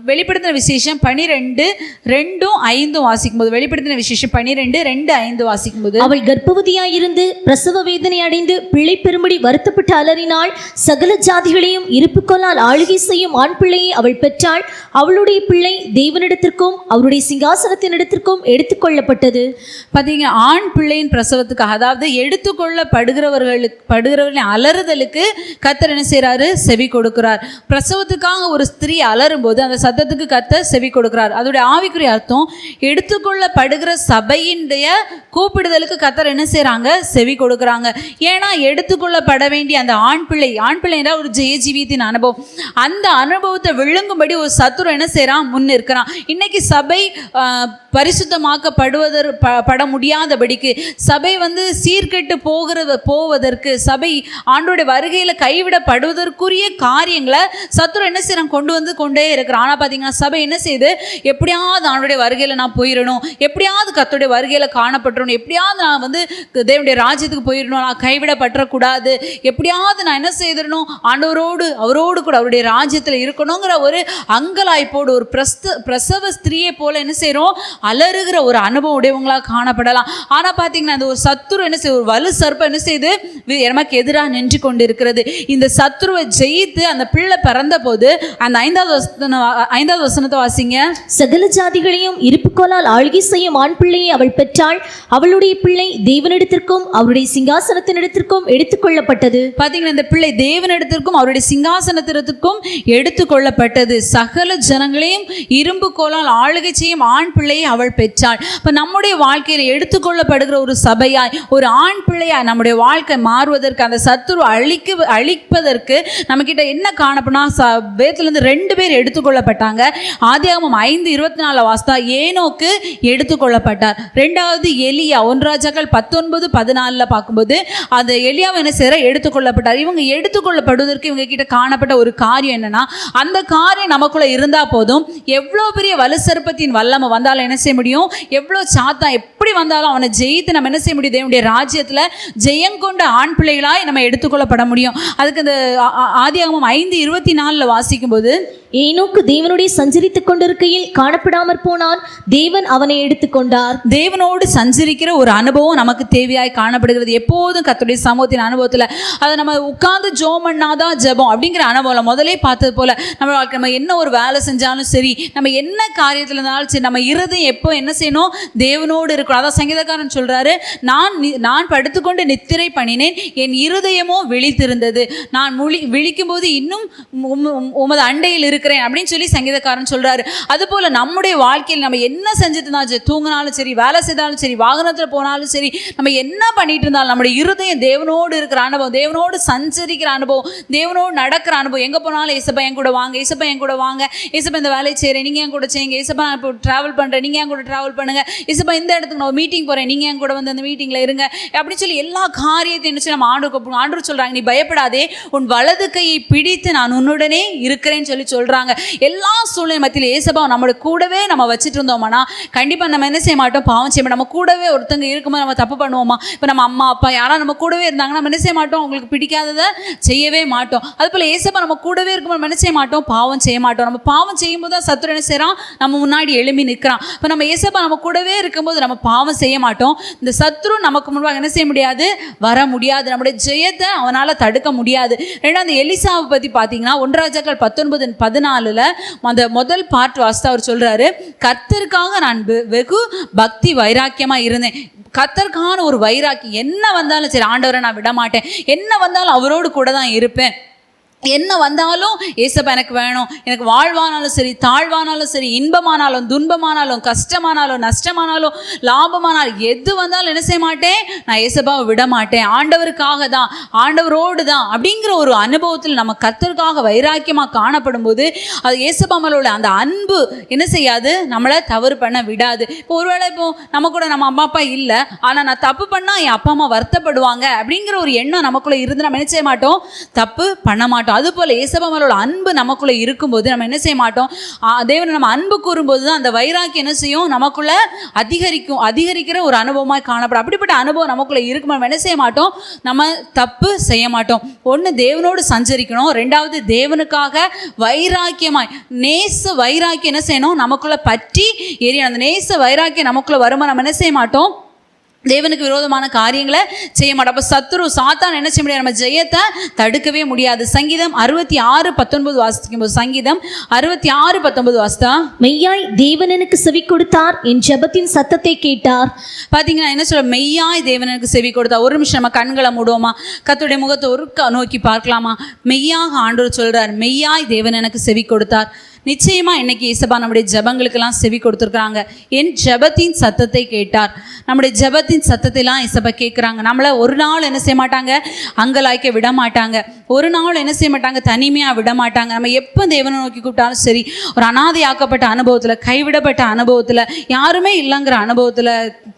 வெளிப்படுத்தின விசேஷம் 12:2-5 வாசிக்கும்போது, வெளிப்படுத்தின விசேஷம் 12:2-5 வாசிக்கும்போது, அவள் கர்ப்பவதியாயிருந்து பிரசவ வேதனை அடைந்து பிள்ளை பெறும்படி வருத்தப்பட்டு அலறினாள். சகல ஜாதிகளையும் இருப்பு கொள்ளால் ஆளுகை செய்யும் ஆண் பிள்ளையை அவள் பெற்றாள். அவளுடைய பிள்ளை தேவனிடத்திற்கும் அவருடைய சிங்காசனத்தினிடத்திற்கும் எடுத்துக்கொள்ளப்பட்டது. பார்த்தீங்க, ஆண் பிள்ளையின் பிரசவத்துக்காக, அதாவது எடுத்துக்கொள்ளப்படுகிற படுகிறவர்களின் அலறுதலுக்கு கர்த்தர் என்ன செய்கிறாரு? செவி கொடுக்கிறார். பிரசவத்துக்காக ஒரு ஸ்திரீ அலறும் போது அந்த சத்தத்துக்கு கர்த்தர் செவி கொடுக்கிறார். அதோடைய ஆவிக்குரிய அர்த்தம், எடுத்துக்கொள்ளப்படுகிற சபையினுடைய கூப்பிடுதலுக்கு கர்த்தர் என்ன செய்கிறாங்க? செவி கொடுக்குறாங்க. ஏன்னா எடுத்துக்கொள்ளப்பட வேண்டிய அந்த ஆண் பிள்ளை என்றால் ஒரு ஜெயஜீவியத்தின் அனுபவம், அந்த அனுபவத்தை விழுங்கும்படி ஒரு சத்துரு என்ன செய்கிறான்? முன் இருக்கிறான். இன்னைக்கு சபை பட முடியாதபடிக்கு, சபை சீர்கெட்டு போவதற்கு, சபை ஆண்டோடைய வருகையில் கைவிடப்படுவதற்குரிய காரியங்களை சத்துரு என்ன செய்யறான்? கொண்டே இருக்கிறான். ஆனால் பார்த்தீங்கன்னா சபை என்ன செய்யுது? எப்படியாவது ஆண்டோடைய வருகையில் நான் போயிடணும், எப்படியாவது கர்த்தருடைய வருகையில் காணப்பட்டுறணும், எப்படியாவது நான் தேவனுடைய ராஜ்யத்துக்கு போயிடணும், நான் கைவிடப்படக்கூடாது, எப்படியாவது நான் என்ன செய்திடணும்? ஆண்டவரோடு அவரோடு கூட அவருடைய ராஜ்யத்தில் இருக்கணுங்கிற ஒரு அங்கலாய்ப்போடு, ஒரு பிரசவ ஸ்திரீயை போல என்ன செய்கிறோம்? அலறுகிற ஒரு அனுபவம் உடையவங்களாக காணப்படலாம். ஆனால் பார்த்தீங்கன்னா அந்த ஒரு சத்துரு என்ன செய்ய, ஒரு வலு சர்ப்பம் என்ன செய்யுது? நமக்கு எதிராக நின்று கொண்டு இருக்கிறது. இந்த சத்துருவை ஜெயித்து அந்த பிள்ளை பிறந்த போது அந்த 5வது வசனத்தை வாசிங்க. சகல ஜாதிகளையும் இருப்புக்கோலால் ஆளுகை செய்யும் ஆண் பிள்ளையை அவள் பெற்றாள். அவளுடைய பிள்ளை தேவனிடத்திற்கும் அவருடைய சிங்காசனத்தினிடத்திற்கும் எடுத்துக்கொள்ளப்பட்டது. பார்த்தீங்கன்னா இந்த பிள்ளை தேவனிடத்திற்கும் அவருடைய சிங்காசனத்திற்கும் எடுத்துக்கொள்ளப்பட்டது. சகல ஜனங்களையும் இரும்பு கோலால் ஆளுகை செய்யும் ஆண் பிள்ளையை அவள் பெற்றாள். இப்போ நம்முடைய வாழ்க்கையில் எடுத்துக்கொள்ளப்படுகிற ஒரு சபையாய், ஒரு ஆண் பிள்ளையாய் நம்முடைய வாழ்க்கை மாறுவதற்கு, அந்த சத்துரு அழிப்பதற்கு நம்ம கிட்ட என்ன காணப்படனா? வேதத்திலிருந்து 2 பேர் எடுத்துக்கொள்ளப்பட்டாங்க. ஆதியாகமம் 5:24 வாஸ்தா ஏனோக்கு எடுத்துக்கொள்ளப்பட்டார். 2வது எலியா, 1 ராஜாக்கள் 19:14 பார்க்கும்போது அந்த எலியாவை என்ன செய்யற? எடுத்துக்கொள்ளப்பட்டார். இவங்க எடுத்துக்கொள்ளப்படுவதற்கு இவங்க கிட்ட காணப்பட்ட ஒரு காரியம் என்னன்னா, அந்த காரியம் நமக்குள்ள இருந்தா போதும், எவ்வளோ பெரிய வலுசற்பத்தின் வல்லமை வந்தாலும் என்ன செய்ய முடியும்? எவ்வளோ சாத்தா எப்படி வந்தாலும் அவனை ஜெயித்து நம்ம என்ன செய்ய முடியும்? தேவனுடைய ராஜ்யத்தில் ஜெயங்கொண்ட ஆண் பிள்ளைகளாய் நம்ம எடுத்துக்கொள்ளப்பட முடியும். அதுக்கு இந்த ஆதியாகமம் 5:24 வாசிக்கும் போது, ஏனோக்கு தேவனுடைய சஞ்சரித்துக் கொண்டிருக்கையில் காணப்படாமற் போனான், தேவன் அவனை எடுத்துக்கொண்டார். தேவனோடு சஞ்சரிக்கிற ஒரு அனுபவம் நமக்கு தேவையாய் காணப்படுகிறது. எப்போதும் கர்த்தருடைய சமூகத்தின் அனுபவத்தில் அதை நம்ம உட்கார்ந்து ஜெபம் பண்ணாதான் ஜெபம் அப்படிங்கிற அனுபவம் முதலே பார்த்தது போல நம்ம என்ன ஒரு வேலை செஞ்சாலும் சரி, நம்ம என்ன காரியத்தில் இருந்தாலும் சரி, நம்ம இருதயம் எப்போ என்ன செய்யணும்? தேவனோடு இருக்கணும். அதான் சங்கீதக்காரன் சொல்றாரு, நான் படுத்துக்கொண்டு நித்திரை பண்ணினேன், என் இருதயமோ விழித்திருந்தது, நான் விழிக்கும் போது இன்னும் உமது அண்டையில் இருக்கிறேன் அப்படின்னு சொல்லி சங்கீதக்காரன் சொல்றாரு. அதுபோல நம்முடைய வாழ்க்கையில் நம்ம என்ன செஞ்சுட்டு இருந்தாலும், தூங்கினாலும் சரி, வேலை செய்தாலும் சரி, வாகனத்தில் போனாலும் சரி, நம்ம என்ன பண்ணிட்டு இருந்தாலும் நம்முடைய இருதயம் தேவனோடு இருக்கிற அனுபவம், தேவனோடு சஞ்சரிக்கிற அனுபவம், தேவனோடு நடக்கிற அனுபவம். எங்க போனாலும் ஏசப்பா என் கூட வாங்க, ஏசப்பா என் கூட வாங்க, ஏசப்பா இந்த வேலையை செய்கிறேன், நீங்க என் கூட செய்யுங்க, ஏசப்பா நான் இப்போ ட்ராவல் பண்றேன், நீங்க என் கூட ட்ராவல் பண்ணுங்க, ஏசப்பா இந்த இடத்துக்கு நான் மீட்டிங் போறேன், நீங்க என் கூட அந்த மீட்டிங்ல இருங்க அப்படின்னு சொல்லி எல்லா காரியத்தையும் என்ன நம்ம ஆண்டவர் சொல்றாங்க, நீ பயப்படாதே, உன் வலது கையை பிடித்து நான் உன்னுடனே இருக்கிறேன்னு சொல்லி சொல்றாங்க. எல்லா சூழ்நிலை மத்தியில் ஏசப்பா நம்மளோட கூடவே நம்ம வச்சுட்டு இருந்தோம்னா கண்டிப்பா நம்ம என்ன செய்ய மாட்டோம்? பாவம் செய்ய மாட்டோம். நம்ம கூடவே ஒருத்தங்க இருக்கும்போது நம்ம தப்பு பண்ணுவோமா? இப்போ நம்ம அம்மா அப்பா யாராவது நம்ம கூடவே இருந்தாங்கன்னா நம்ம என்ன செய்ய மாட்டோம்? அவங்களுக்கு பிடிக்காததை செய்யவே மாட்டோம். அதுபோல ஏசப்பா நம்ம கூடவே இருக்கும்போது நம்ம என்ன செய்ய மாட்டோம்? பாவம் செய்ய மாட்டோம். நம்ம பாவம் செய்யும்போது தான் சத்துரு என்ன செய்யறான்? நம்ம முன்னாடி எழும்பி நிற்கிறான். இப்போ நம்ம ஏசப்பா நம்ம கூடவே இருக்கும்போது நம்ம பாவம் செய்ய மாட்டோம். இந்த சத்துரு நமக்கு முன்பாக என்ன செய்ய முடியாது? வர முடியாது. நம்முடைய ஜெயத்தை அவனால தடுக்க முடியாது. ரெண்டாவது எலிசாவை பத்தி பார்த்தீங்கன்னா 1 ராஜாக்கள் 19:14 அந்த முதல் பார்ட் வாஸ்தா அவர் சொல்றாரு, கர்த்தருக்காக நான் வெகு பக்தி வைராக்கியமா இருந்தேன். கர்த்தருக்கான ஒரு வைராக்கியம், என்ன வந்தாலும் சரி ஆண்டவரை நான் விட மாட்டேன், என்ன வந்தாலும் அவரோடு கூட தான் இருப்பேன், என்ன வந்தாலும் ஏசப்பா எனக்கு வேணும், எனக்கு வாழ்வானாலும் சரி, தாழ்வானாலும் சரி, இன்பமானாலும் துன்பமானாலும் கஷ்டமானாலும் நஷ்டமானாலும் லாபமானாலும் எது வந்தாலும் என்ன செய்ய மாட்டேன்? நான் ஏசப்பாவை விட மாட்டேன், ஆண்டவருக்காக தான், ஆண்டவரோடு தான் அப்படிங்கிற ஒரு அனுபவத்தில் நம்ம கர்த்தருக்காக வைராக்கியமாக காணப்படும் போது அது ஏசப்பா மேலோட அந்த அன்பு என்ன செய்யாது? நம்மளை தவறு பண்ண விடாது. இப்போ ஒருவேளை இப்போ நம்ம கூட நம்ம அம்மா அப்பா இல்லை, ஆனால் நான் தப்பு பண்ணால் என் அப்பா அம்மா வருத்தப்படுவாங்க அப்படிங்கிற ஒரு எண்ணம் நமக்குள்ளே இருந்து நம்ம என்ன செய்ய மாட்டோம்? தப்பு பண்ண மாட்டோம். அதுபோல ஏசப்பா மேலோட அன்பு நமக்குள்ள இருக்கும்போது நம்ம என்ன செய்ய மாட்டோம்? தேவனை நம்ம அன்பு கூறும்போது தான் அந்த வைராக்கியம் என்ன செய்யும்? நமக்குள்ள அதிகரிக்கிற ஒரு அனுபவமாக காணப்படும். அப்படிப்பட்ட அனுபவம் நமக்குள்ள இருக்கும். நம்ம என்ன செய்ய மாட்டோம்? நம்ம தப்பு செய்ய மாட்டோம். ஒன்று தேவனோடு சஞ்சரிக்கணும், 2வது தேவனுக்காக வைராக்கியமாய் நேச வைராக்கியம் என்ன செய்யணும்? நமக்குள்ள பற்றி எரியணும். அந்த நேச வைராக்கியம் நமக்குள்ள வருமா நம்ம என்ன செய்ய மாட்டோம்? தேவனுக்கு விரோதமான காரியங்களை செய்ய மாட்டோம். அப்போ சத்துரு சாத்தான் என்ன செய்ய முடியாது, நம்ம ஜெயத்தை தடுக்கவே முடியாது. சங்கீதம் 66:19 வாசிக்கும் போது, சங்கீதம் 66:19 வாசித்தா, மெய்யாய் தேவன் எனக்கு செவி கொடுத்தார், என் ஜெபத்தின் சத்தத்தை கேட்டார். பார்த்தீங்கன்னா என்ன சொல்ல, மெய்யாய் தேவன் எனக்கு செவி கொடுத்தார். ஒரு நிமிஷம் நம்ம கண்களை மூடுவோமா, கர்த்தருடைய முகத்தை ஒரு நோக்கி பார்க்கலாமா? மெய்யாக ஆண்டவர் சொல்றார், மெய்யாய் தேவன் எனக்கு செவி கொடுத்தார். நிச்சயமா இன்னைக்கு இயேசுபா நம்முடைய ஜெபங்களுக்கெல்லாம் செவி கொடுத்துருக்குறாங்க. என் ஜெபத்தின் சத்தத்தை கேட்டார். நம்முடைய ஜெபத்தின் சத்தத்தைலாம் இயேசுபா கேட்குறாங்க. நம்மளை ஒரு நாள் என்ன செய்ய மாட்டாங்க, அங்கலாய்க்க விட மாட்டாங்க. ஒரு நாள் என்ன செய்ய மாட்டாங்க, தனிமையாக விட மாட்டாங்க. நம்ம எப்போ தேவனை நோக்கி கூப்பிட்டாலும் சரி, ஒரு அனாதையாக்கப்பட்ட அனுபவத்தில், கைவிடப்பட்ட அனுபவத்தில், யாருமே இல்லைங்கிற அனுபவத்தில்,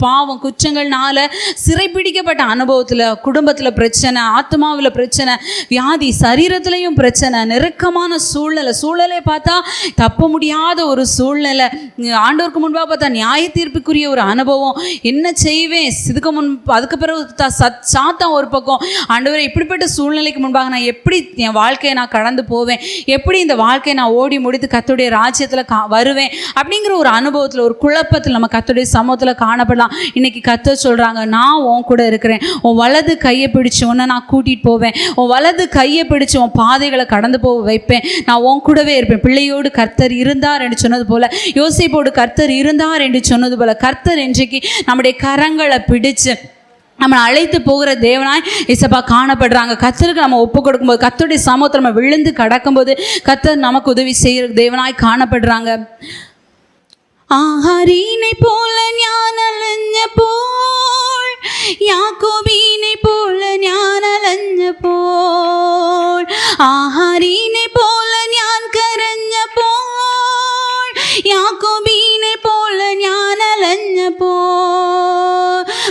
பாவம் குற்றங்கள்னால சிறைப்பிடிக்கப்பட்ட அனுபவத்தில், குடும்பத்தில் பிரச்சனை, ஆத்மாவில் பிரச்சனை, வியாதி, சரீரத்திலையும் பிரச்சனை, நெருக்கமான சூழ்நிலை பார்த்தா தப்ப முடியாத ஒரு சூழ்நிலை, ஆண்டவருக்கு முன்பாக பார்த்தா நியாய தீர்ப்புக்குரிய ஒரு அனுபவம், என்ன செய்வேன் இதுக்கு அதுக்கு பிறகு சாத்தான் ஒரு பக்கம், ஆண்டவரே இப்படிப்பட்ட சூழ்நிலைக்கு முன்பாக நான் எப்படி என் வாழ்க்கையை நான் கடந்து போவேன், எப்படி இந்த வாழ்க்கையை நான் ஓடி முடித்து கர்த்தருடைய ராஜ்யத்தில் வருவேன் அப்படிங்கிற ஒரு அனுபவத்தில், ஒரு குழப்பத்தில் நம்ம கர்த்தருடைய சமூகத்தில் காணப்படலாம். இன்னைக்கு கர்த்தர் சொல்கிறாங்க, நான் உன் கூட இருக்கிறேன், உன் வலது கையை பிடிச்சு உன்னை நான் கூட்டிகிட்டு போவேன், உன் வலது கையை பிடிச்சு உன் பாதைகளை கடந்து போக வைப்பேன், நான் உன் கூடவே இருப்பேன். பிள்ளையோடு கர்த்தர் இருந்தார் என்று சொன்னது போல, யோசேப்போடு கர்த்தர் இருந்தார் என்று சொன்னது போல, கர்த்தர் இன்றைக்கு நம்முடைய கரங்களை பிடிச்சு நம்ம அழைத்து போகிற தேவனாய் இயேசுப்பா காணப்படுறாங்க. கர்த்தருக்கு நம்ம ஒப்பு கொடுக்கும்போது, கர்த்தருடைய சமூகத்தை நம்ம விழுந்து கடக்கும்போது, கர்த்தர் நமக்கு உதவி செய்கிற தேவனாய் காணப்படுறாங்க. ஆகாரினை போல ஞான അലഞ്ഞപ്പോൾ, യാക്കോബിനെ പോലെ ഞാൻ അലഞ്ഞപ്പോൾ, ആഹാരിനെ പോലെ ഞാൻ കരഞ്ഞപ്പോൾ, യാക്കോബിനെ പോലെ ഞാൻ അലഞ്ഞപ്പോൾ,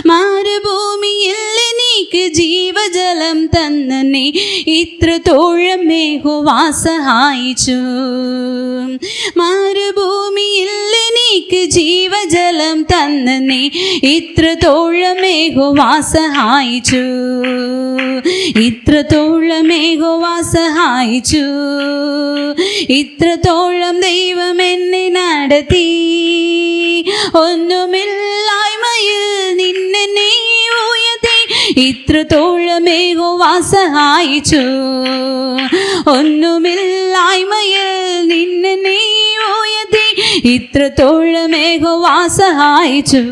മരുഭൂമിയിൽ എനിക്ക് ജീവജലം തന്നനെ ഇത്രത്തോളം യഹോവ സഹായിച്ചു, മരുഭൂമിയിൽ എനിക്ക് ജീവജലം തന്നനെ ഇത്രത്തോളം യഹോവ സഹായിച്ചു, ഇത്രത്തോളം യഹോവ സഹായിച്ചു, ഇത്രത്തോളം ദൈവം എന്നെ നടത്തി, ഒന്നുമില്ലായ്മയിൽ നിന്നെ നീ ഉയർത്തി, ഇത്രത്തോളം യഹോവ സഹായിച്ചു, ഒന്നുമില്ലായ്മയിൽ നിന്നെ നീ ഉയർത്തി, ഇത്രത്തോളം യഹോവ സഹായിച്ചു.